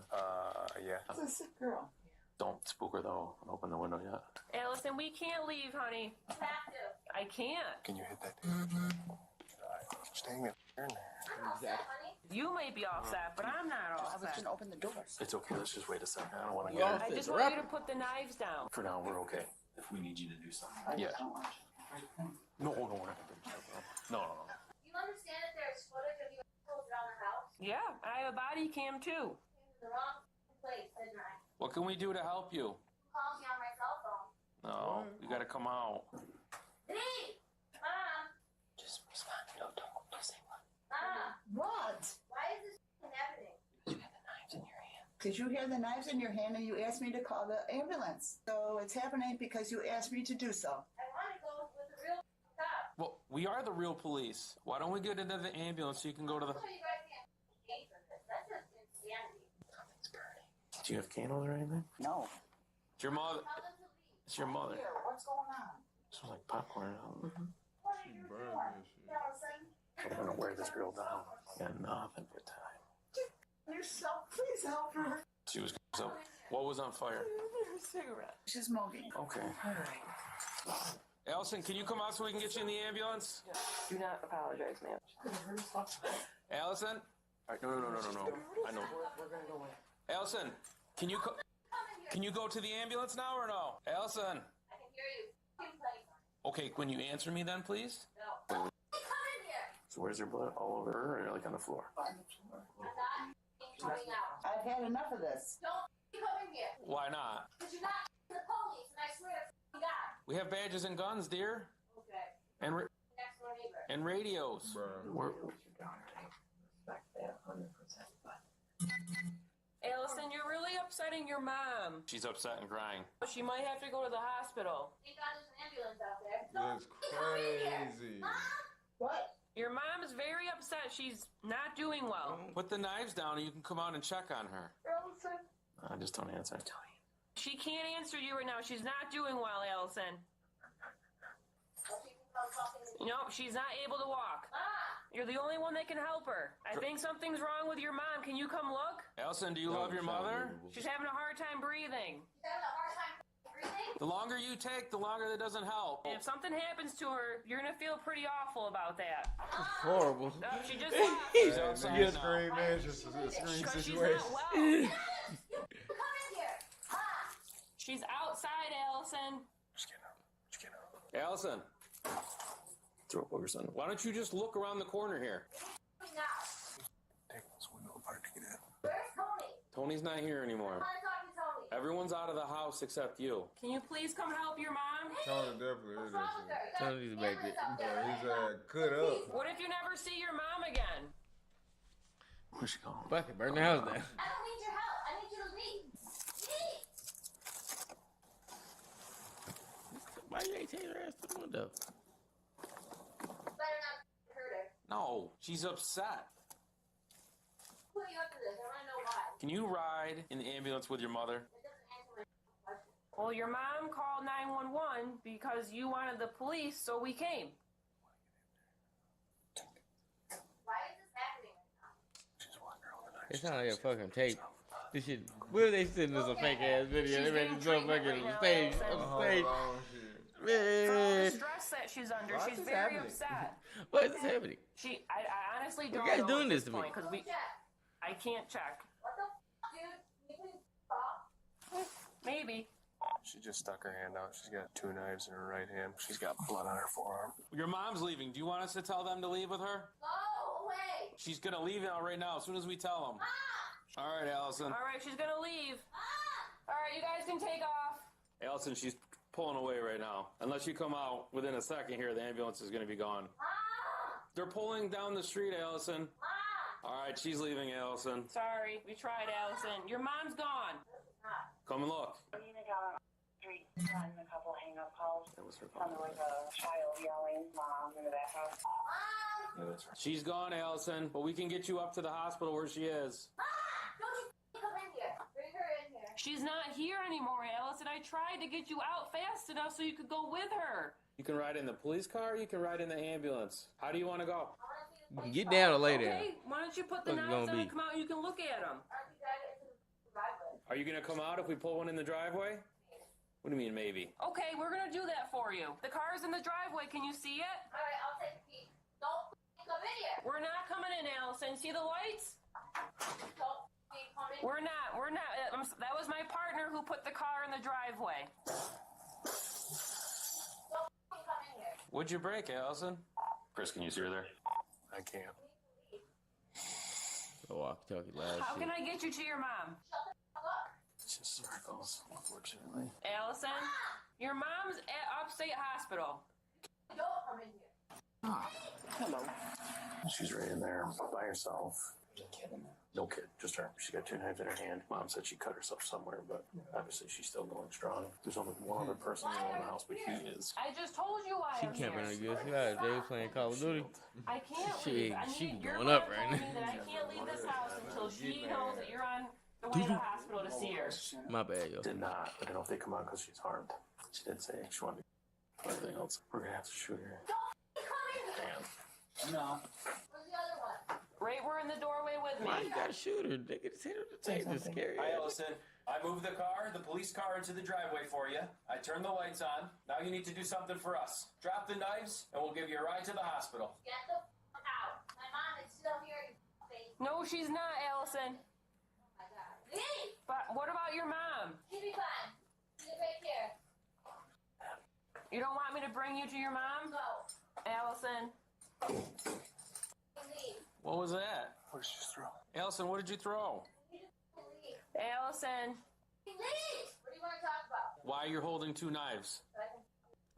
R: Yeah.
M: It's a sick girl.
A: Don't spook her though. Don't open the window yet.
B: Allison, we can't leave, honey.
M: You have to.
B: I can't.
R: Can you hit that taser? Just hang it in there.
C: Exactly.
B: You may be all set, but I'm not all
M: I was
B: set.
M: going to open the doors.
A: It's okay. Let's just wait a second. I don't want to
C: You
A: get
C: all
A: her.
B: I just want you to put the knives down.
A: For now, we're okay.
R: If we need you to do something.
A: Yeah.
M: Don't watch.
A: No, we're not gonna do that. No.
M: You understand that there's footage of you assholes around the house?
B: Yeah, I have a body cam too.
M: In the wrong place, didn't I?
A: What can we do to help you?
M: You called me on my cell phone.
A: No, we come out.
M: Hey, Mom.
B: Just respond. No, don't say what.
M: Mom.
F: What?
M: Why is this happening?
B: You have the knives in your hand.
F: Because you have the knives in your hand and you asked me to call the ambulance. So it's happening because you asked me to do so.
M: I want to go with the real cop.
A: Well, we are the real police. Why don't we get into the ambulance so you can go to the...
M: So you guys can't escape from this. That's just insanity.
A: Something's burning. Do you have candles or anything?
F: No.
A: It's your mother.
M: Tell them to leave.
A: It's your mother.
F: Here, what's going on?
A: It smells like popcorn.
M: What are you doing? Allison?
A: I'm gonna wear this girl down. Got nothing but time.
F: Yourself, please help her.
A: She was so. What was on fire?
F: Cigarette. She's smoking.
A: Okay.
B: All right.
A: Allison, can you come out so we can get you in the ambulance?
B: Do not apologize, ma'am.
A: Allison? All right, no. I know.
B: We're gonna go in.
A: Allison, can you go to the ambulance now or no? Allison.
M: I can hear you. Keep playing.
A: Okay, when you answer me then, please.
M: No. Come in here.
A: So where's her blood? All over her or like on the floor?
M: I'm not coming out.
F: I've had enough of this.
M: Don't come in here.
A: Why not?
M: Because you're not the police, and I swear to God.
A: We have badges and guns, dear.
M: Okay.
A: And
M: Next door neighbor.
A: and radios. We're,
B: Allison, you're really upsetting your mom.
A: she's upset and crying.
B: She might have to go to the hospital.
M: Thank God there's an ambulance out there.
L: That's crazy.
F: What?
B: Your mom is very upset. She's not doing well.
A: Put the knives down and you can come out and check on her.
F: Allison.
A: I just don't answer.
B: She can't answer you right now. She's not doing well, Allison. No, she's not able to walk. You're the only one that can help her. I think something's wrong with your mom. Can you come look?
A: Allison, do you love your mother?
B: She's having a hard time breathing.
A: The longer you take, the longer that doesn't help.
B: And if something happens to her, you're gonna feel pretty awful about that.
C: Horrible.
B: Oh, she just left.
A: She's outside
L: Yes,
A: now.
L: great man. Just a screen
B: Because she's
L: situation.
B: not well. She's outside, Allison.
A: Allison. Throw it over, son. Why don't you just look around the corner here?
M: Take this window apart to get in. Where's Tony?
A: Tony's not here anymore.
M: I want to talk to Tony.
A: Everyone's out of the house except you.
B: Can you please come help your mom?
L: Tony definitely is that shit.
C: Tony's back there.
L: Yeah, he's cut up.
B: What if you never see your mom again?
A: Where's she going?
C: Fuck it, burn the house down.
M: I don't need your help. I need you to leave. Leave.
C: Why you ain't take her ass to the window?
M: Better not hurt her.
A: No, she's upset.
M: Who are you up to this? I want to know why.
A: Can you ride in the ambulance with your mother?
M: It doesn't answer my question.
B: Well, your mom called 911 because you wanted the police, so we came.
M: Why is this happening right now?
C: It sounds like a fucking tape. This shit. Where they sitting this a fake ass video? They made it so fucking on stage. On stage.
B: For all the
C: Man.
B: stress that she's under,
C: Why is
B: she's
C: this
B: very
C: happening?
B: upset.
C: What is happening?
B: I honestly don't
C: You guys
B: know
C: doing
B: at
C: this to me?
B: point, 'cause I can't check.
M: What the f, dude? You can stop.
B: Maybe.
R: She just stuck her hand out. She's got 2 knives in her right hand. She's got blood on her forearm.
A: Your mom's leaving. Do you want us to tell them to leave with her?
M: Go away.
A: She's gonna leave now right now as soon as we tell them. All right, Allison.
B: All right, she's gonna leave. All right, you guys can take off.
A: Allison, she's pulling away right now. Unless you come out within a second here, the ambulance is gonna be gone. They're pulling down the street, Allison. All right, she's leaving, Allison.
B: Sorry, we tried, Allison. Your mom's gone.
A: Come and look.
S: Street, a couple hang-up calls.
A: That was her
S: Sounded like a child yelling, "Mom," in the background.
A: Yeah, that's right. She's gone, Allison, but we can get you up to the hospital where she is.
M: Don't you come in here. Bring her in here.
B: She's not here anymore, Allison. I tried to get you out fast enough so you could go with her.
A: You can ride in the police car, you can ride in the ambulance. How do you want to go?
C: Get down or lay down.
B: Okay, why don't you put the
C: What's it
B: knives
C: gonna
B: on
C: be?
B: and come out and you can look at them.
A: Are you going to come out if we pull one in the driveway? What do you mean, maybe?
B: Okay, we're gonna do that for you. The car's in the driveway. Can you see it?
M: All right, I'll take a peek. Don't come in here.
B: We're not coming in, Allison. See the lights?
M: Don't come in.
B: We're not. That was my partner who put the car in the driveway.
M: Don't come in here.
A: Would you break, Allison? Chris, can you see her there?
R: I can't.
C: The walkie-talkie loud
B: How
C: shit.
B: can I get you to your mom?
A: It's just circles, unfortunately.
B: Allison? Your mom's at Upstate Hospital.
M: Don't come in here.
T: Hello. She's right in there by herself. No kid, just her. She got 2 knives in her hand. Mom said she cut herself somewhere, but obviously she's still going strong. There's only one other person in the house, but he is.
B: I just told you why I'm
C: She camping on
B: here.
C: the good. They playing Call of Duty.
B: I can't
C: Shit,
B: leave. I
C: she
B: need, your
C: going
B: mom
C: up right
B: told
C: now.
B: me that I can't leave this house until she knows that you're on the way to the hospital to see her.
C: My bad, yo.
T: Did not. I don't know if they come out because she's harmed. She did say she wanted to do everything else. We're gonna have to shoot her. Damn.
M: No. Where's the other one?
B: Right, we're in the doorway with me.
C: Why you gotta shoot her? They get hit her to take this scary.
A: Hi, Ellison. I moved the police car into the driveway for you. I turned the lights on. Now you need to do something for us. Drop the knives, and we'll give you a ride to the hospital.
M: Get the f out. My mom is still here, you face.
B: No, she's not, Allison.
M: Oh my God. Leave!
B: But what about your mom?
M: She'll be fine. She's right here.
B: You don't want me to bring you to your mom?
M: No.
B: Allison.
M: Leave.
A: What was that?
T: What did she throw?
A: Allison, what did you throw?
M: Leave.
B: Allison.
M: Leave! What do you want to talk about?
A: Why you're holding 2 knives?
M: So I can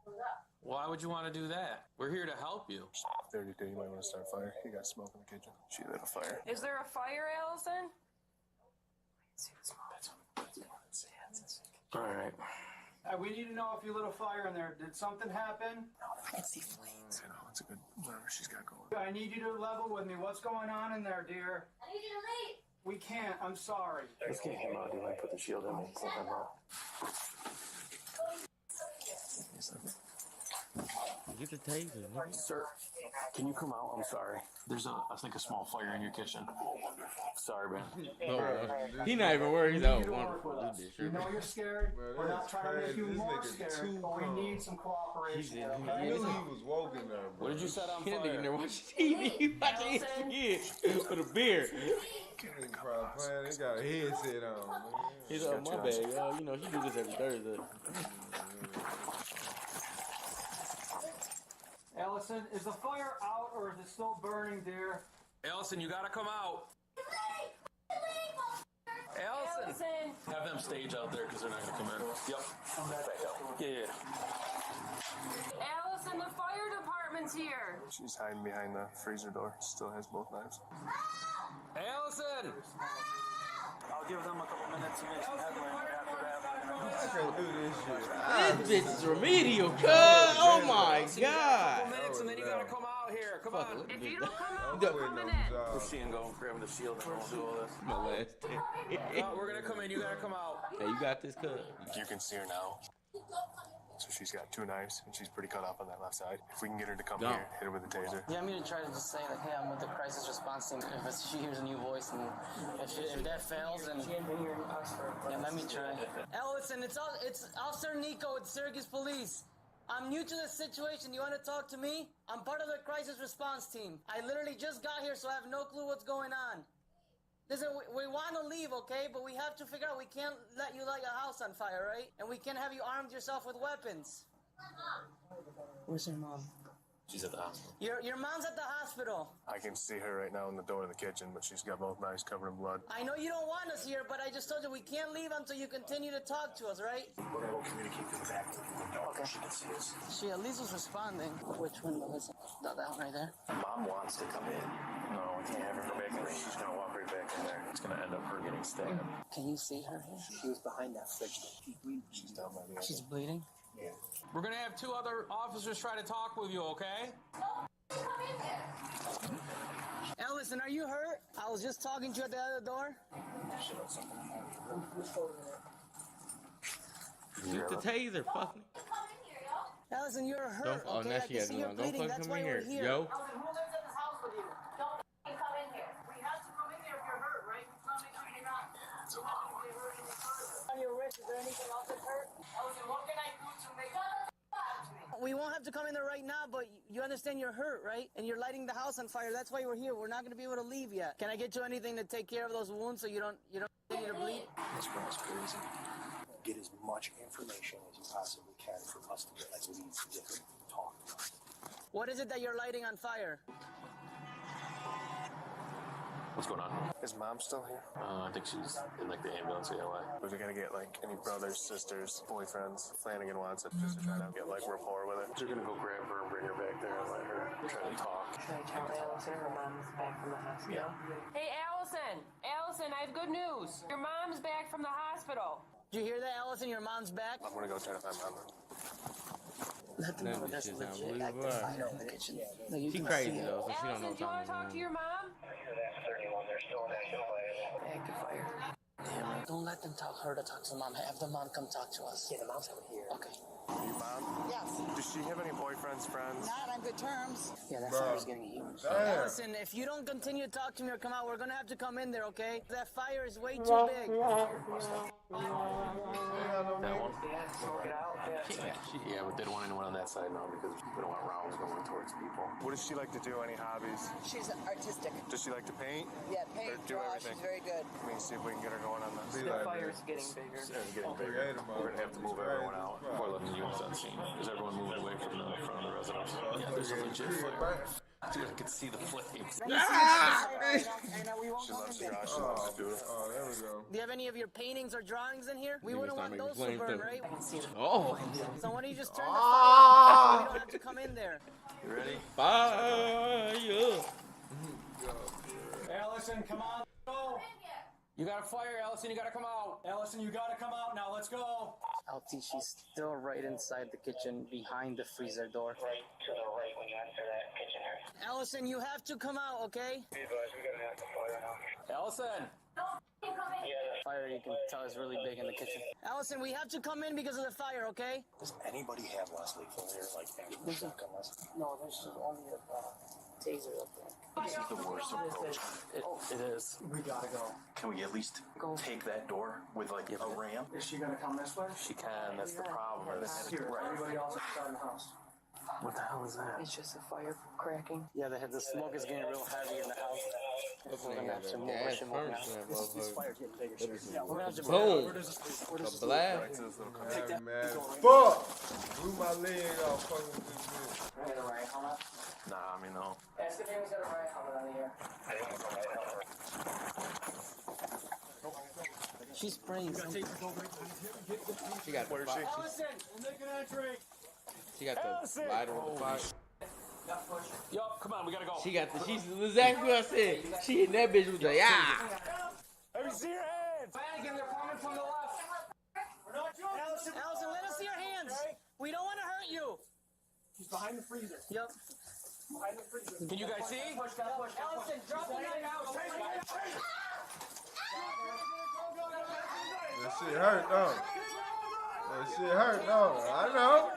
M: pull it up.
A: Why would you want to do that? We're here to help you.
T: 32, you might want to start a fire. You got smoke in the kitchen. She lit a fire.
B: Is there a fire, Allison?
T: All right.
G: We need to know if you lit a fire in there. Did something happen?
T: I can see flames. I know, it's a good, whatever she's got going.
G: I need you to level with me. What's going on in there, dear?
M: I need you to leave.
G: We can't. I'm sorry.
T: Let's get him out. You might put the shield in and pull him out.
C: Get the taser, nigga.
T: Sir, can you come out? I'm sorry. There's I think, a small fire in your kitchen. Sorry, man.
C: He not even worried. He's out.
G: We know you're scared. We're not trying to make you more scared, but we need some cooperation.
L: I knew he was woken up.
A: What did you set on
C: He
A: fire?
C: didn't even watch TV. He watching ESPN with a beer.
L: He probably playing. He got a headset on. Man.
C: He's on my bad, yo. You know, he do this every Thursday.
G: Allison, is the fire out or is it still burning, dear?
A: Allison, you gotta come out. Allison! Have them stage out there because they're not gonna come in. Yep. Yeah.
B: Allison, the fire department's here.
T: She's hiding behind the freezer door. Still has both knives.
A: Allison!
T: I'll give them a couple minutes to make some headway after that.
L: I can't do this shit.
C: This bitch is remedial, cuz. Oh my
A: A
C: god.
A: couple minutes and then you gotta come out here. Come on.
B: If you don't come out, we're coming in.
T: Where's she and go grabbing the shield and we'll do all this?
C: My last day.
A: No, we're gonna come in. You gotta come out.
C: Hey, you got this, cuz.
T: You can see her now. So she's got 2 knives and she's pretty cut up on that left side. If we can get her to come here, hit her with the taser.
H: Yeah, I'm gonna try to just say like, hey, I'm with the crisis response team. If she hears a new voice and if that fails, then yeah, let me try. Ellison, it's Officer Nico with Syracuse Police. I'm new to this situation. You want to talk to me? I'm part of the crisis response team. I literally just got here, so I have no clue what's going on. Listen, we want to leave, okay? But we have to figure out we can't let you light a house on fire, right? And we can't have you armed yourself with weapons. Where's your mom?
T: She's at the hospital.
H: Your mom's at the hospital.
T: I can see her right now in the door of the kitchen, but she's got both knives covered in blood.
H: I know you don't want us here, but I just told you we can't leave until you continue to talk to us, right?
T: We're gonna go communicate through the back of the window. Okay. She can see us.
H: She at least was responding. Which window is it? That one right there.
T: Mom wants to come in. No, we can't have her go back in there. She's gonna walk right back in there. It's gonna end up her getting stabbed.
H: Can you see her here?
T: She was behind that fridge. She's down by the other.
H: She's bleeding?
T: Yeah.
A: We're gonna have 2 other officers try to talk with you, okay?
H: Ellison, are you hurt? I was just talking to you at the other door.
C: Shoot the taser, fuck me.
H: Ellison, you're hurt.
C: Don't, oh,
H: okay?
C: now
H: I
C: she
H: can
C: has
H: see
C: me
H: you're
C: on. Don't
H: bleeding.
C: fucking
H: That's
C: come
H: why
C: in
H: we're
C: here.
H: here.
C: Yo.
M: Who lives in this house with you? Don't come in here. We have to come in here if you're hurt, right? We can't make sure you're not. It's a long way.
H: On your wrist, is there anything else that's hurt?
M: Ellison, what can I do to make
H: We won't have to come in there right now, but you understand you're hurt, right? And you're lighting the house on fire. That's why we're here. We're not going to be able to leave yet. Can I get you anything to take care of those wounds so you don't continue to bleed?
T: This girl's crazy. Get as much information as you possibly can from us to get like leads to get her to talk.
H: What is it that you're lighting on fire?
T: What's going on?
I: Is mom still here?
T: I think she's in like the ambulance AOI.
I: Was it gonna get like any brothers, sisters, boyfriends? Flanagan wants it just to try to get like rapport with it.
T: You're gonna go grab her and bring her back there and let her try to talk.
B: Should I tell Allison her mom's back from the hospital?
T: Yeah.
B: Hey, Allison! Allison, I have good news. Your mom's back from the hospital.
H: Did you hear that, Allison? Your mom's back?
I: I'm gonna go try to find mom.
H: Let them know that's legit. I know in the kitchen. No, you
C: She
H: can
C: crazy
H: see it.
C: though, so she don't know
B: Allison, do you want to talk to your mom?
H: Active fire. Damn it. Don't let them tell her to talk to mom. Have the mom come talk to us. Yeah, the mom's over here. Okay.
I: Your mom?
J: Yes.
I: Does she have any boyfriends, friends?
J: Not on good terms.
H: Yeah, that fire's getting huge. Allison, if you don't continue to talk to me or come out, we're gonna have to come in there, okay? That fire is way too big.
T: That one? Yeah, but they don't want anyone on that side now because we don't want rounds going towards people.
I: What does she like to do? Any hobbies?
J: She's artistic.
I: Does she like to paint?
J: Yeah, paint,
I: Or do
J: draw.
I: everything?
J: She's very good.
I: Let me see if we can get her going on this.
B: The fire's getting bigger.
T: It's getting bigger. We're gonna have to move everyone out before letting the units on scene. Is everyone moving away from the front of the residence? Yeah, there's a legit fire. Dude, I can see the flames.
I: She loves to draw. She loves to doodle.
L: Oh, there we go.
H: Do you have any of your paintings or drawings in here? We
C: Niggas
H: wouldn't
C: start
H: want
C: making
H: those to
C: flames
H: burn,
C: too.
H: right?
C: Oh.
H: So why don't you just turn the fire off? We don't have to come in there.
T: You ready?
C: Fire.
G: Allison, come on. Go.
A: You got a fire, Allison. You got to come out.
G: Allison, you gotta come out now. Let's go.
H: Alti, she's still right inside the kitchen behind the freezer door.
M: Right to the right when you enter that kitchen area.
H: Allison, you have to come out, okay?
M: Hey, boys, we got an active fire now.
A: Allison.
H: Fire, you can tell, is really big in the kitchen. Allison, we have to come in because of the fire, okay?
U: Does anybody have less lethal here? Like, any shotgun less?
H: No, there's only a taser up there.
T: This is the worst approach. It is.
G: We gotta go.
T: Can we at least take that door with like a ram?
G: Is she gonna come this way?
T: She can. That's the problem.
G: Here, everybody else inside the house.
T: What the hell is that?
B: It's just a fire cracking.
H: Yeah, the smoke is getting real heavy in the house. We're gonna have to move. We should move now.
G: This fire's getting bigger, sir.
H: Yeah, we're gonna have to
C: Boom.
G: Where does this
C: A blast.
L: Man, fuck! Blew my leg off fucking with this bitch.
G: Right, all right, hold up.
T: Nah, I mean, no.
G: Ask if anyone's got a right helmet on the air.
H: She's spraying something.
C: She got
G: Where is
C: the
G: she? Allison, we'll make an entry.
C: She got the lighter with the fire.
A: Yup, come on, we gotta go.
C: She's exactly what I said. She hitting that bitch with the yeah.
G: Let me see your hands. Flanagan, they're coming from the left. We're not joking.
H: Allison, let us see your hands. We don't want to hurt you.
G: She's behind the freezer.
H: Yep.
G: Behind the freezer.
A: Can you guys see?
G: Push,
H: Allison, drop the knife.
L: That shit hurt, though. That shit hurt, though. I know.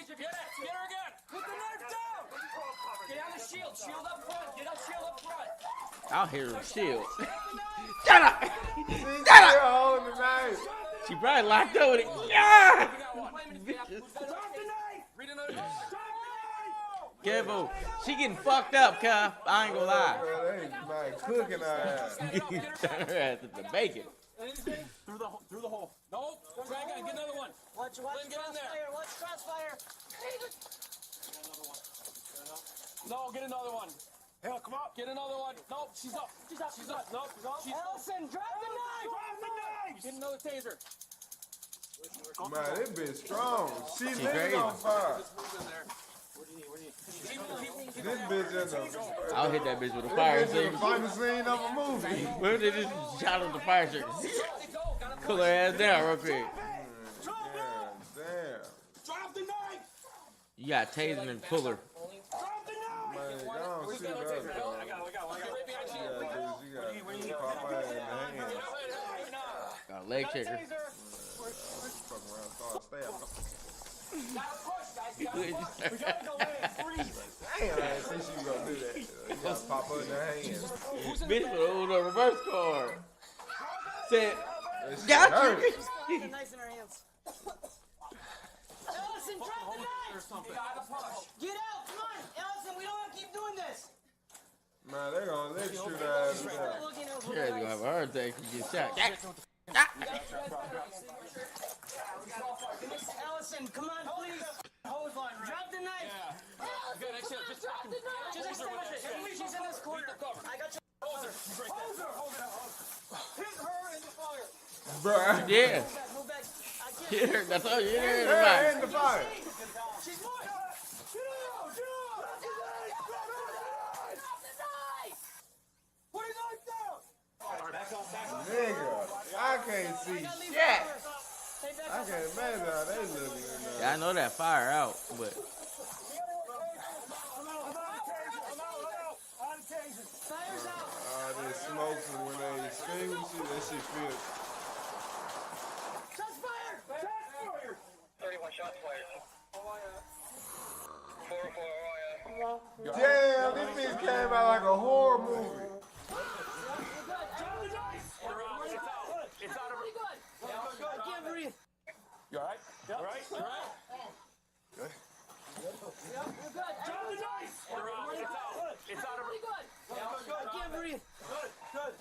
A: Get her again. Put the knife down. Get on the shield. Shield up front. Get on shield up front.
C: I'll hear her shield. Shut up. Shut up.
L: Holding the knife.
C: She probably locked up with it. Yeah.
A: Read another
C: Careful. She getting fucked up, cuh. I ain't gonna lie.
L: They might cooking her ass.
C: Turn her ass into bacon.
A: Through the hole. No. Try again. Get another one.
H: Watch crossfire. Watch crossfire.
A: No, get another one.
G: Hell, come on.
A: Get another one. Nope, she's up. She's up. She's up. Nope, she's up.
H: Allison, drop the knife.
G: Drop the knife.
A: Get another taser.
L: Man, this bitch strong. She
C: She
L: lit
C: crazy.
L: on fire.
A: This
L: This bitch is a...
C: I'll hit that bitch with a fire
L: This bitch is
C: extinguisher.
L: the final scene of a movie.
C: Where did this shot with the fire extinguisher? Cool her ass down real quick.
L: Damn.
G: Drop the knife.
C: You got tasing and pull her.
G: Drop the knife.
L: Man, don't shoot her up, though. You gotta pop her in the hand.
C: Got a leg checker.
L: Fuck around, start stabbing.
G: We gotta go in. Freeze.
L: Damn, I didn't think she was gonna do that. You gotta pop her in the hand.
C: Bitch with a reverse card. Said,
L: That shit
C: got
L: hurt.
C: you.
H: The knife's in her hands. Allison, drop the knife. Get out. Come on. Allison, we don't want to keep doing this.
L: Man, they gonna let you shoot her ass down.
C: Your ass gonna have a heart attack if you get shot.
H: Allison, come on, please. Drop the knife.
A: Just drop the knife.
H: Just extinguish it. She's in this corner.
A: Go.
L: Bruh.
C: Yeah. Yeah, that's all you hear.
L: Yeah, in the fire. Nigga, I can't see shit. I can't imagine how they looking in there.
C: Yeah, I know that fire out, but
L: all this smoke from when they extinguish it, that shit feels.
M: Shots fired! 31 shots fired.
L: Damn, this bitch came out like a horror movie.
M: It's out of it. I can't breathe.
A: You alright? You alright? You alright?
M: Good. You're good. Drop the dice. It's out of it. I can't breathe. Good.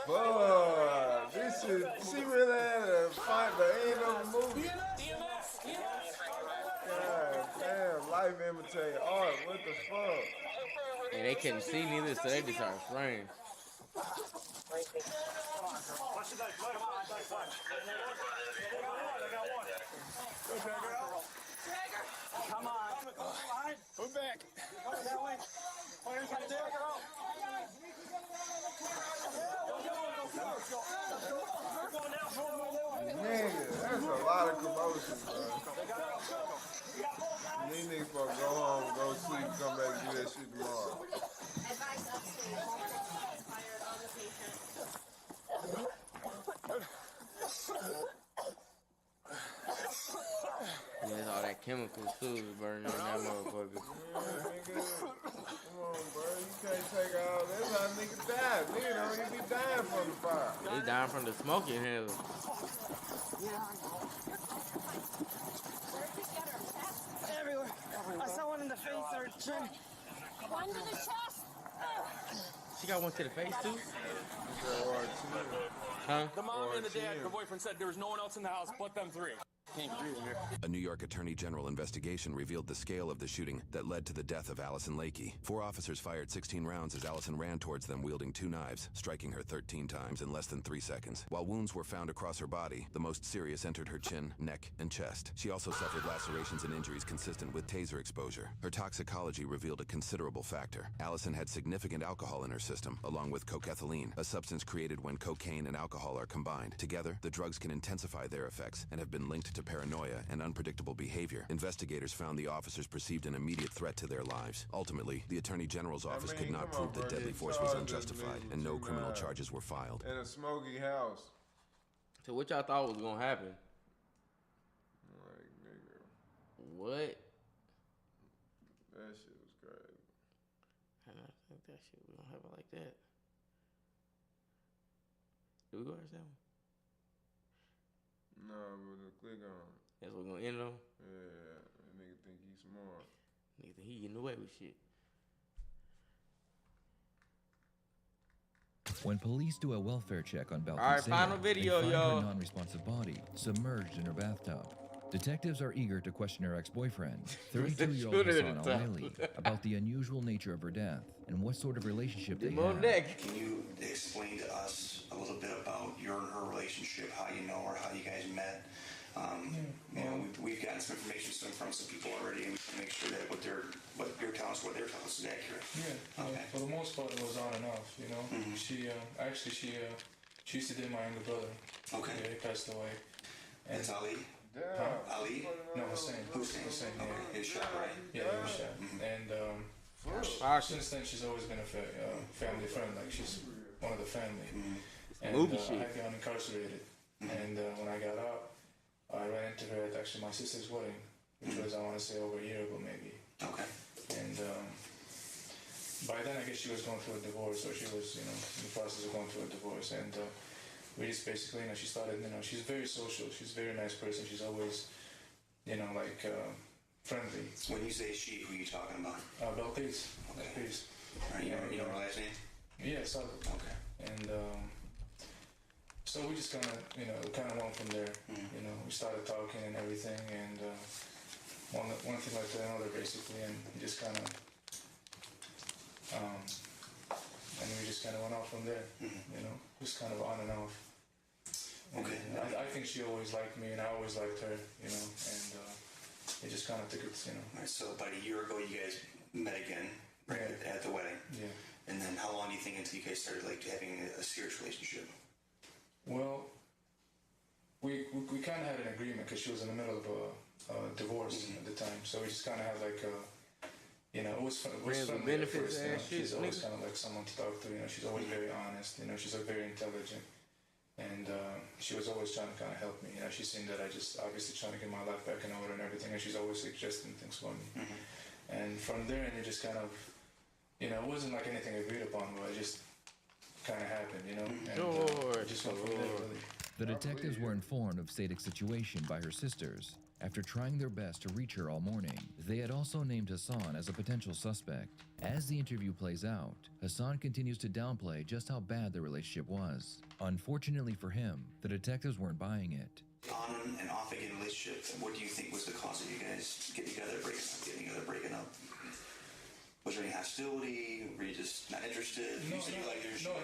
L: Boy, this shit, she really had to fight the end of the movie. God damn, life imitating art, what the fuck?
C: and they couldn't see neither, so they just started spraying.
M: Come on. Move back. That way.
L: Nigga, that's a lot of commotion, bro. These niggas supposed to go home, go sleep, come back and do that shit tomorrow.
C: Yeah, there's all that chemicals too burning in that motherfucker.
L: Yeah, nigga. Come on, bro. You can't take all that's how niggas die. Nigga don't even be dying from the fire.
C: They dying from the smoke inhaler.
M: Everywhere. I saw one in the face or chin. One to the chest.
C: She got one to the face too?
A: Huh? The mom and the dad, her boyfriend said there was no one else in the house but them three. Can't breathe in here.
W: A New York Attorney General investigation revealed the scale of the shooting that led to the death of Allison Lakey. 4 officers fired 16 rounds as Allison ran towards them wielding 2 knives, striking her 13 times in less than 3 seconds. While wounds were found across her body, the most serious entered her chin, neck, and chest. She also suffered lacerations and injuries consistent with taser exposure. Her toxicology revealed a considerable factor. Allison had significant alcohol in her system, along with cocaethylene, a substance created when cocaine and alcohol are combined. Together, the drugs can intensify their effects and have been linked to paranoia and unpredictable behavior. Investigators found the officers perceived an immediate threat to their lives. Ultimately, the Attorney General's office could not prove that deadly force was unjustified, and no criminal charges were filed.
L: In a smoky house.
C: So what y'all thought was gonna happen?
L: Like, nigga.
C: What?
L: That shit was crazy.
C: And I think that shit, we don't have it like that. Do we go ours that one?
L: No, but the click on.
C: That's what we're gonna end it on?
L: Yeah, that nigga think he's smart.
C: Nigga think he getting away with shit.
D: When police do a welfare check on Balthazar,
C: All right, final video,
D: they find
C: y'all.
D: her non-responsive body submerged in her bathtub. Detectives are eager to question her ex-boyfriend, 32-year-old
C: Shooter
D: Hassan
C: in the tub.
D: Omilly, about the unusual nature of her death and what sort of relationship they
C: on
D: have.
C: deck.
K: Can you explain to us a little bit about your and her relationship, how you know her, how you guys met? You know, we've gotten some information from some people already, and we can make sure that what you're telling us, what they're telling us is accurate.
N: Yeah, okay. For the most part, it was on and off. You know, she she used to date my younger brother.
K: Okay.
N: Yeah, he passed away. And
K: That's Ali.
N: Huh?
K: Ali?
N: No, Hussein.
K: Hussein.
N: Yeah.
K: Okay. He was shot, right?
N: Yeah, he was shot. And since then, she's always been a family friend. Like she's one of the family. And
C: Movie
N: I
C: shit.
N: had gotten incarcerated. And when I got out, I ran into her at actually my sister's wedding, which was, I want to say, over a year ago maybe.
K: Okay.
N: And by then, I guess she was going through a divorce, or she was, in the process of going through a divorce. And we just basically, she started, she's very social. She's a very nice person. She's always, friendly.
K: When you say she, who are you talking about?
N: Balthazar.
K: Okay.
N: Balthazar.
K: All right, you know her last name?
N: Yeah, Saga.
K: Okay.
N: And so we just kind of went from there. We started talking and everything, and one thing led to another, basically, and we just kind of, and we just kind of went off from there. Just kind of on and off. Okay. And I think she always liked me, and I always liked her, you know, and it just kind of took it, you know.
K: All right, so about a year ago, you guys met again, right, at the wedding.
N: Yeah.
K: And then how long do you think until you guys started like having a serious relationship?
N: Well, we kind of had an agreement because she was in the middle of a divorce at the time, so we just kind of had like a, you know, it was friendly at first, you know. She's always kind of like someone to talk to, you know. She's always very honest, you know. She's very intelligent, and she was always trying to kind of help me. You know, she's seen that I just obviously trying to get my life back in order and everything, and she's always suggesting things for me. And from there, and it just kind of, you know, it wasn't like anything agreed upon, but it just kind of happened, you know. And it just went from there, really.
D: The detectives were informed of Sadik's situation by her sisters. After trying their best to reach her all morning, they had also named Hassan as a potential suspect. As the interview plays out, Hassan continues to downplay just how bad the relationship was. Unfortunately for him, the detectives weren't buying it.
K: On and off again relationship, what do you think was the cause of you guys getting together, breaking up? Was there any hostility? Were you just not interested?
N: No,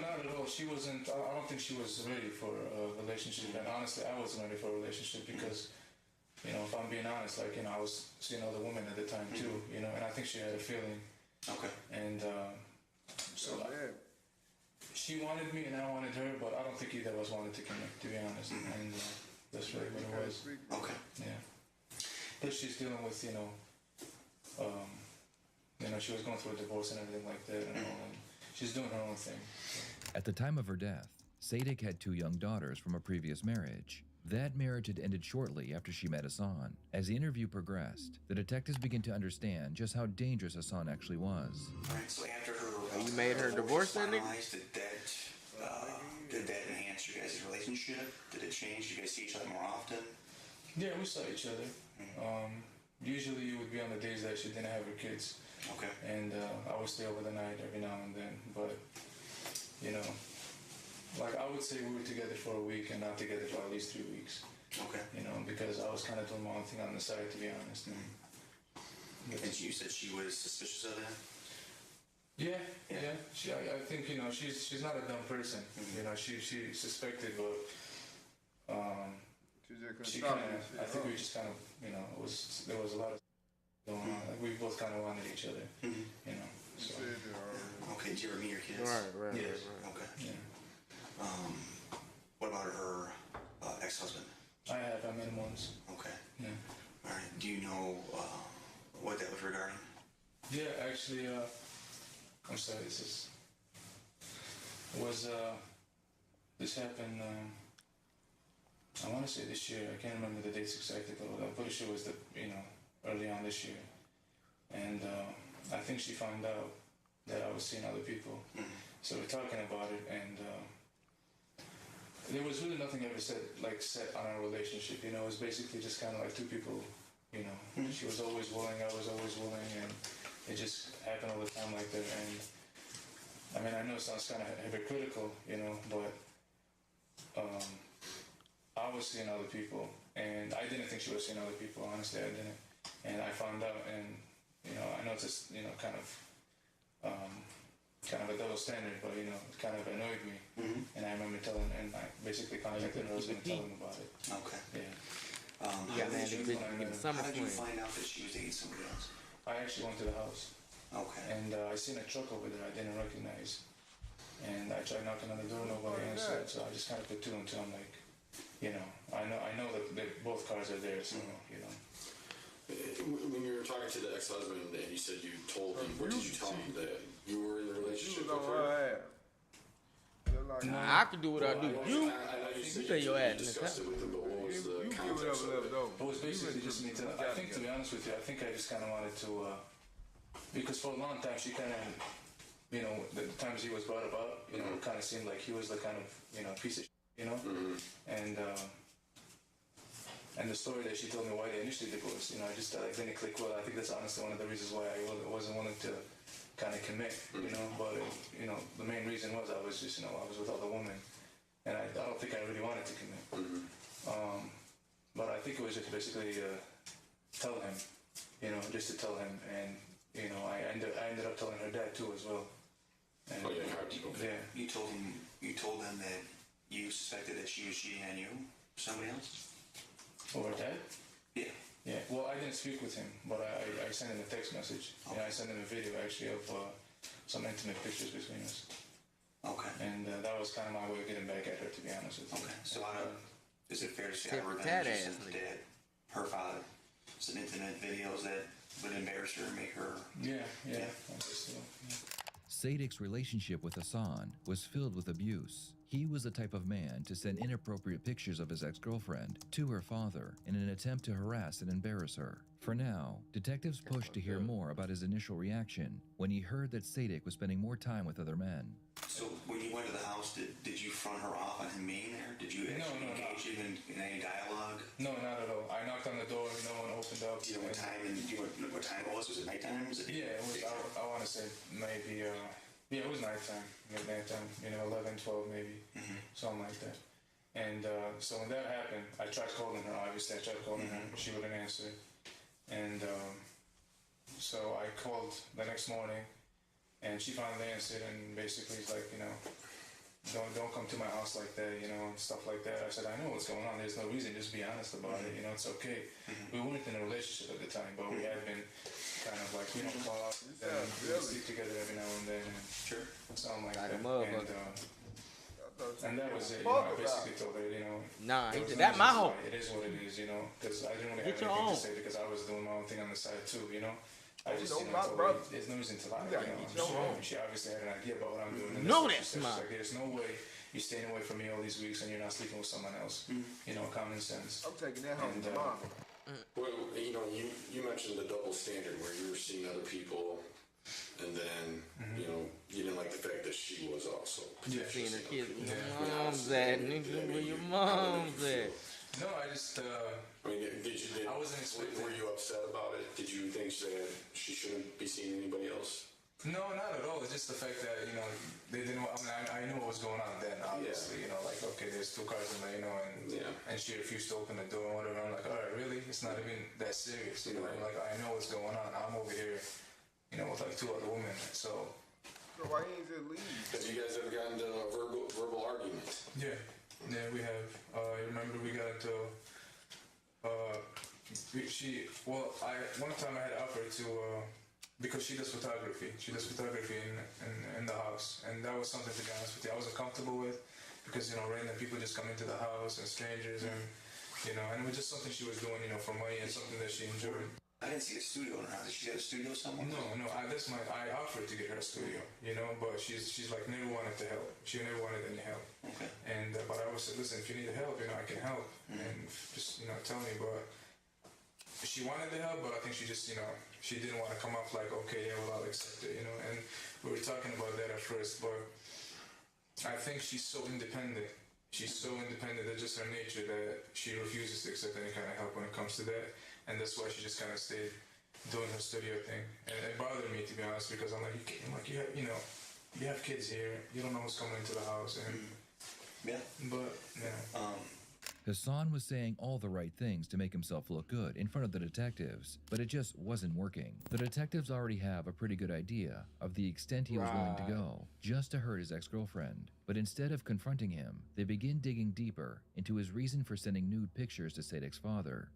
N: not at all. She wasn't, I don't think she was ready for a relationship. And honestly, I wasn't ready for a relationship because, you know, if I'm being honest, like, you know, I was seeing other women at the time too, you know, and I think she had a feeling. Okay. And so she wanted me and I wanted her, but I don't think either of us wanted to connect, to be honest. And that's really what it was.
K: Okay.
N: Yeah. But she's dealing with, you know, she was going through a divorce and everything like that, and she's doing her own thing.
D: At the time of her death, Sadik had 2 young daughters from a previous marriage. That marriage had ended shortly after she met Hassan. As the interview progressed, the detectives began to understand just how dangerous Hassan actually was.
K: All right, so after her,
C: you made her divorce that nigga?
K: Did that enhance your guys' relationship? Did it change? Did you guys see each other more often?
N: Yeah, we saw each other. Usually it would be on the days that she didn't have her kids.
K: Okay.
N: And I would stay over the night every now and then. But, you know, like I would say we were together for a week and not together for at least 3 weeks. Okay. You know, because I was kind of doing my own thing on the side, to be honest.
K: And you said she was suspicious of that?
N: Yeah. I think, you know, she's not a dumb person. You know, she suspected, but she kind of, I think we just kind of, you know, there was a lot of going on. Like we both kind of wanted each other, you know. So.
K: Okay, did you ever meet your kids?
C: Right.
K: Yes. Okay.
N: Yeah.
K: What about her ex-husband?
N: I met him once.
K: Okay.
N: Yeah.
K: All right. Do you know what that was regarding?
N: Yeah, actually, I'm sorry. This happened. I want to say this year. I can't remember the dates exactly, but I'm pretty sure it was early on this year. And I think she found out that I was seeing other people. So we're talking about it, and there was really nothing ever set on our relationship. You know, it was basically just kind of like 2 people. You know, she was always willing, I was always willing, and it just happened all the time like that. And I mean, I know it sounds kind of hypocritical, you know, but I was seeing other people, and I didn't think she was seeing other people. Honestly, I didn't. And I found out, and you know, I know it's just, you know, kind of a double standard, but you know, it kind of annoyed me. And I remember I basically contacted her husband and told him about it.
K: Okay.
N: Yeah.
K: How did you find out that she was dating somebody else?
N: I actually went to the house.
K: Okay.
N: And I seen a truck over there I didn't recognize. And I tried knocking on the door, nobody answered. So I just kind of put 2 and 2. I'm like, you know, I know that both cars are there, so you know.
E: When you were talking to the ex-husband and you said you told him, what did you tell him? That you were in a relationship with her?
C: Nah, I can do what I do. You say your ass.
E: Discussed it with him, but what was the
N: It was basically just me I think, to be honest with you, I think I just kind of wanted to, because for a long time she kind of, you know, the times he was brought about, you know, it kind of seemed like he was the kind of, you know, piece of shit, you know? And the story that she told me why they initially divorced, you know, I just didn't click well. I think that's honestly one of the reasons why I wasn't willing to kind of commit, you know. But you know, the main reason was I was just, you know, I was with other women, and I don't think I really wanted to commit. But I think it was just basically tell him, you know, just to tell him, and you know, I ended up telling her dad too as well. And,
K: You told them that you suspected that she was cheating on you, somebody else?
N: Over that?
K: Yeah.
N: Yeah. Well, I didn't speak with him, but I sent him a text message.
K: Okay.
N: Yeah, I sent him a video actually of some intimate pictures between us.
K: Okay.
N: And that was kind of my way of getting back at her, to be honest with you.
K: Okay. So is it fair to say
C: Tip
K: out of
C: that
K: revenge,
C: ass
K: you sent her father some intimate videos that would embarrass her and make her...
N: Yeah.
K: Yeah.
D: Sadik's relationship with Hassan was filled with abuse. He was the type of man to send inappropriate pictures of his ex-girlfriend to her father in an attempt to harass and embarrass her. For now, detectives pushed to hear more about his initial reaction when he heard that Sadik was spending more time with other men.
K: So when you went to the house, did you front her off on him being there? Did you actually engage him in any dialogue?
N: No, not at all. I knocked on the door, no one opened up.
K: Do you know what time what time it was? Was it nighttime?
N: Yeah, it was. I want to say maybe. Yeah, it was nighttime. Nighttime. 11, 12 maybe, something like that. And so when that happened, I tried calling her. Obviously, I tried calling her. She wouldn't answer. And so I called the next morning, and she finally answered. And basically, it's like, don't come to my house like that, and stuff like that. I said, I know what's going on. There's no reason. Just be honest about it. It's okay. We weren't in a relationship at the time, but we had been kind of like, we don't call out and we sleep together every now and then. And something like that. And that was it. I basically told her,
C: Nah, that my home.
N: It is what it is, because I didn't really
C: Get
N: have
C: your
N: anything
C: own.
N: to say because I was doing my own thing on the side too, I just,
L: my
N: told
L: brother.
N: her, there's no reason to lie.
L: You gotta get your own.
N: She obviously had an idea about what I'm doing. And
C: No,
N: that's
C: that's
N: what she said. She's
C: mine.
N: like, there's no way you're staying away from me all these weeks and you're not sleeping with someone else. Common sense.
L: I'm taking that home to mom.
E: Well, you mentioned the double standard where you were seeing other people, and then you didn't like the fact that she was also
C: Seeing her kids. Where your mom's at, nigga? Where your mom's at?
N: No, I just. I wasn't expecting.
E: Were you upset about it? Did you think that she shouldn't be seeing anybody else?
N: No, not at all. It's just the fact that they didn't. I knew what was going on then. Obviously, like okay, there's two cars in there, and she refused to open the door and whatever. I'm like, all right, really? It's not even that serious, I'm like, I know what's going on. I'm over here, with like two other women. So
L: why didn't you just leave?
E: Have you guys ever gotten into a verbal argument?
N: Yeah, we have. I remember we got into. One time I had offered to. Because she does photography. She does photography in the house. And that was something, to be honest with you, I wasn't comfortable with. Because, random people just come into the house and strangers and, and it was just something she was doing, for money and something that she enjoyed.
K: I didn't see a studio in her house. Did she have a studio somewhere?
N: No. I offered to get her a studio, but she's like never wanted to help. She never wanted any help.
K: Okay.
N: And, but I always said, listen, if you need help, I can help. And just, tell me, but she wanted the help, but I think she just, she didn't want to come off like, okay, yeah, well, I'll accept it, and we were talking about that at first, but I think she's so independent. She's so independent, that's just her nature, that she refuses to accept any kind of help when it comes to that, and that's why she just kind of stayed doing her studio thing. And it bothered me, to be honest, because I'm like, you have kids here, you don't know who's coming into the house, and
D: Hassan was saying all the right things to make himself look good in front of the detectives, but it just wasn't working. The detectives already have a pretty good idea of the extent he was willing to go just to hurt his ex-girlfriend. But instead of confronting him, they begin digging deeper into his reason for sending nude pictures to Sadik's father.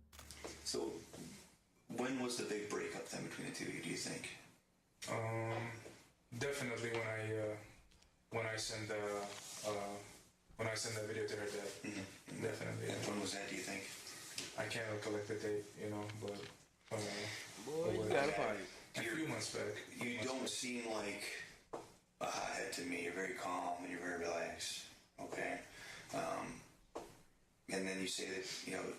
K: So, when was the big breakup then between the two of you, do you think?
N: Definitely when I sent that video to her dad. Definitely.
K: And when was that, do you think?
N: I can't recollect the date, but
C: Boy, you got a party.
N: A few months back.
K: You don't seem like a hothead to me. You're very calm and you're very relaxed. Okay. And then you say that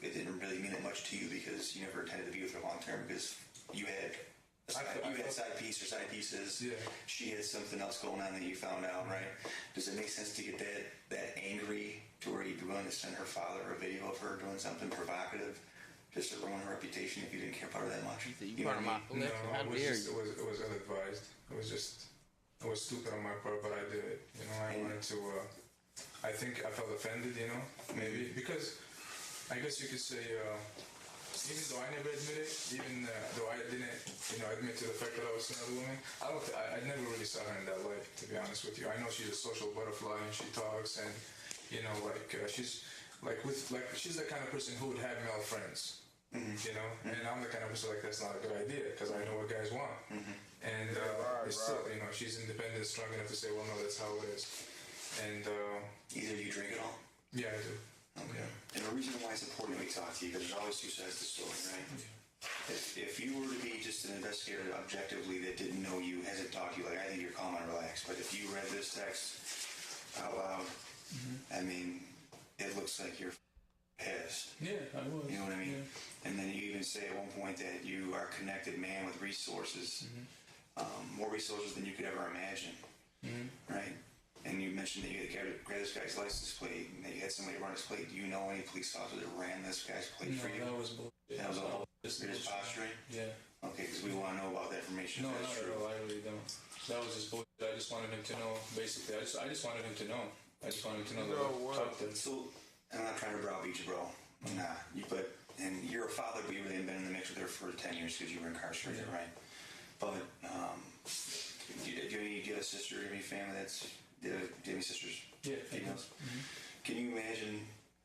K: it didn't really mean it much to you because you never intended to be with her long term because you had side pieces. Yeah. She had something else going on that you found out, right? Does it make sense to get that angry to where you'd be willing to send her father a video of her doing something provocative just to ruin her reputation if you didn't care about her that much?
N: No, it was ill-advised. It was stupid on my part, but I did it. I wanted to. I think I felt offended, maybe because I guess you could say. Even though I never admitted, even though I didn't, admit to the fact that I was with another woman, I never really saw her in that light, to be honest with you. I know she's a social butterfly and she talks and, You know, she's she's the kind of person who would have male friends. You know, and I'm the kind of person that's not a good idea because I know what guys want. And it's still, you know, she's independent, strong enough to say, well, no, that's how it is. And
K: either of you drink at all?
N: Yeah, I do.
K: Okay. Yeah. And the reason why it's important we talk to you, because there's always two sides to the story, right? If you were to be just an investigator objectively that didn't know you, hasn't talked to you, I think you're calm and relaxed. But if you read this text out loud, I mean, it looks like you're pissed.
N: Yeah, I was.
K: You know what I mean?
N: Yeah.
K: And then you even say at one point that you are a connected man with resources, more resources than you could ever imagine, right? And you mentioned that you had grabbed this guy's license plate and that you had somebody run his plate. Do you know any police officer that ran this guy's plate for you?
N: That was bullshit.
K: That was all just posturing?
N: Yeah.
K: Okay, because we want to know about that information.
N: No,
K: that's
N: not
K: true.
N: at all. I really don't. That was just bullshit. I just wanted him to know, basically. I just wanted him to know. I just wanted him to know that.
K: So, I'm not trying to browbeat you, bro. Nah. And you're a father, but you really haven't been in the mix with her for 10 years because you were incarcerated, right? But, do you have a sister? Do you have any family do you have any sisters?
N: Yeah.
K: Females? Can you imagine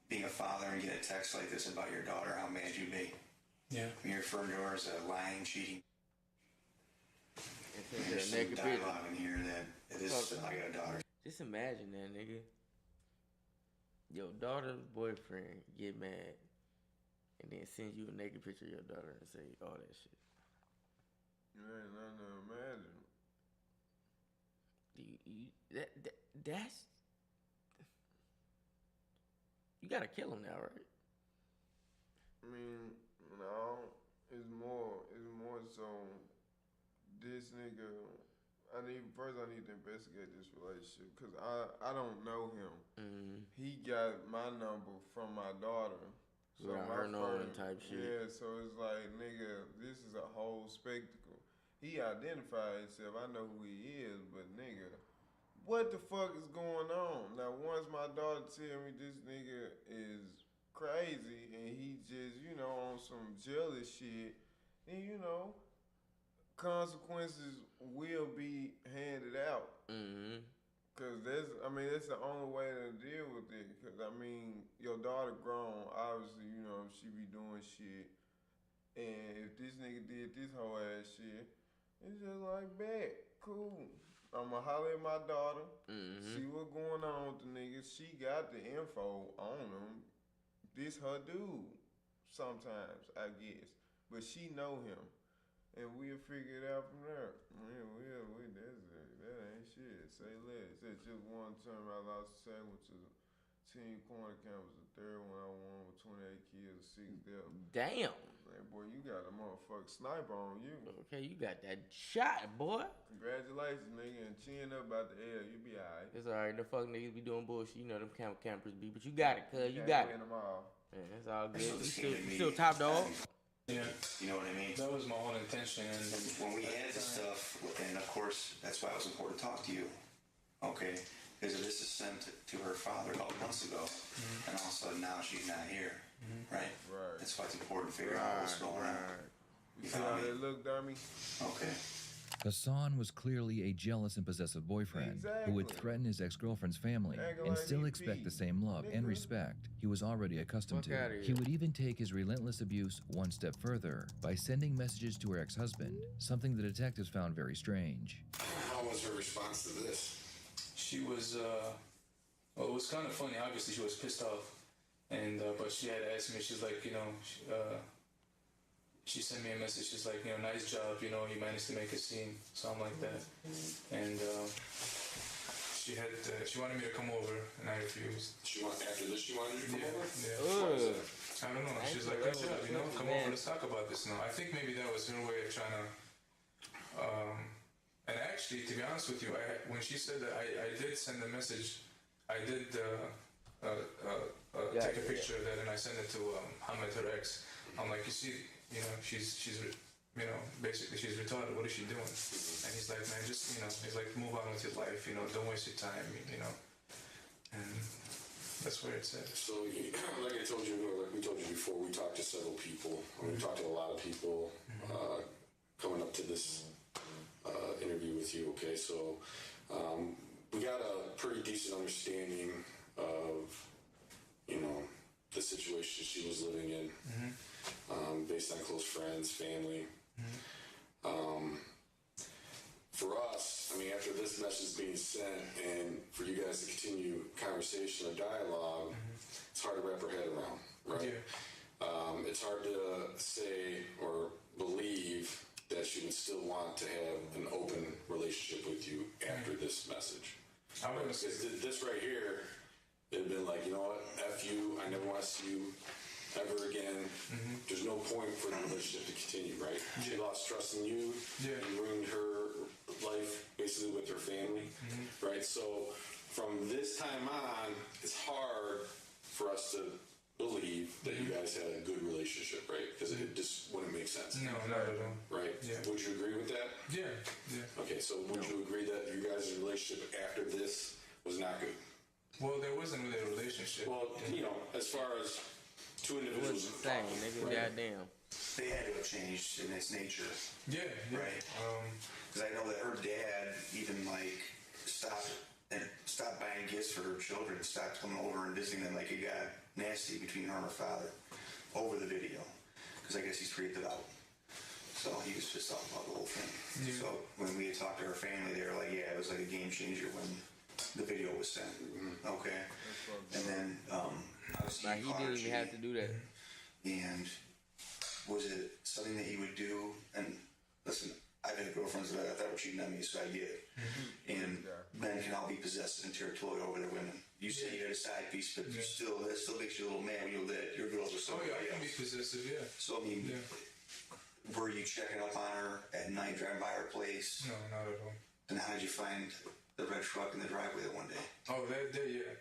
K: being a father and getting a text like this about your daughter, how mad you'd be?
N: Yeah.
K: I mean, you're referring to her as a lying, cheating. There's some
C: naked
K: dialogue in here that it is, I got a daughter.
C: Just imagine that, nigga. Your daughter's boyfriend get mad and then send you a naked picture of your daughter and say all that shit.
L: You ain't nothing to imagine.
C: That's you gotta kill him now, right?
L: I mean, no, it's more so this nigga, I need to investigate this relationship because I don't know him. He got my number from my daughter. So
C: her knowing type shit.
L: Yeah, so it's like, nigga, this is a whole spectacle. He identified himself. I know who he is, but nigga, what the fuck is going on? Now, once my daughter tell me this nigga is crazy and he just, on some jealous shit, then, consequences will be handed out. Cause that's the only way to deal with it. Cause your daughter grown, obviously, she be doing shit. And if this nigga did this whole ass shit, it's just like, bet, cool. I'ma holler at my daughter, see what's going on with the nigga. She got the info on him. This her dude, sometimes, I guess. But she know him. And we'll figure it out from there. That ain't shit. Say less. That's just one term I lost the second, which is team corner count was the third one I won with 28 kills, 6 deaths.
C: Damn.
L: Man, boy, you got a motherfucking sniper on you.
C: Okay, you got that shot, boy.
L: Congratulations, nigga, and chin up about the L. You be alright.
C: It's alright. The fuck niggas be doing bullshit. You know them campers be, but you got it, cuz. You got it. Yeah, that's all good. You still top dog.
N: Yeah.
K: You know what I mean?
N: That was my whole intention. And
K: when we had this stuff, and of course, that's why it was important to talk to you. Okay? Because this is sent to her father a couple months ago, and all of a sudden now she's not here. Right? That's why it's important to figure out what's going on.
L: You see how they look, dummy?
K: Okay.
D: Hassan was clearly a jealous and possessive boyfriend who would threaten his ex-girlfriend's family and still expect the same love and respect he was already accustomed to. He would even take his relentless abuse one step further by sending messages to her ex-husband, something the detectives found very strange.
E: How was her response to this?
N: She was, well, it was kind of funny. Obviously, she was pissed off. And, but she had asked me, she's like, she sent me a message. She's like, nice job, you managed to make a scene, something like that. And she wanted me to come over, and I refused.
E: After this, she wanted you to come over?
N: Yeah. I don't know. She's like, good job, come over, let's talk about this now. I think maybe that was her way of trying to, and actually, to be honest with you, when she said that, I did send a message. I did take a picture of that, and I sent it to Hamid, her ex. I'm like, you see, she's basically she's retarded. What is she doing? And he's like, man, just, he's like, move on with your life. Don't waste your time. And that's where it's at.
E: So, like I told you, like we told you before, we talked to several people. We talked to a lot of people coming up to this interview with you. Okay, so we got a pretty decent understanding of, the situation she was living in, based on close friends, family. For us, after this message being sent and for you guys to continue conversation or dialogue, it's hard to wrap our head around, right? Yeah. It's hard to say or believe that she would still want to have an open relationship with you after this message. Because this right here, it'd been like, you know what, F you, I never want to see you ever again. There's no point for the relationship to continue, right? She lost trust in you. You ruined her life basically with her family, right? So from this time on, it's hard for us to believe that you guys had a good relationship, right? Because it just wouldn't make sense.
N: No, not at all.
E: Right?
N: Yeah.
E: Would you agree with that?
N: Yeah.
E: Okay, so would you agree that you guys' relationship after this was not good?
N: Well, there wasn't really a relationship.
E: Well, as far as two individuals.
C: It was the same, nigga.
E: Right.
C: Goddamn.
K: They had to have changed in its nature.
N: Yeah.
K: Right. Because I know that her dad even stopped buying gifts for her children, stopped coming over and visiting them. Like, it got nasty between her and her father over the video. Because I guess he's freaked it out. So he was pissed off about the whole thing. Yeah. So when we had talked to her family, they were like, yeah, it was like a game changer when the video was sent. Okay. And then obviously
C: he didn't even have to do that.
K: And was it something that he would do? And listen, I've had girlfriends that I thought were cheating on me, so I get it. And men can all be possessive and territorial over their women. You say you had a side piece, but that still makes you a little mad when you know that your girls are so.
N: Oh yeah, I can be possessive, yeah.
K: So were you checking up on her at night, driving by her place?
N: No, not at all.
K: And how did you find the red truck in the driveway that one day?
N: Oh, that day, yeah.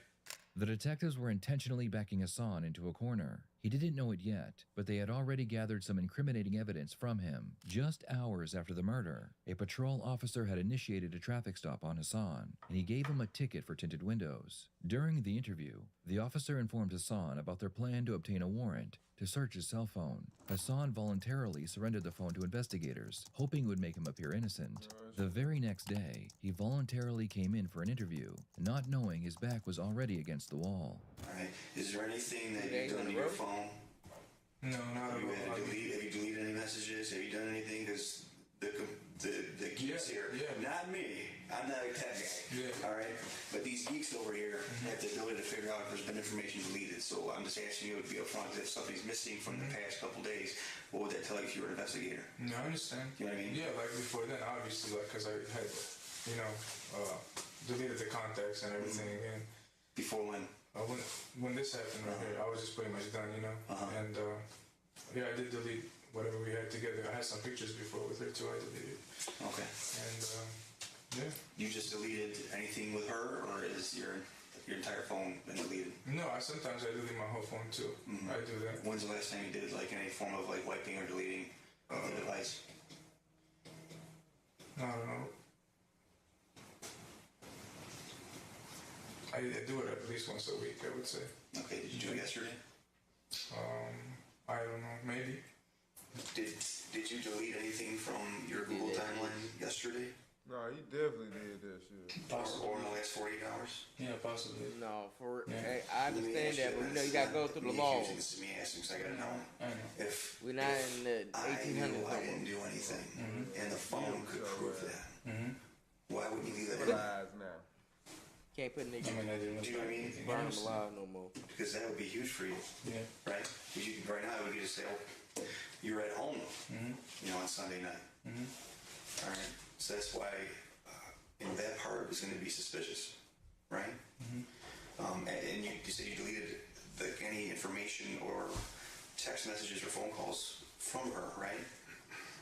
D: The detectives were intentionally backing Hassan into a corner. He didn't know it yet, but they had already gathered some incriminating evidence from him. Just hours after the murder, a patrol officer had initiated a traffic stop on Hassan, and he gave him a ticket for tinted windows. During the interview, the officer informed Hassan about their plan to obtain a warrant to search his cell phone. Hassan voluntarily surrendered the phone to investigators, hoping it would make him appear innocent. The very next day, he voluntarily came in for an interview, not knowing his back was already against the wall.
K: All right. Is there anything that you've done to your phone?
N: No, not at all.
K: Have you deleted any messages? Have you done anything? Because the geeks here, not me. I'm not a tech guy. All right, but these geeks over here have the ability to figure out if there's been information deleted. So I'm just asking you to be upfront. If something's missing from the past couple days, what would that tell you if you were an investigator?
N: No, I understand.
K: You know what I mean?
N: Yeah, like before then, obviously, like because I had, deleted the contacts and everything again.
K: Before when?
N: When this happened right here, I was just pretty much done, and I did delete whatever we had together. I had some pictures before with her too. I deleted.
K: Okay.
N: And
K: you just deleted anything with her, or is your entire phone been deleted?
N: No, sometimes I delete my whole phone too. I do that.
K: When's the last time you did like any form of like wiping or deleting of the device?
N: I don't know. I do it at least once a week, I would say.
K: Okay, did you do it yesterday?
N: I don't know, maybe.
K: Did you delete anything from your Google timeline yesterday?
L: No, you definitely did that shit.
K: Possibly. Or in the last 48 hours?
N: Yeah, possibly.
C: No, hey, I understand that, but you gotta go through the law.
K: This is me asking because I gotta know. If
C: we're not in the 1800s.
K: I didn't do anything, and the phone could prove that. Why wouldn't you leave that in?
C: Can't put niggas.
K: Do you know what I mean?
C: Burn them alive no more.
K: Because that would be huge for you.
N: Yeah.
K: Right? Because you right now we could just say, oh, you're at home, on Sunday night. All right. So that's why, that part is going to be suspicious, right? And you said you deleted any information or text messages or phone calls from her, right?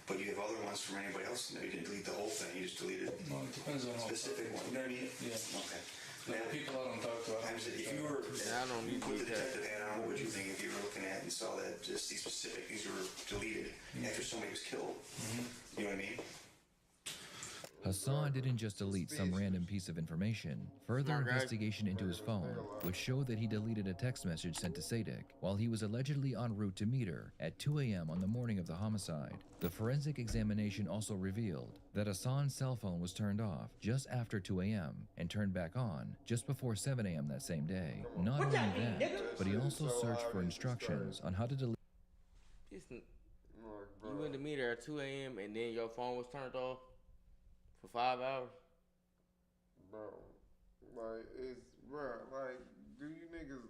K: But you have other ones from anybody else. You didn't delete the whole thing. You just deleted
N: No, it depends on
K: specific one. You know what I mean?
N: Yeah.
K: Okay.
N: Like people I don't talk to.
K: If you were, you put the detective hat on, what would you think if you were looking at and saw that just these specific things were deleted after somebody was killed? You know what I mean?
D: Hassan didn't just delete some random piece of information. Further investigation into his phone would show that he deleted a text message sent to Sadik while he was allegedly en route to meet her at 2 a.m. on the morning of the homicide. The forensic examination also revealed that Hassan's cell phone was turned off just after 2 a.m. and turned back on just before 7 a.m. that same day. Not only that, but he also searched for instructions on how to delete.
C: You went to meet her at 2 a.m. and then your phone was turned off for 5 hours?
L: Bro, like, do you niggas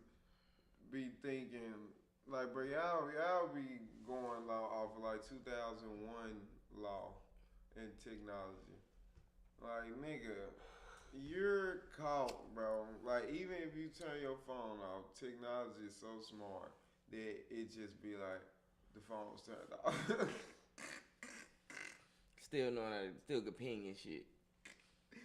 L: be thinking, like, bro, y'all be going off of, like, 2001 law and technology. Like, nigga, you're caught, bro. Like, even if you turn your phone off, technology is so smart that it just be like, the phone was turned off.
C: Still good ping and shit.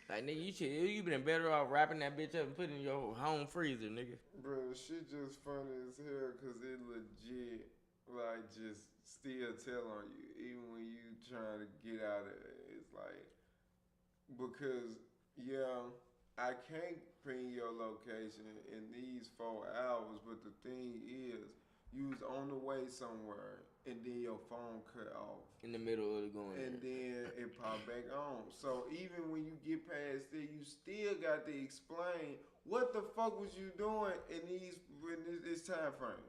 C: Like, nigga, you been better off wrapping that bitch up and putting it in your home freezer, nigga.
L: Bro, shit just funny as hell because it legit, like, just still tell on you. Even when you trying to get out of it. It's like, because, yeah, I can't ping your location in these 4 hours, but the thing is, you was on the way somewhere, and then your phone cut off.
C: In the middle of it going.
L: And then it popped back on. So even when you get past it, you still got to explain what the fuck was you doing in this time frame.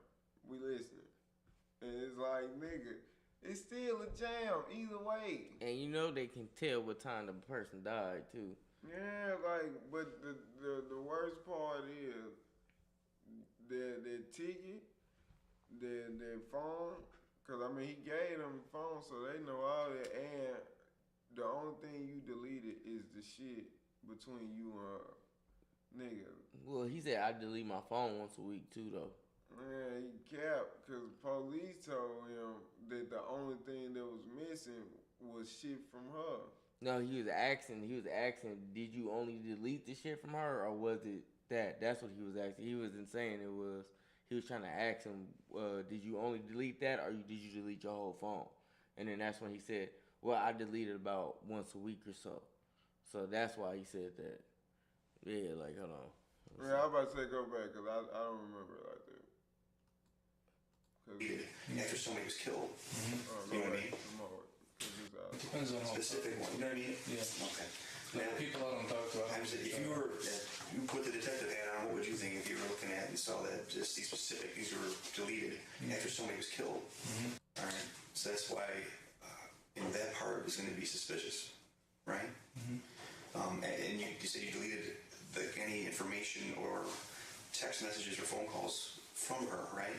L: We listening. And it's like, nigga, it's still a jam either way.
C: And you know they can tell what time the person died too.
L: Yeah, like, but the worst part is the ticket, their phone, because, I mean, he gave them the phone so they know all that, and the only thing you deleted is the shit between you and her. Nigga.
C: Well, he said I delete my phone once a week too, though.
L: Man, he capped, because police told him that the only thing that was missing was shit from her.
C: No, he was asking, did you only delete the shit from her, or was it that? That's what he was asking. He wasn't saying it was. He was trying to ask him, did you only delete that, or did you delete your whole phone? And then that's when he said, well, I deleted about once a week or so. So that's why he said that. Yeah, like, hold on.
L: Yeah, I was about to say go back, because I don't remember it like that.
K: After somebody was killed. You know what I mean?
N: It depends on how
K: specific one. You know what I mean?
N: Yeah.
K: Okay.
N: Now, people I don't talk to.
K: If you put the detective hat on, what would you think if you were looking at and saw that just these specific things were deleted after somebody was killed? All right. So that's why that part is going to be suspicious, right? And you said you deleted any information or text messages or phone calls from her, right?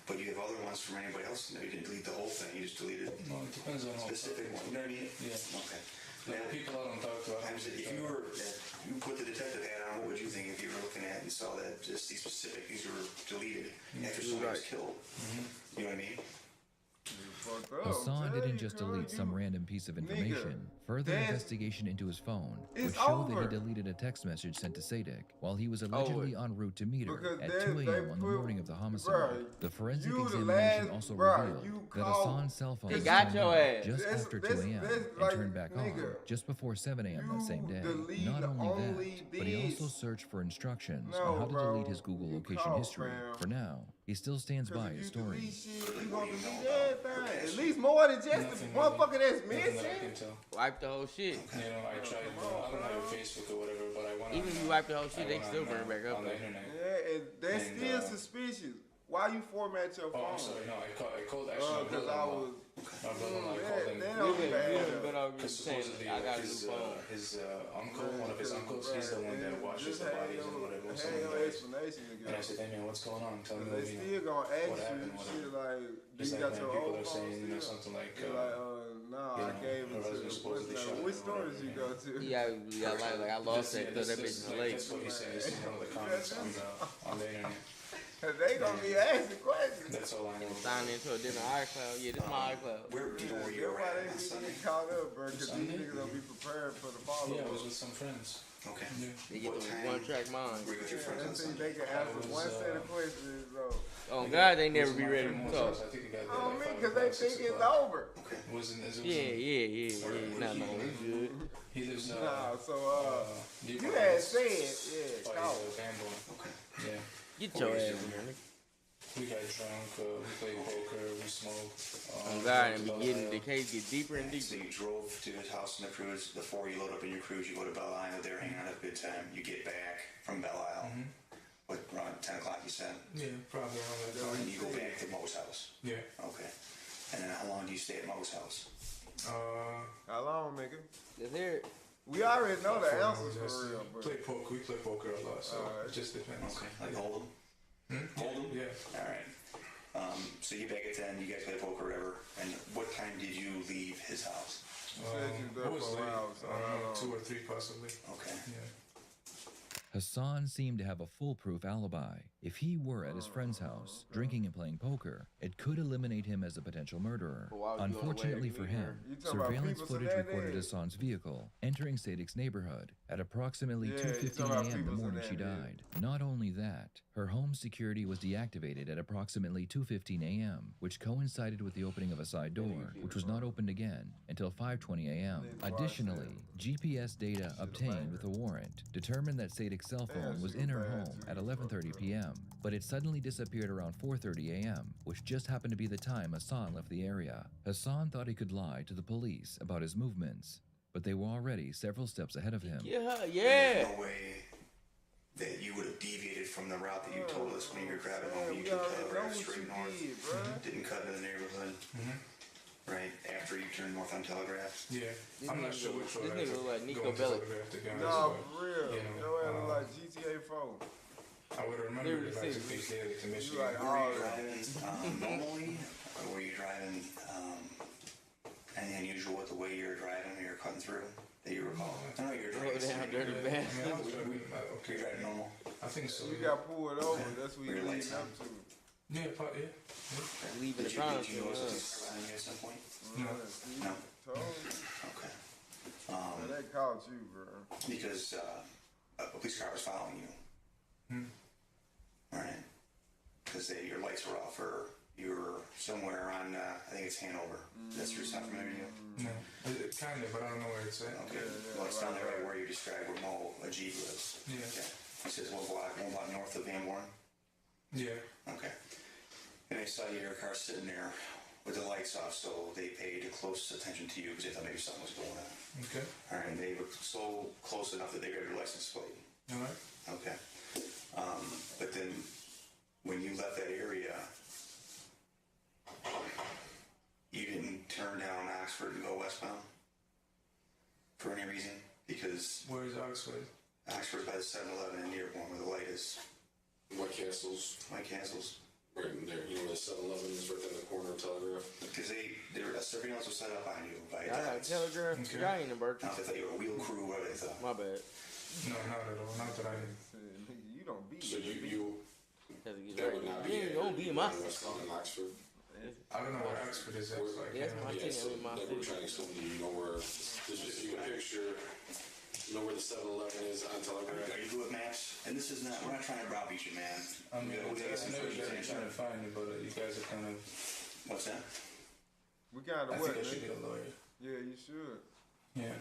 K: But you have other ones from anybody else. No, you didn't delete the whole thing. You just deleted
N: it depends on
K: specific one. You know what I mean?
N: Yeah.
K: Okay.
N: Now, people I don't talk to.
K: If you put the detective hat on, what would you think if you were looking at and saw that just these specific things were deleted after somebody was killed? You know what I mean?
D: Hassan didn't just delete some random piece of information. Further investigation into his phone would show
L: over.
D: that he deleted a text message sent to Sadik while he was allegedly en route to meet her at 2 a.m. on the morning of the homicide. The forensic examination also revealed that Hassan's cell phone was turned off just after 2 a.m. and turned back on just before 7 a.m. that same day. Not only that, but he also searched for instructions on how to delete his Google location history. For now, he still stands by his story.
L: At least more than just the motherfucker that's missing.
C: Wipe the whole shit.
N: You know, I tried. I don't have a Facebook or whatever, but I went.
C: Even if you wipe the whole shit, they can still bring it back up.
N: On the internet.
L: Yeah, and that's still suspicious. Why you format your phone?
N: Oh, I'm sorry. No, I called actually.
L: Because I was.
N: My brother-in-law called him. Because supposedly his uncle, one of his uncles, he's the one that washes the bodies and whatever. And I said, hey man, what's going on? Tell me what happened. It's like, man, people are saying, you know, something like,
L: no, I gave it to which store did you go to?
C: Yeah, like I lost that because that bitch is late.
N: That's what he said in one of the comments on the internet.
L: They gonna be asking questions.
N: That's all I know.
C: Sign into a different iCloud. Yeah, this is my iCloud.
L: Where do you know where you were at? That's why they get caught up, bro. Because these niggas don't be prepared for the follow-up.
N: Yeah, I was with some friends.
K: Okay.
N: Yeah.
C: They get the one-track mind.
K: Were you with your friends on
L: They
K: Sunday?
L: can answer one set of questions, though.
C: Oh God, they never be ready to talk.
N: I think it got
L: Oh,
N: there
L: me,
N: like
L: because they think it's over.
K: Okay.
C: Yeah. Nah, we good.
N: He lives
L: Nah, so, you had said, yeah, call.
K: Okay.
N: Yeah.
C: Get your ass in here, nigga.
N: We got drunk, we played poker, we smoked.
C: Oh God, and the case get deeper and deeper.
K: So you drove to his house in the cruise. Before you load up in your cruise, you go to Belle Isle. They're hanging out at a good time. You get back from Belle Isle. What, around 10 o'clock, you said?
N: Yeah, probably around that time.
K: And you go back to Mo's house?
N: Yeah.
K: Okay. And then how long do you stay at Mo's house?
L: How long, nigga?
C: Let's hear it.
L: We already know the answers for real, bro.
N: We play poker a lot, so it just depends.
K: Okay. Like Hold'em? Hold'em?
N: Yeah.
K: All right. So you back at 10, you guys play poker, whatever. And what time did you leave his house?
N: It was late. I don't know, 2 or 3 possibly.
K: Okay.
N: Yeah.
D: Hassan seemed to have a foolproof alibi. If he were at his friend's house, drinking and playing poker, it could eliminate him as a potential murderer. Unfortunately for him, surveillance footage recorded Hassan's vehicle entering Sadik's neighborhood at approximately 2:15 a.m. the morning she died. Not only that, her home's security was deactivated at approximately 2:15 a.m., which coincided with the opening of a side door, which was not opened again until 5:20 a.m. Additionally, GPS data obtained with a warrant determined that Sadik's cell phone was in her home at 11:30 p.m., but it suddenly disappeared around 4:30 a.m., which just happened to be the time Hassan left the area. Hassan thought he could lie to the police about his movements, but they were already several steps ahead of him.
K: There's no way that you would have deviated from the route that you told us when you were driving home. You took telegraph straight north, didn't cut into the neighborhood. Right after you turned north on Telegraph.
N: Yeah, I'm not sure which one.
C: This nigga look like Nico Bellic.
L: No, for real. Yo, ass like GTA 4.
N: I would remember if I took these daily to Michigan.
K: Were you driving normally, or were you driving anything unusual with the way you were driving or you were cutting through that you recall? I know you were driving.
C: Dirty bad.
K: Okay, you're driving normal.
N: I think so.
L: You got pulled over. That's what you leading up to.
N: Yeah, yeah.
C: Leaving the
K: Did you notice that he was around you at some point? No. Okay.
L: They caught you, bro.
K: Because a police car was following you. Right. Because your lights were off, or you were somewhere on, I think it's Hanover. That's your sound familiar to you?
N: No. Kind of, but I don't know where it's at.
K: Okay. Well, it's down there right where you described where Mo Ajib lives.
N: Yeah.
K: Okay. He says one block north of Van Born?
N: Yeah.
K: Okay. And they saw your car sitting there with the lights off, so they paid close attention to you because they thought maybe something was going on.
N: Okay.
K: All right, and they were so close enough that they got your license plate.
N: All right.
K: Okay. But then when you left that area, you didn't turn down Oxford and go westbound for any reason? Because...
N: Where is Oxford?
K: Oxford's by the 7-Eleven in Dearborn where the light is.
E: White Castles.
K: White Castles.
E: Right in there. You know where the 7-Eleven is right there in the corner of Telegraph?
K: Because surveillance was set up on you by
C: I got Telegraph. I ain't in Berkeley.
K: Now, they thought you were a wheel crew, whatever they thought.
C: My bad.
N: No, not at all. Not that I did.
L: You don't be.
E: So you
C: that would not be. You don't be in my city.
E: In Oxford.
N: I don't know where Oxford is at.
C: Yeah, that's my city.
E: So
C: My
E: they
C: city.
E: were trying to explain to you, know where. If you can picture, you know where the 7-Eleven is on Telegraph.
K: Are you good at maps? And this is not. We're not trying to browbeat you, man.
N: I mean, I know you guys are trying to find it, but you guys are kind of.
K: What's that?
L: We kind of
N: I think I should get a lawyer.
L: Yeah, you should.
N: Yeah.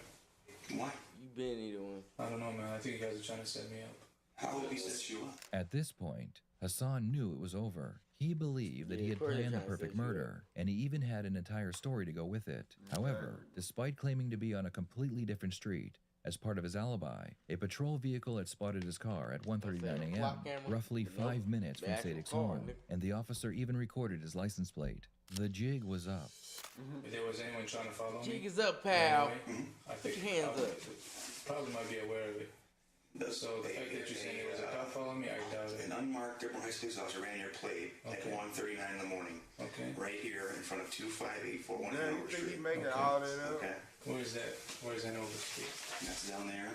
K: Why?
C: You been either one.
N: I don't know, man. I think you guys are trying to set me up.
K: How would he set you up?
D: At this point, Hassan knew it was over. He believed that he had planned the perfect murder, and he even had an entire story to go with it. However, despite claiming to be on a completely different street, as part of his alibi, a patrol vehicle had spotted his car at 1:39 a.m., roughly 5 minutes from Sadik's home, and the officer even recorded his license plate. The jig was up.
N: If there was anyone trying to follow me...
C: Jig is up, pal.
N: Put
C: your hands up.
N: Probably might be aware of it. So the fact that you're saying there was a cop following me, I doubt it.
K: An unmarked Dearborn High School officer ran your plate at 1:39 in the morning.
N: Okay.
K: Right here in front of 25841
L: Yeah, you
K: Hanover
L: think
K: Street.
L: he making all that up?
K: Okay.
N: Where is that? Where is Hanover Street?
K: That's down there.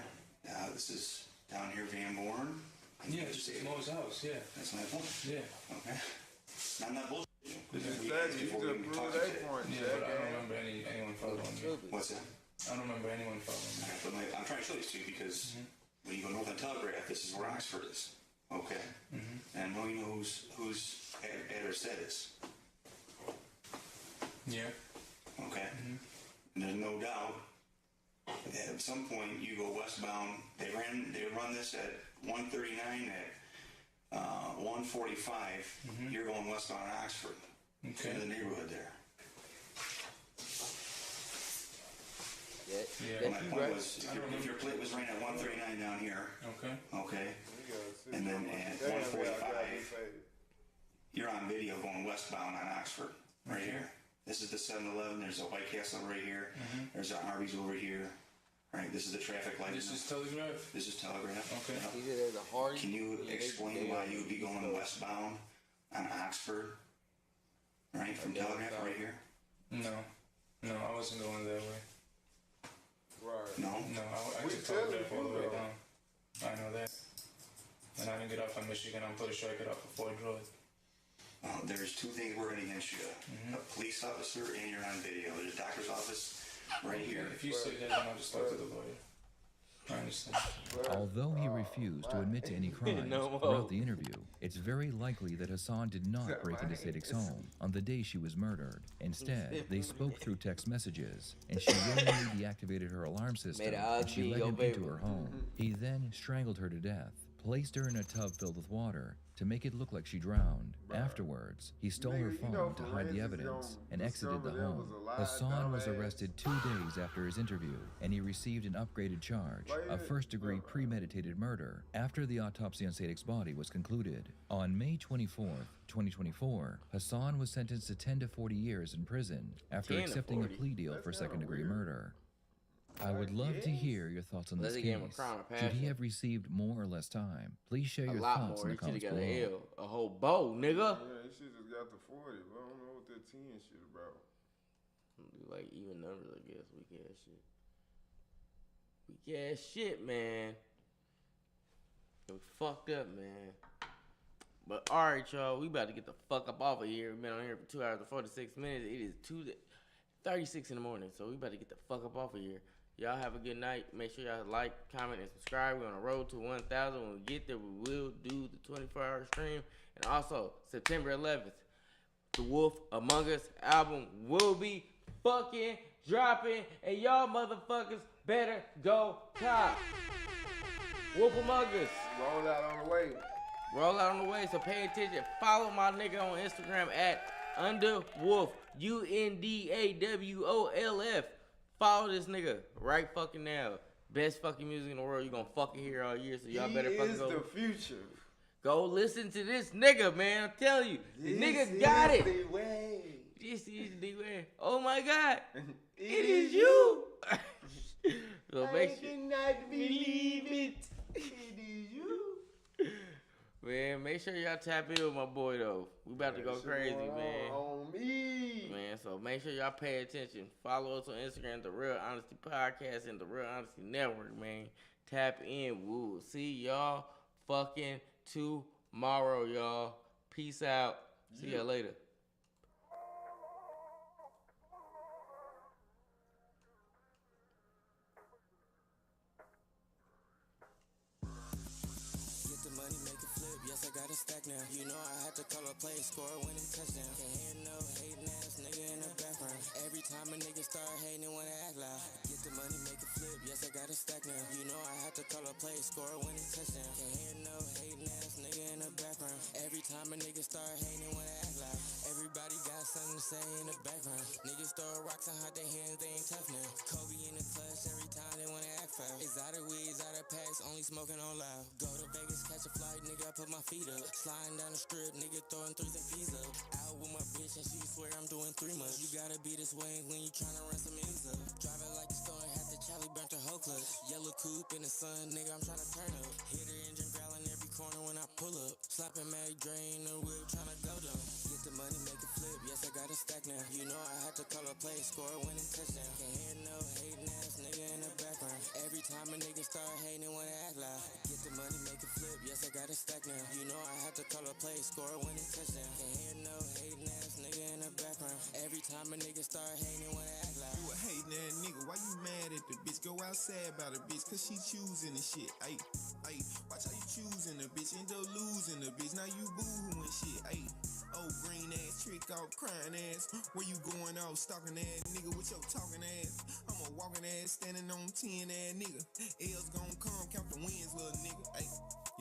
K: This is down here, Van Born.
N: Yeah, just Mo's house, yeah.
K: That's my point.
N: Yeah.
K: Okay. I'm not bullshitting you.
L: Exactly, you just proved that point.
N: Yeah, but I don't remember anyone following me.
K: What's that?
N: I don't remember anyone following me.
K: But I'm trying to show this to you because when you go north on Telegraph, this is where Oxford is. Okay. And Mo, you know whose address that is.
N: Yeah.
K: Okay. And there's no doubt that at some point you go westbound. They run this at 139 at 145. You're going westbound in Oxford.
N: Okay.
K: To the neighborhood there.
C: Yeah.
K: My point was, if your plate was ran at 139 down here, okay, and then at 145, you're on video going westbound on Oxford, right here. This is the 7-Eleven. There's a White Castle right here. There's an Arby's over here. Right. This is the traffic light.
N: This is Telegraph.
K: This is Telegraph.
N: Okay.
K: Can you explain why you would be going westbound on Oxford? Right from Telegraph right here.
N: No, I wasn't going that way.
L: Right.
K: No,
N: I took Telegraph all the way down. I know that. And I didn't get off on Michigan. I'm pretty sure I got off of Ford Road.
K: There's two things working against you. A police officer and you're on video. There's a doctor's office right here.
N: If you say that, then I'll just talk to the lawyer. I understand.
D: Although he refused to admit to any crimes throughout the interview, it's very likely that Hassan did not break into Sadik's home on the day she was murdered. Instead, they spoke through text messages, and she willingly deactivated her alarm system, and she let him into her home. He then strangled her to death, placed her in a tub filled with water to make it look like she drowned. Afterwards, he stole her phone to hide the evidence and exited the home. Hassan was arrested 2 days after his interview, and he received an upgraded charge of first-degree premeditated murder after the autopsy on Sadik's body was concluded. On May 24th, 2024, Hassan was sentenced to 10 to 40 years in prison after accepting a plea deal for second-degree murder. I would love to hear your thoughts on this case. Should he have received more or less time? Please share your thoughts in the comments below.
C: A whole bow, nigga.
L: Yeah, this shit just got to 40. I don't know what that 10 shit about.
C: Like even numbers, I guess. Weak ass shit. Weak ass shit, man. We fucked up, man. But alright, y'all. We about to get the fuck up off of here. We've been on here for 2 hours and 46 minutes. It is 2:36 in the morning, so we about to get the fuck up off of here. Y'all have a good night. Make sure y'all like, comment, and subscribe. We're on the road to 1,000. When we get there, we will do the 24-hour stream. And also, September 11th, the Wolf Among Us album will be fucking dropping. And y'all motherfuckers better go top. Wolf Among Us.
L: Roll out on the way.
C: Roll out on the way, so pay attention. Follow my nigga on Instagram at Undawolf. UNDAWOLF. Follow this nigga right fucking now. Best fucking music in the world. You gonna fucking hear all year, so y'all better fucking go.
L: He is the future.
C: Go listen to this nigga, man. I'm telling you. The nigga got it.
L: The way.
C: This is the way. Oh my God. It is you. So make sure.
L: I cannot believe it. It is you.
C: Man, make sure y'all tap in with my boy though. We about to go crazy, man.
L: On me.
C: Man, so make sure y'all pay attention. Follow us on Instagram, The Real Honesty Podcast and The Real Honesty Network, man. Tap in. We'll see y'all fucking tomorrow, y'all. Peace out. See y'all later.
O: Got a stack now. You know I had to call a play, score a winning touchdown. Can't hear no hating ass nigga in the background. Every time a nigga start hating, wanna act loud. Get the money, make it flip. Yes, I got a stack now. You know I had to call a play, score a winning touchdown. Can't hear no hating ass nigga in the background. Every time a nigga start hating, wanna act loud. Everybody got something to say in the background. Niggas throw rocks and hide their hands, they ain't tough now. Kobe in the clutch every time they wanna act foul. Exotic weeds, out of packs, only smoking on loud. Go to Vegas, catch a flight, nigga, I put my feet up. Sliding down the strip, nigga throwing threes and peas up. Out with my bitch and she swear I'm doing 3 months. You gotta be this way when you tryna run some ends up. Driving like a stone, had the Charlie burnt her whole clutch. Yellow coupe in the sun, nigga, I'm tryna turn up. Hit her engine growling every corner when I pull up. Slapping Mag drain the whip, tryna go down. Get the money, make it flip, yes I got a stack now. You know I had to call a play, score a winning touchdown. Can't hear no hating ass nigga in the background. Every time a nigga start hating, wanna act loud. Get the money, make it flip, yes I got a stack now. You know I had to call a play, score a winning touchdown. Can't hear no hating ass nigga in the background. Every time a nigga start hating, wanna act loud.
P: You a hating ass nigga, why you mad at the bitch? Go outside about the bitch, cause she choosing the shit. Ayy, watch how you choosing the bitch, end up losing the bitch. Now you boo-hooing shit, ayy. Oh, green ass, trick off, crying ass. Where you going off, stalking ass nigga with your talking ass? I'm a walking ass, standing on 10 ass nigga. L's gon' come, count the wins, little nigga. Ayy,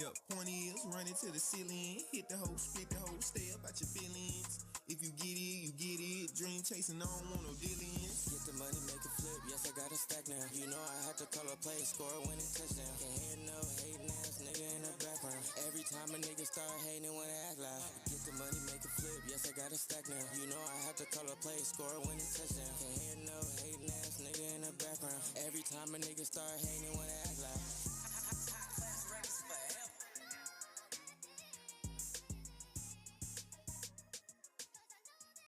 P: yup, point is, run it to the ceiling. Hit the hoe, split the hoe, stay up at your feelings. If you get it, you get it. Dream chasing, I don't want no dealings.
O: Get the money, make it flip, yes I got a stack now. You know I had to call a play, score a winning touchdown. Can't hear no hating ass nigga in the background. Every time a nigga start hating, wanna act loud. Get the money, make it flip, yes I got a stack now. You know I had to call a play, score a winning touchdown. Can't hear no hating ass nigga in the background. Every time a nigga start hating, wanna act loud.